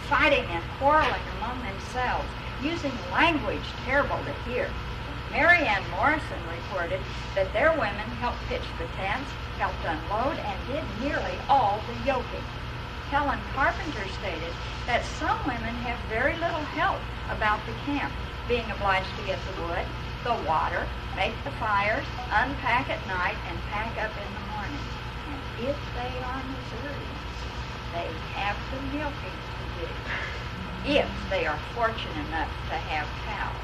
fighting and quarreling among themselves, using language terrible to hear." Mary Ann Morrison reported that their women helped pitch the tents, helped unload, and did nearly all the yoking. Helen Carpenter stated that some women have very little help about the camp, being obliged to get the wood, the water, make the fires, unpack at night, and pack up in the morning. And if they are Missourians, they have the milking to do, if they are fortunate enough to have cows.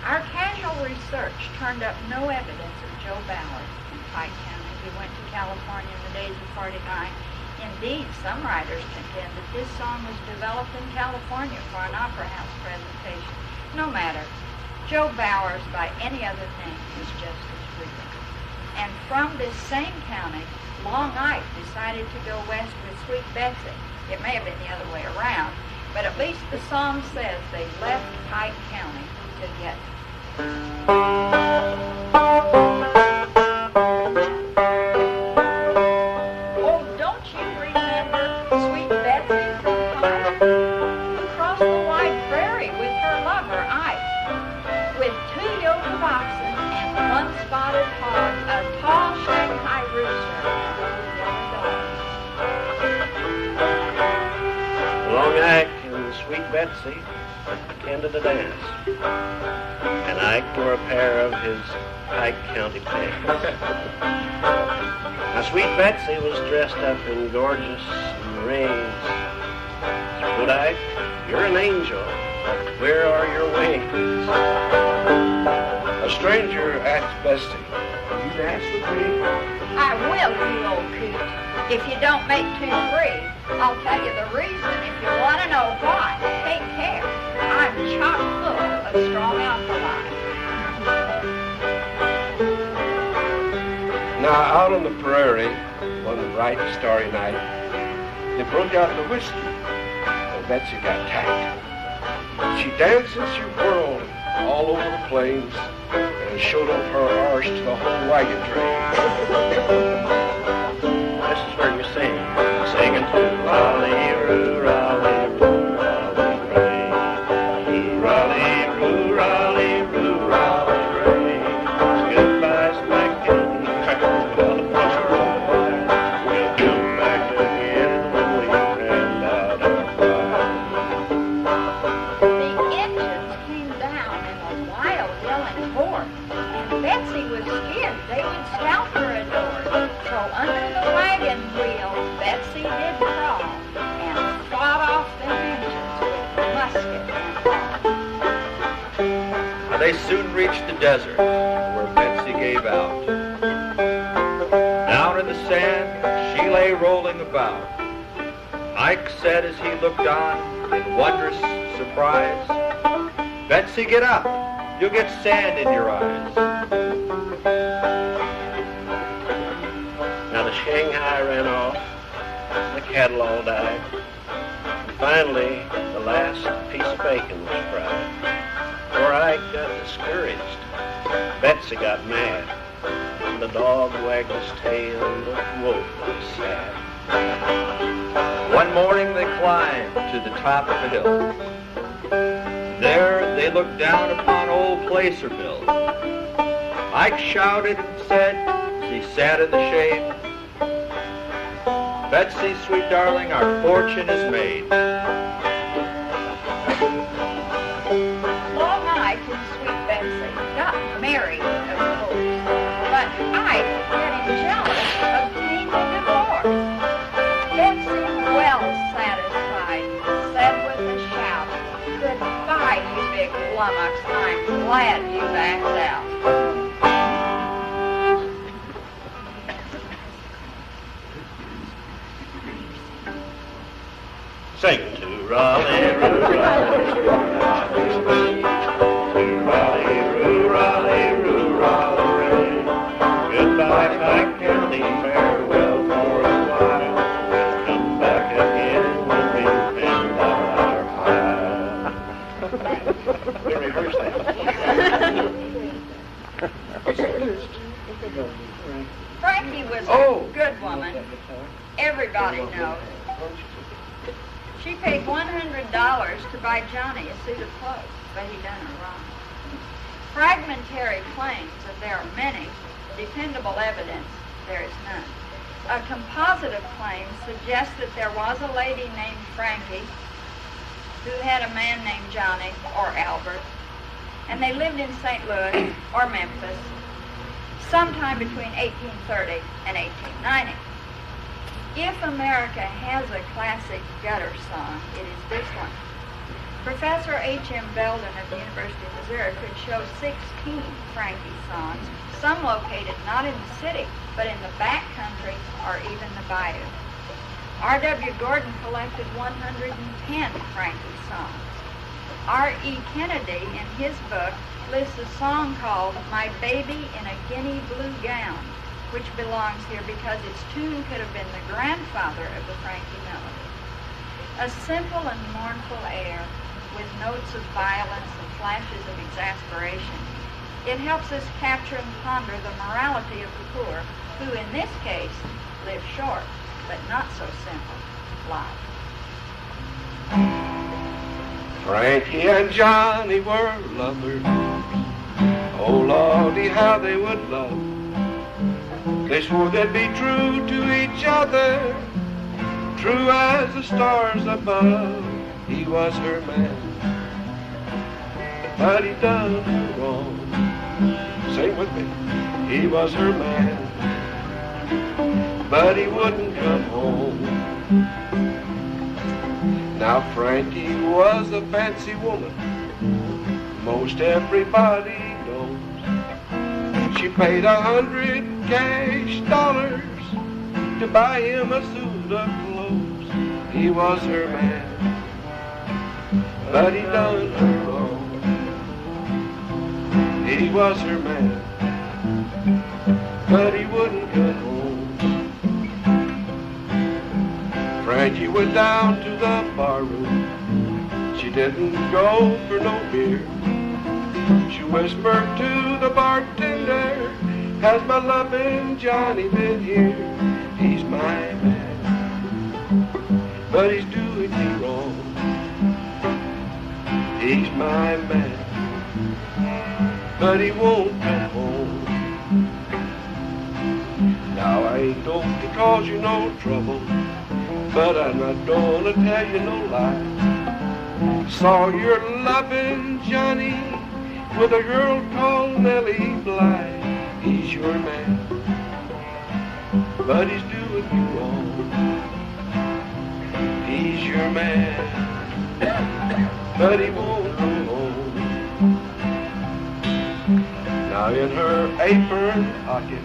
Our casual research turned up no evidence of Joe Bowers in Pike County, who went to California in the days of '49. Indeed, some writers contend that this song was developed in California for an opera house presentation. No matter, Joe Bowers, by any other name, is just as real. And from this same county, Long Ike decided to go west with Sweet Betsy. It may have been the other way around, but at least the song says they left Pike County together. Oh, don't you remember Sweet Betsy from Pike, who crossed the wide prairie Betsy attended a dance, and Ike wore a pair of his Pike County pants. Now, sweet Betsy was dressed up in gorgeous rings. Good Ike, you're an angel. Where are your wings? A stranger asked Bessie, "Will you dance with me?" I will, you old coot. If you don't make 2-3, I'll tell you the reason. If you want to know why, take care. I'm chock full of strong alkali. Now, out on the prairie, one bright, starry night, they broke out the whiskey, and Betsy got tight. She danced and she whirled all over the plains and showed off her arse to the whole wagon train. This is where you sing. Singing to Raleigh-roo, Raleigh-roo, Raleigh-ray. Raleigh-roo, Raleigh-roo, Raleigh-ray. Goodbye, Spike County. Well, push her on fire. We'll come back again when we hand out our fire. The engines came down in a wild yelling horde, and Betsy was scared they would scalp her adored. So under the wagon wheel, Betsy did crawl and fought off them engines with musket and ball. They soon reached the desert, where Betsy gave out. Down in the sand, she lay rolling about. Ike said as he looked on in wondrous surprise, "Betsy, get up. You'll get sand in your eyes." Now the Shanghai ran off, the cattle all died, and finally the last piece of bacon was fried. Poor Ike got discouraged. Betsy got mad, and the dog wagged his tail and looked woefully sad. One morning they climbed to the top of a hill. There they looked down upon old Placerville. Ike shouted and said, as he sat in the shade, "Betsy, sweet darling, our fortune is made." Long Ike and sweet Betsy got married, of course, but Ike, getting jealous, obtained a divorce. Betsy, well satisfied, said with a shout, "Goodbye, you big lummox, I'm glad you backed out." Sing to Raleigh-roo, Raleigh-roo, Raleigh-ray. To Raleigh-roo, Raleigh-roo, Raleigh-ray. Goodbye, Pike County, farewell for a while. We'll come back again when we've hand out our file. We rehearse that. Frankie was a good woman. Everybody knows. She paid $100 to buy Johnny a suit of clothes, but he done her wrong. Fragmentary claims that there are many, dependable evidence there is none. A composite of claims suggests that there was a lady named Frankie who had a man named Johnny or Albert, and they lived in St. Louis or Memphis sometime between 1830 and 1890. If America has a classic gutter song, it is this one. Professor H.M. Belden of the University of Missouri could show 16 Frankie songs, some located not in the city, but in the back country or even the bayou. R.W. Gordon collected 110 Frankie songs. R.E. Kennedy, in his book, lists a song called "My Baby in a Guinea Blue Gown," which belongs here because its tune could have been the grandfather of the Frankie melody. A simple and mournful air with notes of violence and flashes of exasperation. It helps us capture and ponder the morality of the poor, who in this case live short, but not so simple, life. Frankie and Johnny were lovers. Oh, Lordy, how they would love. They swore they'd be true to each other, true as the stars above. he was her man. But he done her wrong. Sing with me. He was her man, but he wouldn't come home. Now Frankie was a fancy woman, most everybody knows. She paid $100 cash to buy him a suit of clothes. He was her man, but he done her wrong. He was her man, but he wouldn't come home. Frankie went down to the bar room. She didn't go for no beer. She whispered to the bartender, has my loving Johnny been here? He's my man, but he's doing me wrong. He's my man, but he won't come home. Now I ain't going to cause you no trouble, but I'm not gonna tell you no lie. Saw your loving Johnny with a girl called Nellie Bly. He's your man, but he's doing you wrong. He's your man, but he won't go home. Now in her apron pocket,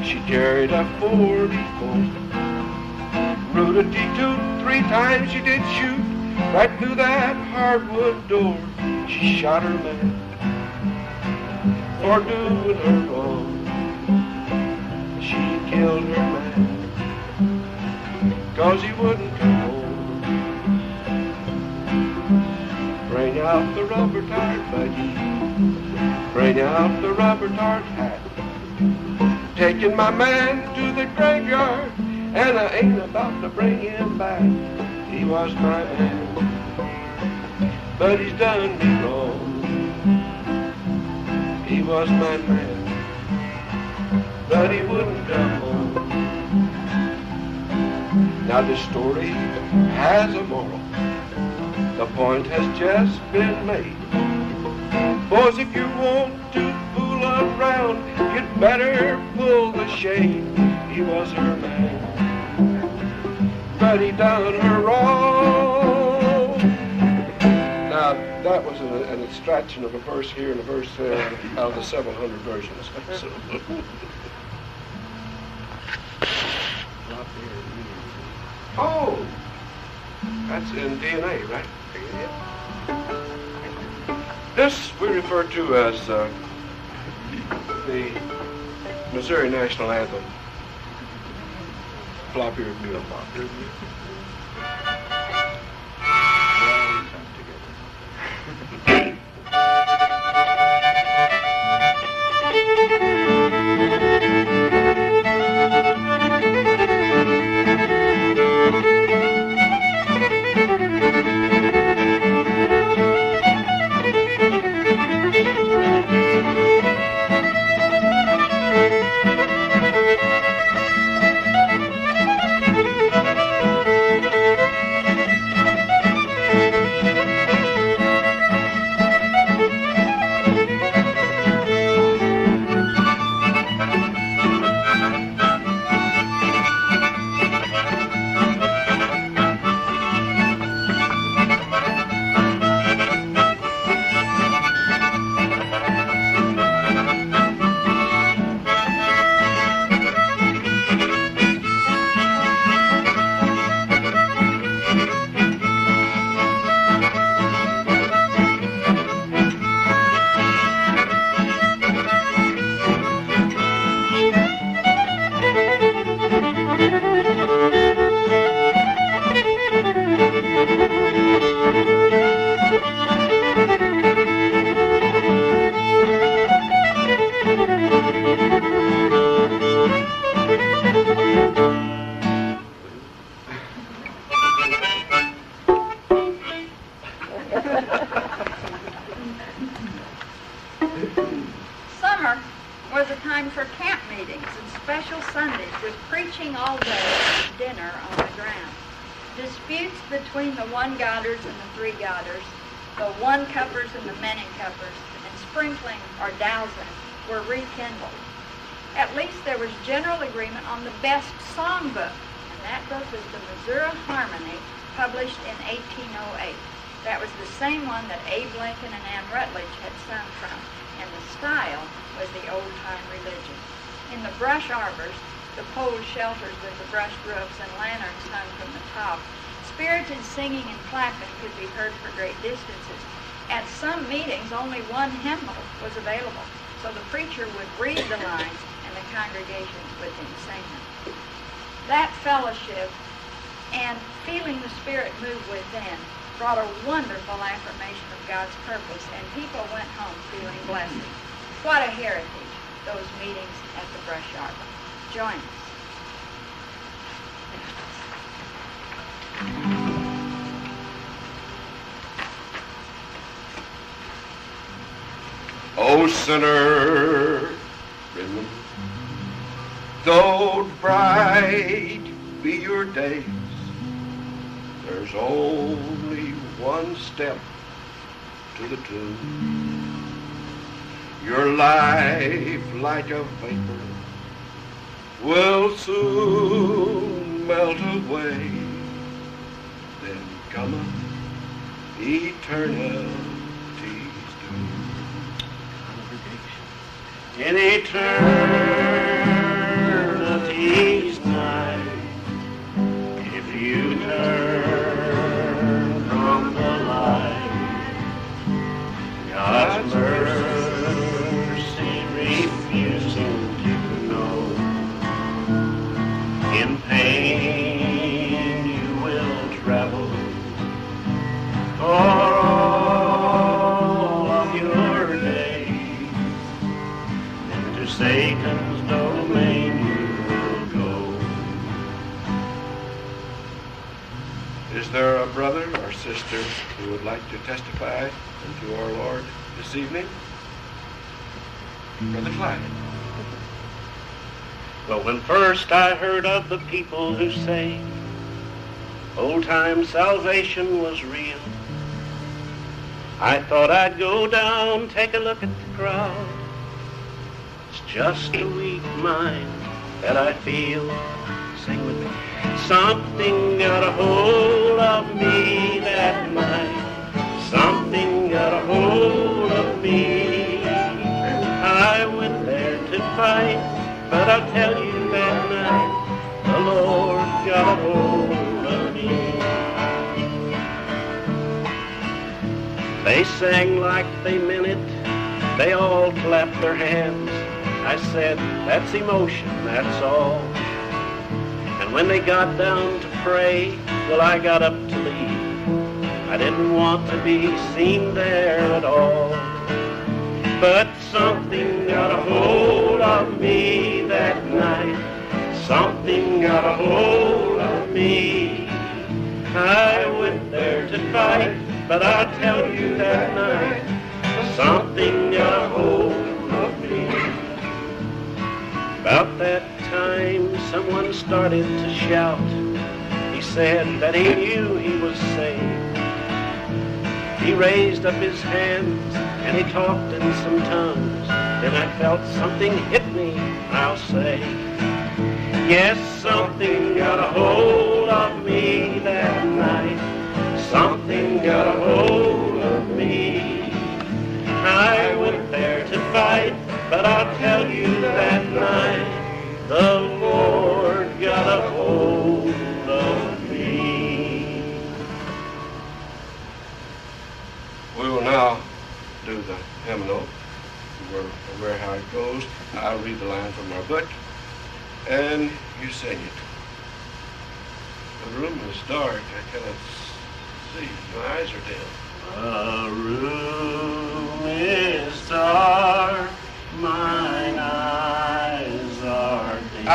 she carried a 44. Root-a-tee-toot, 3 times she did shoot right through that hardwood door. She shot her man for doing her wrong. She killed her man 'cause he wouldn't come home. Bring out the rubber-tired buggy, bring out the rubber-tired hat. Taking my man to the graveyard, and I ain't about to bring him back. He was my man, but he's done me wrong. He was my man, but he wouldn't come home. Now this story has a moral. The point has just been made. Boys, if you want to fool around, you'd better pull the shade. He was her man, but he done her wrong. Now, that was an extraction of a verse here and a verse there out of the several hundred versions. So. Oh, that's in DNA, right? This we refer to as the Missouri National Anthem. Flop-eared mule. Flop-eared mule. Summer was a time for camp meetings and special Sundays with preaching all day and dinner on the ground. Disputes between the one-godders and the three-godders, the one-cuppers and the many-cuppers, and sprinkling or dowsing were rekindled. At least there was general agreement on the best songbook, and that book was the Missouri Harmony, published in 1808. That was the same one that Abe Lincoln and Ann Rutledge had sung from, and the style was the old-time religion. In the brush arbors, the pole shelters with the brushed roofs and lanterns hung from the top, spirited singing and clapping could be heard for great distances. At some meetings, only one hymnal was available, so the preacher would read the lines and the congregation would then sing them. That fellowship and feeling the Spirit move within brought a wonderful affirmation of God's purpose, and people went home feeling blessed. What a heritage, those meetings at the brush arbor. Join us. Oh, sinner, remember, though bright be your days, there's only one step to the tomb. Your life, like a vapor, will soon melt away. Then cometh eternity's doom. In eternity's night, if you turn from the light, God's mercy refusing to know. In pain you will travel for all of your days. Into Satan's domain you will go. Is there a brother or sister who would like to testify unto our Lord this evening? Brother Clyde. Well, when first I heard of the people who say old-time salvation was real, I thought I'd go down, take a look at the crowd. It's just a weak mind that I feel. Sing with me. Something got a hold of me that night. Something got a hold of me. I went there to fight, but I'll tell you that night, the Lord got a hold of me. They sang like they meant it. They all clapped their hands. I said, that's emotion, that's all. And when they got down to pray, well, I got up to leave. I didn't want to be seen there at all. But something got a hold of me that night. Something got a hold of me. I went there to fight, but I'll tell you that night, something got a hold of me. About that time, someone started to shout. He said that he knew he was saved. He raised up his hands and he talked in some tongues. Then I felt something hit me, I'll say. Yes, something got a hold of me that night. Something got a hold of me. I went there to fight, but I'll tell you that night, the Lord got a hold of me. We will now do the hymnal. We're aware how it goes. I'll read the line from our book, and you sing it. The room is dark. I cannot see. My eyes are dim. The room is dark. Mine eyes are dim. I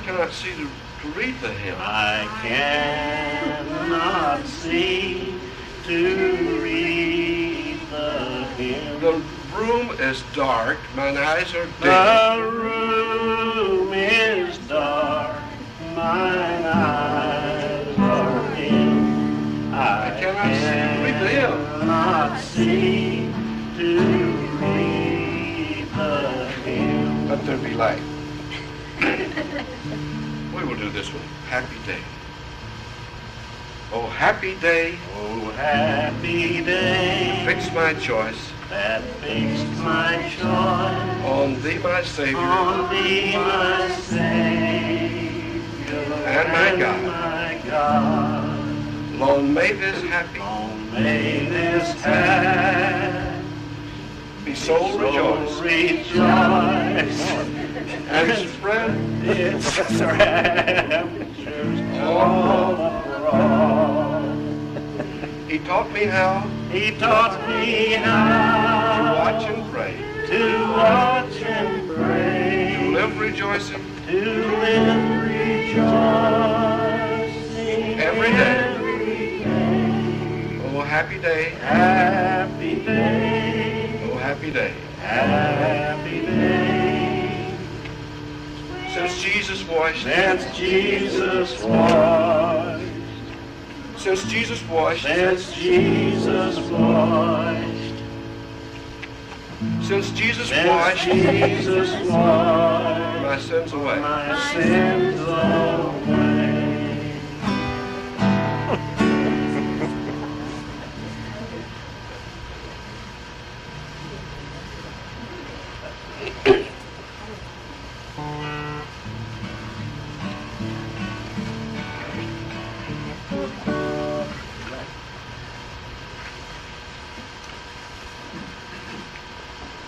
cannot see to read the hymn. I cannot see to read the hymn. The room is dark. Mine eyes are dim. The room is dark. Mine eyes are dim. to him. Not seem to reap the hill. Let there be light. We will do this one. Happy day. Oh, happy day. Oh, happy day. Fix my choice. That fixed my choice. On thee, my Savior. On thee, my Savior. And my God. My God. Long may this happy. Long may this happy soul rejoice. And spread its raptures all abroad. He taught me how. He taught me how to watch and pray. To watch and pray. To live rejoicing. To live rejoicing. Every day. Oh, happy day. Happy day. Oh, happy day. Happy day. Since Jesus washed. Since Jesus washed. Since Jesus washed. Since Jesus washed. Since Jesus Since washed. Jesus washed. My sins away. My sins away.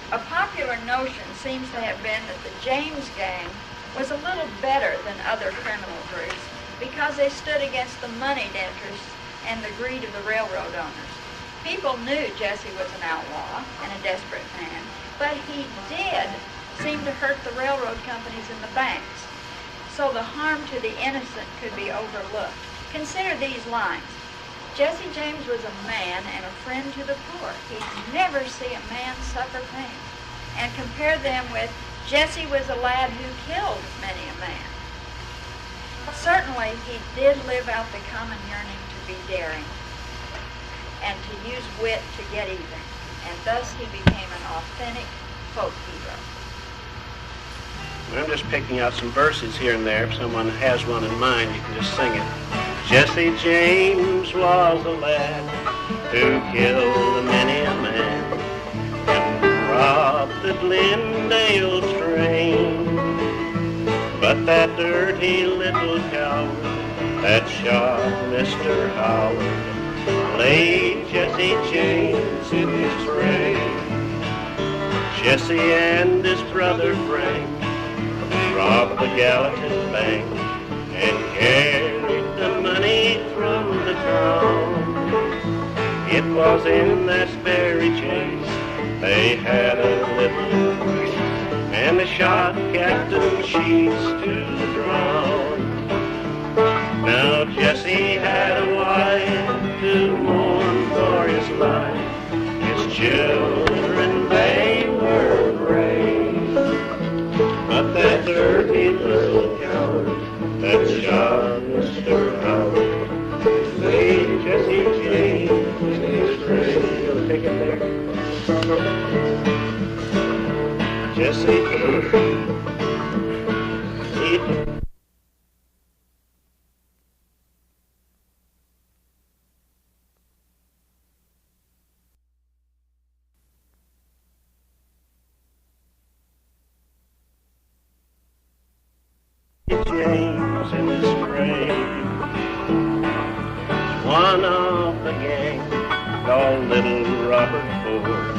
A popular notion seems to have been that the James gang was a little better than other criminal groups because they stood against the moneyed interests and the greed of the railroad owners. People knew Jesse was an outlaw and a desperate man, but he did seem to hurt the railroad companies and the banks, so the harm to the innocent could be overlooked. Consider these lines. Jesse James was a man and a friend to the poor. He'd never see a man suffer pain. And compare them with Jesse was a lad who killed many a man. Certainly, he did live out the common yearning to be daring and to use wit to get even. And thus he became an authentic folk hero. I'm just picking out some verses here and there. If someone has one in mind, you can just sing it. Jesse James was a lad who killed many a man and robbed the Glendale train. But that dirty little coward that shot Mr. Howard laid Jesse James in his grave. Jesse and his brother Frank robbed the Gallatin Bank and carried the money from the town. It was in that very chase they had a little race, and they shot Captain Sheets to drown. Now Jesse had a wife to mourn for his life. His children, they were brave, but that dirty little coward that shot Mr. Howard laid Jesse James in his grave. You'll take it there. Jesse. James in his grave. One of the gang called Little Robert Ford.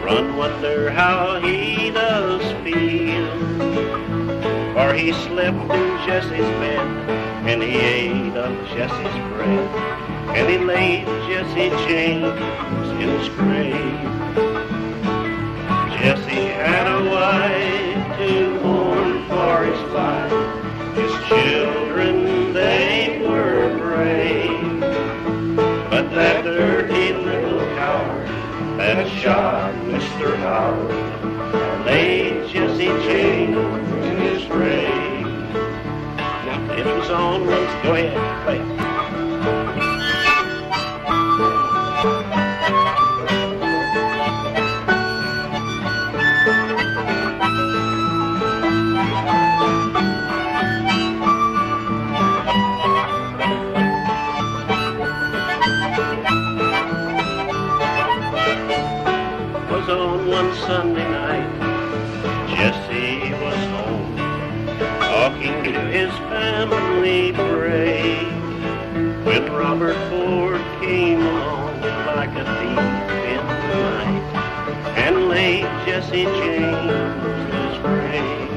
Run wonder how he does feel, for he slept in Jesse's bed and he ate of Jesse's bread, and he laid Jesse James in his grave. Jesse had a wife to mourn for his life. His children, they were brave, but that dirty little coward that shot Mr. Howard laid Jesse James in his grave. Now, it was on once. Go ahead, play it. Was on one Sunday night, Jesse was home, talking to his family brave, when Robert Ford came along like a thief in the night, and laid Jesse James's grave.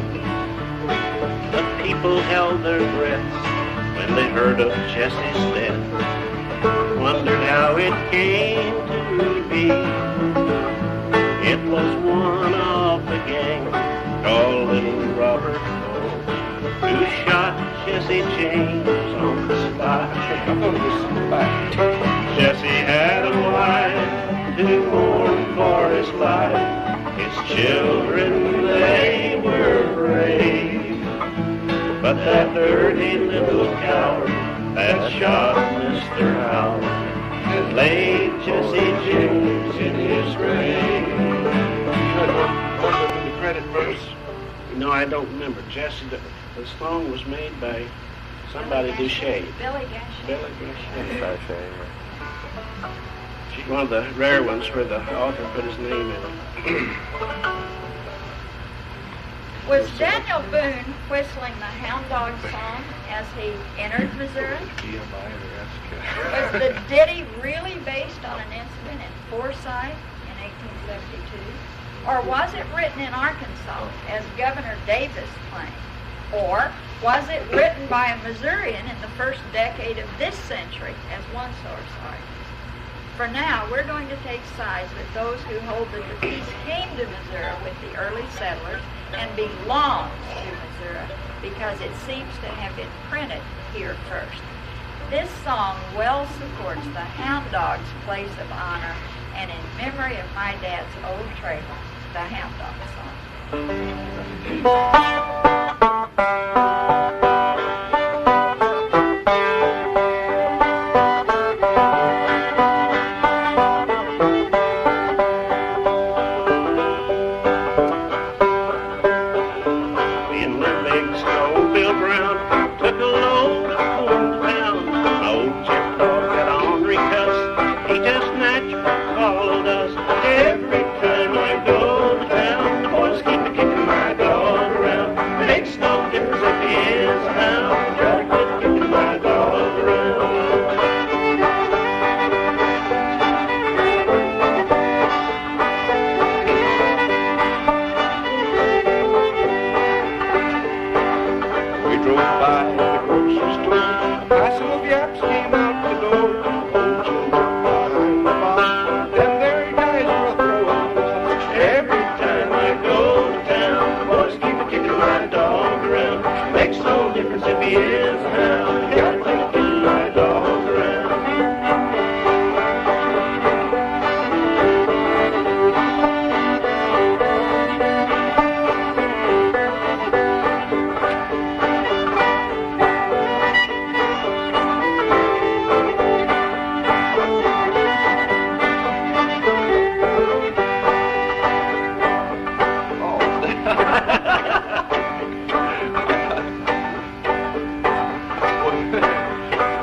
The people held their breaths when they heard of Jesse's death, wondered how it came to be. It was one of the gang called Little Robert Ford who shot Jesse James on the spot. Jesse had a wife to mourn for his life. His children, they were brave. But that dirty little coward that shot Mr. Howard laid Jesse James in his grave. The credit verse? No, I don't remember. Jesse, the song was made by somebody Duché. Billy Gachet. Billy Gachet. She's one of the rare ones where the author put his name in it. Was Daniel Boone whistling the Hound Dog song as he entered Missouri? Was the ditty really based on an incident in Forsyth in 1872? Or was it written in Arkansas, as Governor Davis claimed? Or was it written by a Missourian in the first decade of this century, as one source argues? For now, we're going to take sides with those who hold that the piece came to Missouri with the early settlers and belongs to Missouri because it seems to have been printed here first. This song well supports the Hound Dog's place of honor, and in memory of my dad's old trailer, the Hound Dog In the big snow-filled ground, took a load of corn down. My old chip dog got ornery cuss. He just naturally followed us. Every time I go to town, the boys keep kicking my dog around. Makes no difference if he is a hound. Gotta quit kicking my dog around. Drove by the grocery store. A passel of yaps came out the door. Old Jim jumped behind the box. Them there guys were throwing lots. Every time I go to town, the boys keep kicking my dog around. Makes no difference if he is a hound. Gotta keep kicking my dog around.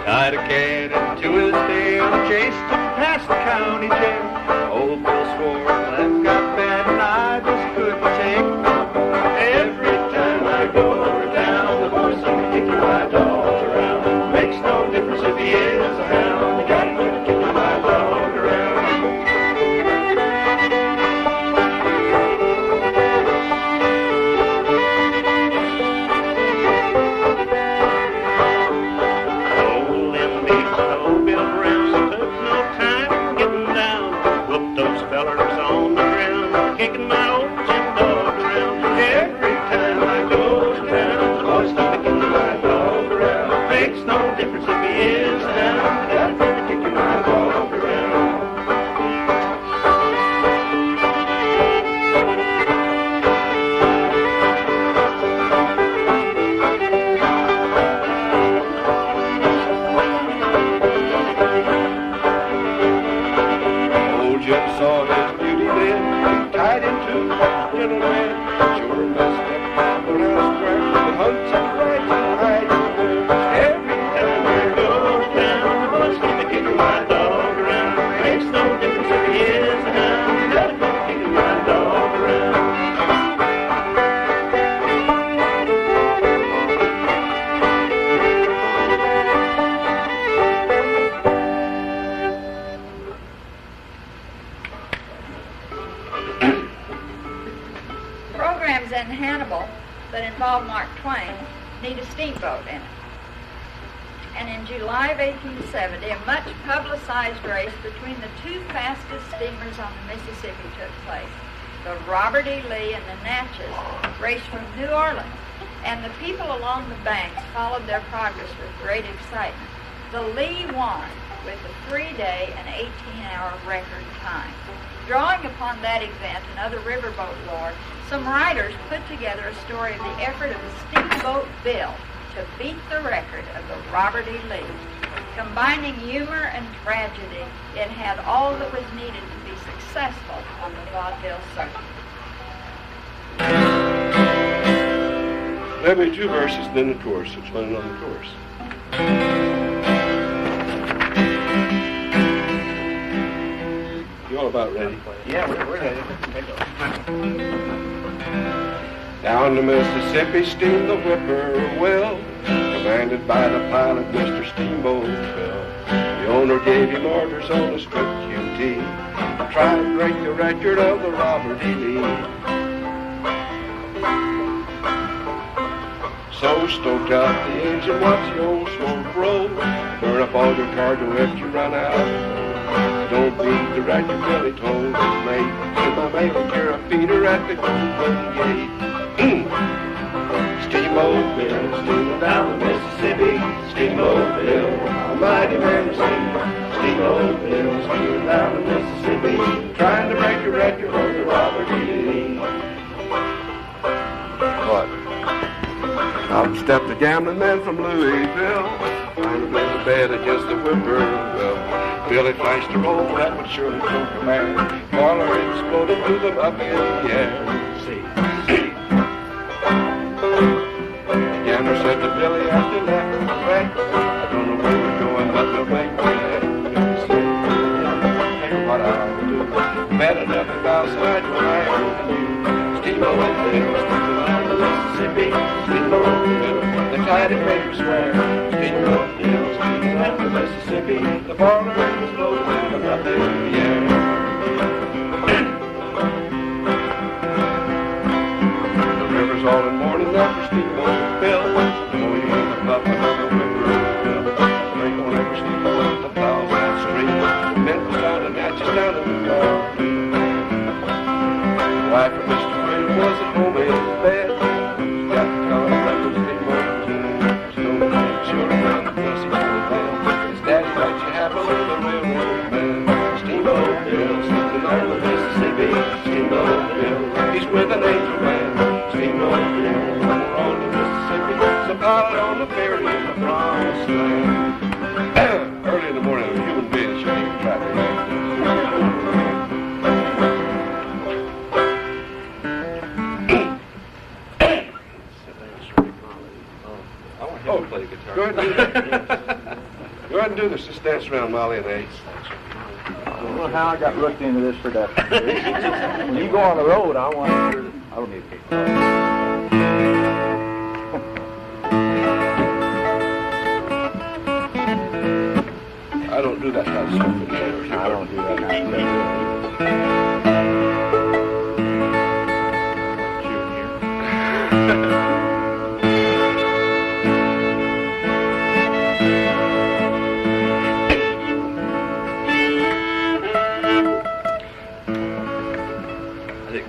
Tied a cat into his tail, chased him past the county jail. Old Bill swore, life got bad and I just couldn't take no more. Every time I go to town, the boys keep kicking my dog around. Makes no difference if he is a hound. Gotta quit kicking my dog around. Oh, them big snow-built rounds took no time getting down. Whooped those fellers on the ground, kicking my old Jim dog around. Every time I go to town, the boys keep kicking my dog around. Makes no difference if he is a hound. Gotta quit kicking my dog around. Old Jim saw his beauty then. He tied him to a gentleman. Sure messed up the house crack. The hunts and rides and hides. Every time I go and Hannibal that involved Mark Twain need a steamboat in it. And in July of 1870, a much publicized race between the two fastest steamers on the Mississippi took place. The Robert E. Lee and the Natchez raced from New Orleans, and the people along the banks followed their progress with great excitement. The Lee won with a 3-day and 18-hour record time. Drawing upon that event and other riverboat lore, some writers put together a story of the effort of the Steamboat Bill to beat the record of the Robert E. Lee. Combining humor and tragedy, it had all that was needed to be successful on the vaudeville circuit. Let me 2 verses, then the chorus. Explain on the chorus. You all about ready? Yeah, we're ready. Down the Mississippi steamed the whippoorwill, commanded by the pilot, Mr. Steamboat Bill. The owner gave him orders on the strict QT to try and break the record of the Robert E. Lee. So stoke out the engine, watch the old smoke roll, burn up all your cargo if you run out. Don't beat the record, Billy told his mate, to my mate, you're a feeder at the Golden Gate. Steamboat Bill, steaming down the Mississippi. Steamboat Bill, a mighty man to see. Steamboat Bill, steaming down the Mississippi, trying to break the record of the Robert E. Lee. What? Out stepped the gambling man from Louisville, trying to play the bed against the whippoorwill. Billy flashed a roll that would surely choke a man. Parlor exploded, threw them up in the air. See. The gambler said to Billy after left the bank, I don't know where we're going, but we'll make it. Billy said, here's what I'll do. Bet another $1,000 I do higher than you. Steamboat Bill, steaming down the Mississippi. Steamboat Bill, the Clyde had made him swear. Steamboat Bill, steaming down the Mississippi. The parlor was loaded and up in the air. The river's all in mourning after Steamboat Bill. Mowing in the pup another whippoorwill. They won't ever steamboat the plows that stream. Memphis down and Natchez down in New York. The wife of Mr. Freedom was at home in bed. She's got the color of the steamboat tune. She don't have children and the pussy for them. His daddy let you have a little railroad man. Steamboat Bill, steaming down the Mississippi. Steamboat Bill, he's with an angel man. Steamboat Bill, over on the Mississippi. Some pilot on the ferry in the promised land. Early in the morning, a human being should keep traffic. Oh, play guitar. Go ahead and do that. Go ahead and do this. Just dance around Molly and Ace. I don't know how I got looked into this production. When you go on the road, I want to hear I don't need people. I don't do that kind of stuff anymore. I don't do that kind of stuff.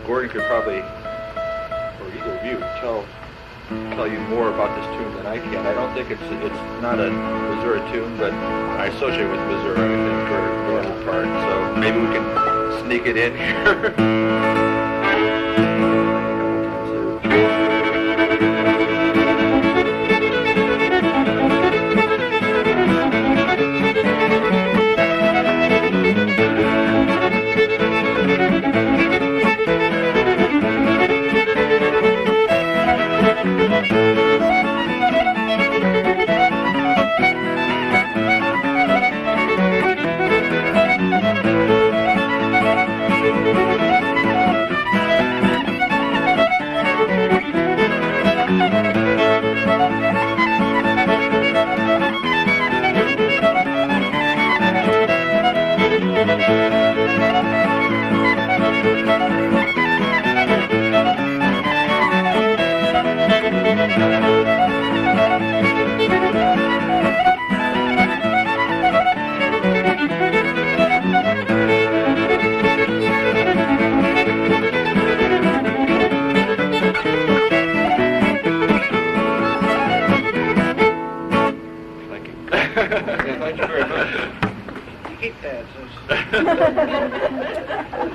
Gordon could probably, or either of you, tell you more about this tune than I can. I don't think it's not a Missouri tune, but I associate with Missouri, I think, for the most part. So maybe we can sneak it in here. Thank you very much. Keep that.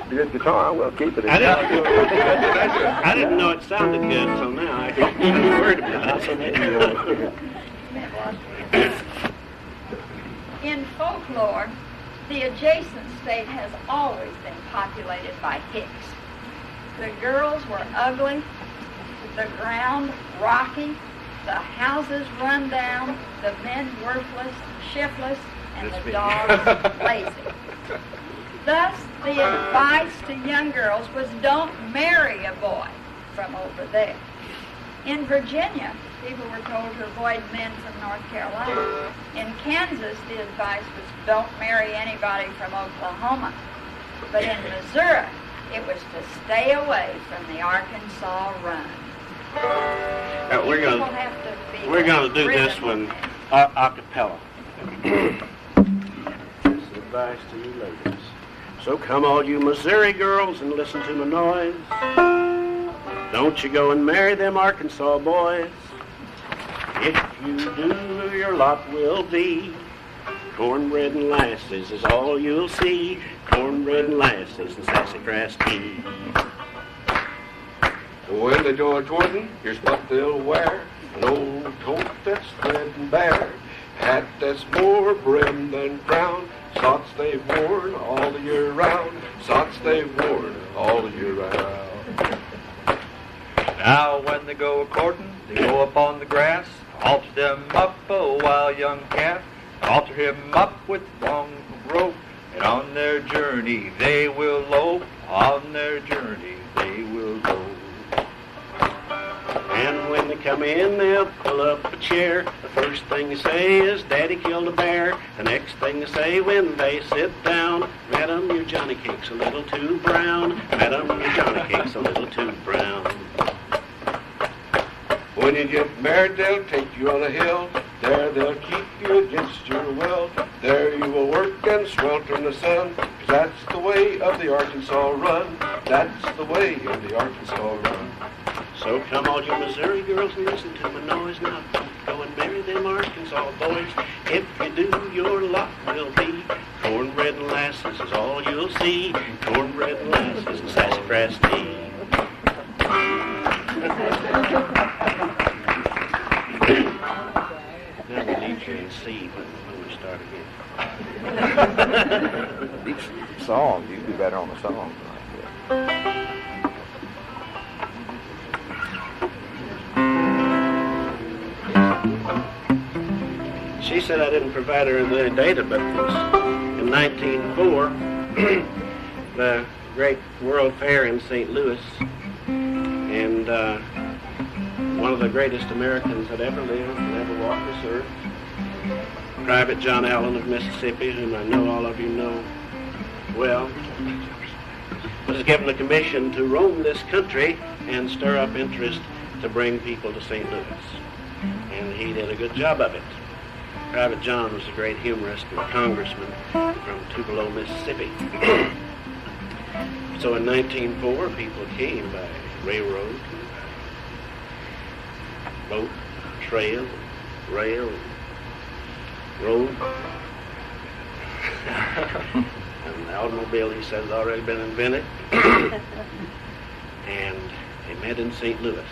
Good guitar, we'll keep it. I didn't know it sounded good, so now I'm worried about it. In folklore, the adjacent state has always been populated by hicks. The girls were ugly, the ground rocky, the houses run down, the men worthless, shiftless, and the dogs lazy. Thus, the advice to young girls was don't marry a boy from over there. In Virginia, people were told to avoid men from North Carolina. In Kansas, the advice was don't marry anybody from Oklahoma. But in Missouri, it was to stay away from the Arkansas run. We're going to do this one a cappella. This is advice to you ladies. So come all you Missouri girls and listen to my noise. Don't you go and marry them Arkansas boys. If you do, your lot will be cornbread and lasses is all you'll see. Cornbread and lasses and sassafras tea. When they go a-courting, here's what they'll wear. An old coat that's threadbare, hat that's more brim than crown, socks they've worn all the year round, socks they've worn all the year round. Now when they go a-courting, they go up on the grass, alter them up a wild young calf, alter him up with long rope, and on their journey they will lope, on their journey they will lope. And when they come in, they'll pull up a chair. The first thing they say is, Daddy killed a bear. The next thing they say when they sit down, Madam, your Johnny cake's a little too brown. Madam, your Johnny cake's a little too brown. When you get married, they'll take you on a hill. There they'll keep you against your will. There you will work and swelter in the sun, 'cause that's the way of the Arkansas run. That's the way of the Arkansas run. So come all you Missouri girls and listen to my noise now. Go and marry them Arkansas boys. If you do, your lot will be cornbread and lasses is all you'll see. Cornbread and lasses and sassafras tea. Now we need you in C when we start again. Each song, you do better on the song. She said I didn't provide her with any data, but in 1904, the great World Fair in St. Louis, and one of the greatest Americans that ever lived and ever walked this earth, Private John Allen of Mississippi, whom I know all of you know well, was given a commission to roam this country and stir up interest to bring people to St. Louis. And he did a good job of it. Private John was a great humorist and congressman from Tupelo, Mississippi. So in 1904, people came by railroad, boat, trail, rail, road. And the automobile, he said, has already been invented. And they met in St. Louis.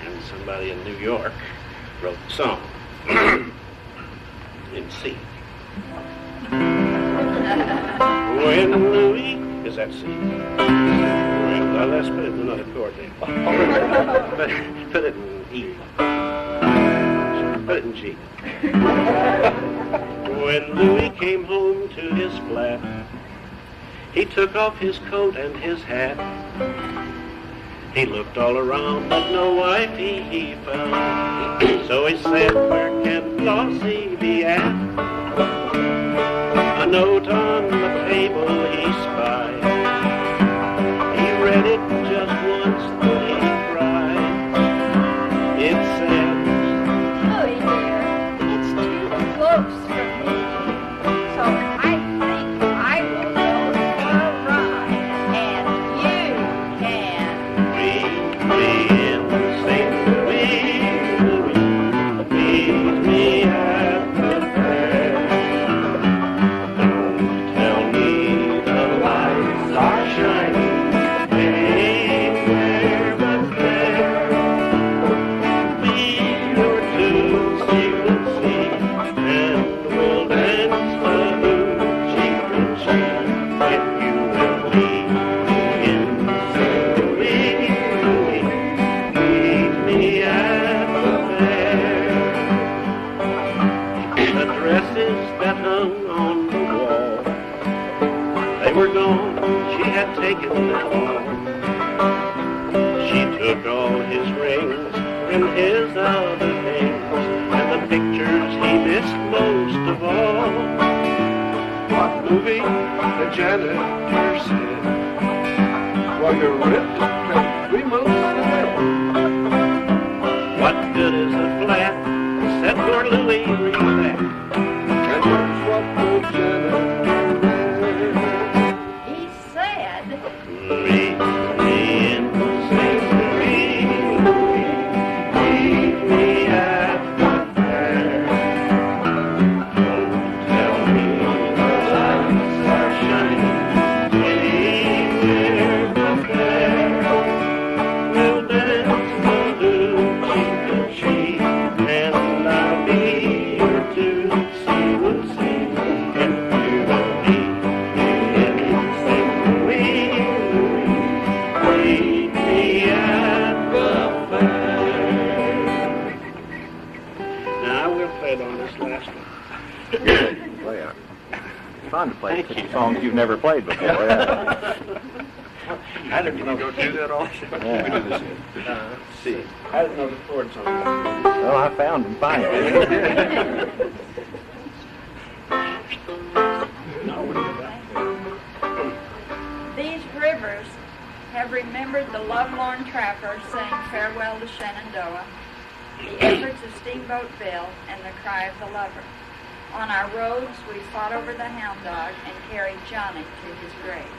And somebody in New York wrote the song in C. When Louis, is that C? Well, let's put it in another chord then. Put it in E. Put it in G. When Louis came home to his flat, he took off his coat and his hat. He looked all around, but no wife he found. So he said, where can Flossie be at? A note on the table he spied. He read it just once, then he cried. It said, Louie dear, it's too close for me. So I think I will go for a ride, and you can meet me in St. Louis, meet me at the fair. taken them all. She took all his rings and his other things, and the pictures he missed most of all. What movie? The janitor said. Well, you're ripped to play 3 months ahead. What good is a flat? Said poor Louis, read that. And that's what the janitor He said, Leave me in the same leave me at the fair. Don't tell me the lights are shining anywhere but there. We'll dance the Dulcimer, and I'll be here to see we'll see if you will be in the same leave me at the fair. Now we'll play on this last one. Well, yeah. It's fun to play songs you've never played before. Yeah. I didn't know to do that also. Yeah. Let's see. I didn't know the chords on that. Well, I found them fine. these rivers have remembered the lovelorn trapper saying farewell to Shenandoah, the efforts of Steamboat Bill, and the cry of the lover. On our roads, we fought over the hound dog and carried Johnny to his grave.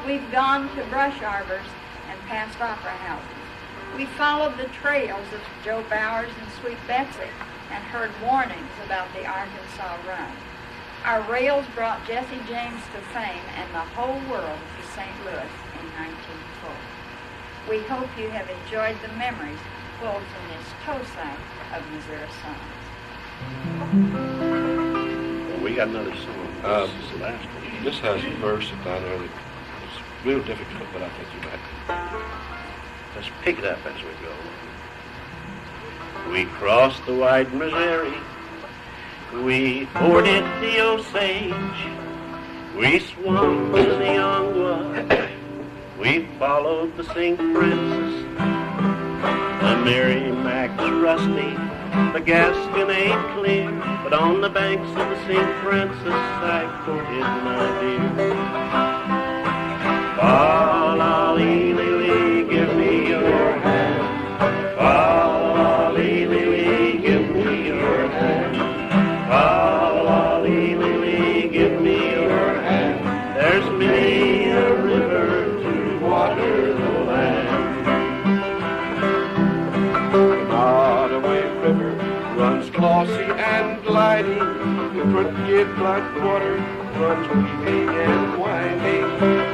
We've gone to brush arbors and past opera houses. We followed the trails of Joe Bowers and Sweet Betsy and heard warnings about the Arkansas Run. Our rails brought Jesse James to fame and the whole world to St. Louis in 1904. We hope you have enjoyed the memories pulled from this toe side of Missouri songs. We got another song. This is the last one. This has a verse down there that is real difficult, but I think you might. Let's pick it up as we go. We crossed the wide Missouri. We forded the Osage. We swung to the Ongwa. We followed the St. Francis. The Merrimac's rusty. The Gascon ain't clear. But on the banks of the St. Francis, I courted my dear. Fa-la-lee-lee-lee, give me your hand. Fa-la-lee-lee-lee, give me your hand. Fa-la-lee-lee-lee, give me your hand. There's many a river to water the land. The Nottoway River runs glossy and gliding. The pretty black water runs weaving and winding.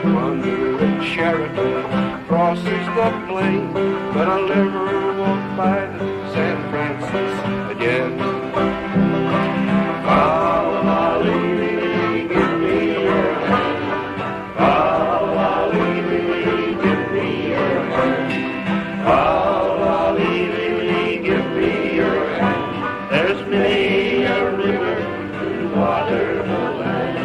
Thunder and Cherokee crosses the plain, but I'll never walk by the San Francis again. Fa-la-lee-lee, give me your hand. Fa-la-lee-lee, give me your hand. Fa-la-lee-lee, give me your hand. There's many a river to water the land.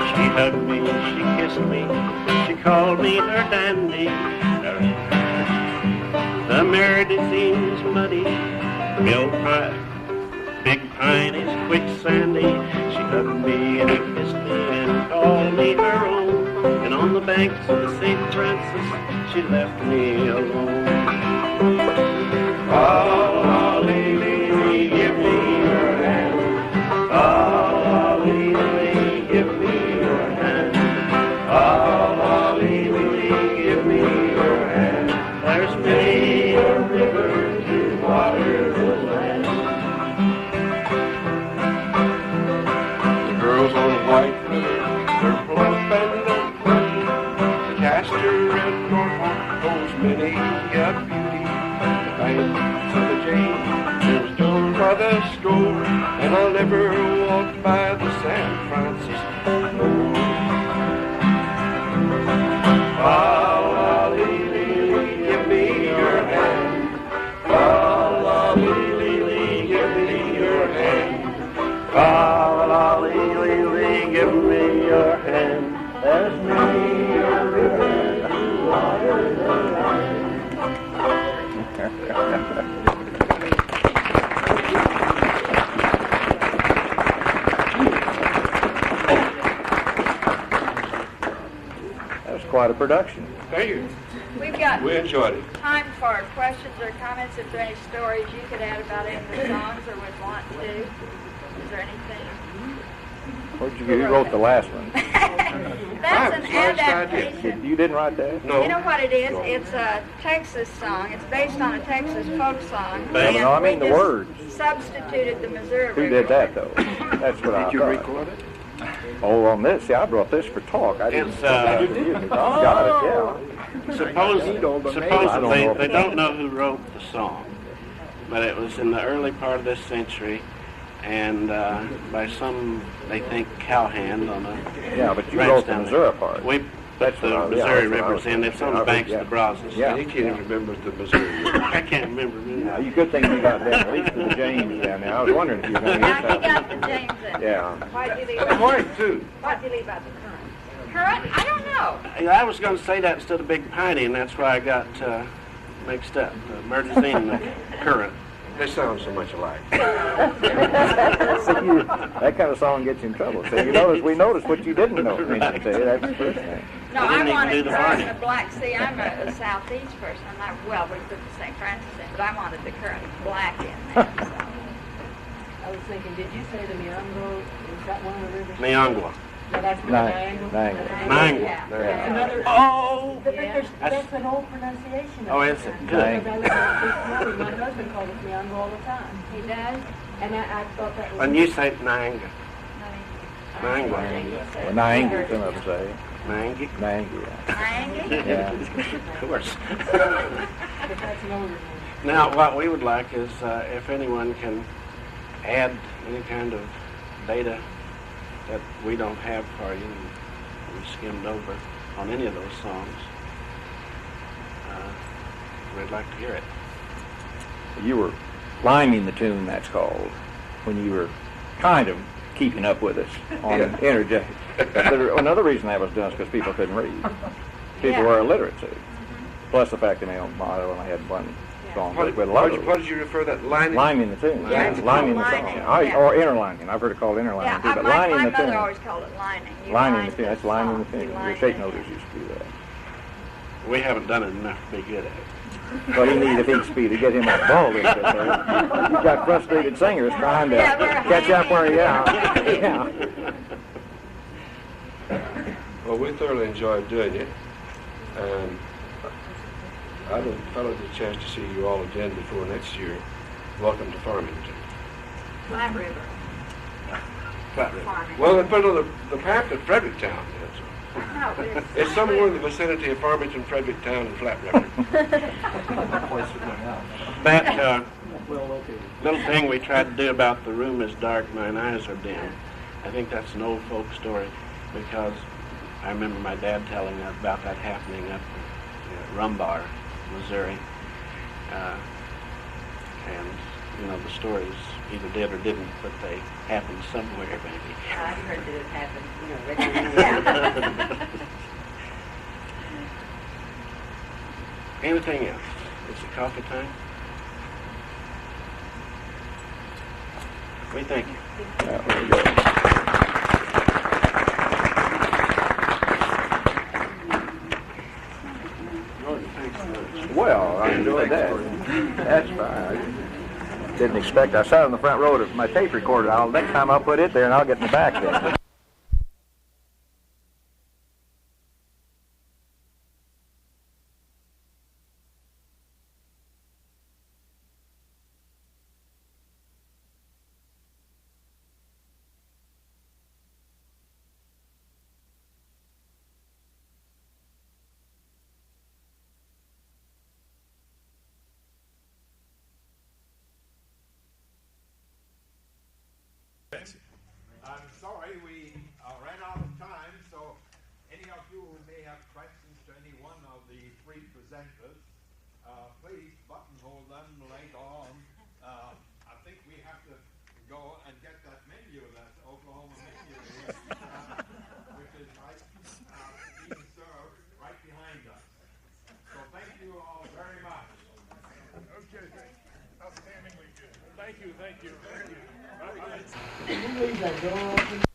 She hugged me, she kissed me, she called me her dandy. The Meredith seems muddy, Big Pine is quicksandy. She hugged me and kissed me and called me her own. And on the banks of the St. Francis, she left me alone. Fa-la-lee-lee, give me your hand. Fa-la-lee-lee, give me your hand. Fa-la-lee-lee, give me your hand. There's many a river to water the land. The girls on the White River, they're plump and they're pretty. The Castor and Norfolk holds many a beauty. The banks of the James, there's Jones of the score, and I'll never walk by the San Francisco Moor. Fa-la-lee-lee, give me your hand. Fa-la-lee-lee, give me your hand. Fa-la-lee-lee, give me your hand. There's many a river to water the land. That was quite a production. Thank you. We enjoyed it. Time for questions or comments. If there are any stories you could add about any of the songs or would want to. Is there anything? You wrote the last one. That's an adaptation. You didn't write that? No. You know what it is? It's a Texas song. It's based on a Texas folk song. No, I mean the words. Substituted the Missouri. Who did that, though? That's what I thought. Did you record it? Oh, on this? See, I brought this for talk. I didn't. It's, Got it, yeah. Supposedly, they don't know who wrote the song, but it was in the early part of this century, and by some, they think, cowhand on a Yeah, but you wrote the Missouri part. We put the Missouri River's in. It's on the banks of the Brazos. Yeah. You can't even remember the Missouri River. I can't remember. Yeah, you good thing you got that at least to the James down there. I was wondering if you were going to get Now, he that. got the James in. Yeah. Why'd you leave Good out? morning, too. Why'd you leave out the current? Current? I don't know. I was going to say that instead of Big Piney, and that's why I got mixed up. Emergency and the current. They sound so much alike. See, that kind of song gets you in trouble. So we noticed what you didn't know. That's the first thing. No, I didn't I even wanted do the the current Barney. the Black Sea. I'm a southeast person. Well, we put the St. Francis in, but I wanted the current black in there. So. I was thinking, did you say the Miango? Is that one of the rivers? Miangua. No, that's not Niangua. Niangua. Yeah. Yeah. That's another. Oh! But that's an old pronunciation. Oh, is it? Good. My husband called it Miango all the time. He does? And I thought that was. And you say Nianga. Niangua. Well, Niangua, some of them say. Nianga. Niangua. Niangua? Yeah. Of course. But that's an older name. Now, what we would like is if anyone can add any kind of data that we don't have for you and we skimmed over on any of those songs, we'd like to hear it. You were liming the tune, that's called, when you were kind of keeping up with us on interject. Another reason that was done is because people couldn't read. People were illiterate too. Plus the fact that I only had one song with a lot of What did you refer that lining? liming the tune. Yeah, Liming the lining, song. yeah. Or interlining. I've heard it called interlining Yeah, too, but my lining the tune. mother always called it lining. You Lining lined the tune. That's lining the song. tune. You Your lined shape it. noters used to do that. We haven't done it enough to be good at it. Well, you need, if he'd speed, to get him on the ball a little bit there. You've got frustrated singers trying to catch up where you are. Yeah. Well, we thoroughly enjoyed doing it. And I look forward to the chance to see you all again before next year. Welcome to Farmington. Flat River. Flat River. Farmington. Well, they put on the map at Fredericktown. No, It's somewhere in the vicinity of Farmington, Fredericktown, and Flat River. That little thing we tried to do about the room is dark, mine eyes are dim. I think that's an old folk story because I remember my dad telling us about that happening up in Rumbar, Missouri. And, the stories either did or didn't, but they happened somewhere, maybe. I've heard that it happened, regularly. Anything else? Is it coffee time? We thank you. Well, I enjoyed that. That's fine. Didn't expect. I sat on the front row of my tape recorder. Next time I'll put it there and I'll get in the back there. I'm sorry we ran out of time, so any of you who may have questions to any one of the three presenters, please buttonhole them later on. I think we have to go and get that menu, that Oklahoma menu, which is right being served right behind us. So thank you all very much. Okay, outstandingly good. Thank you, thank you, thank you. Can you leave that door open?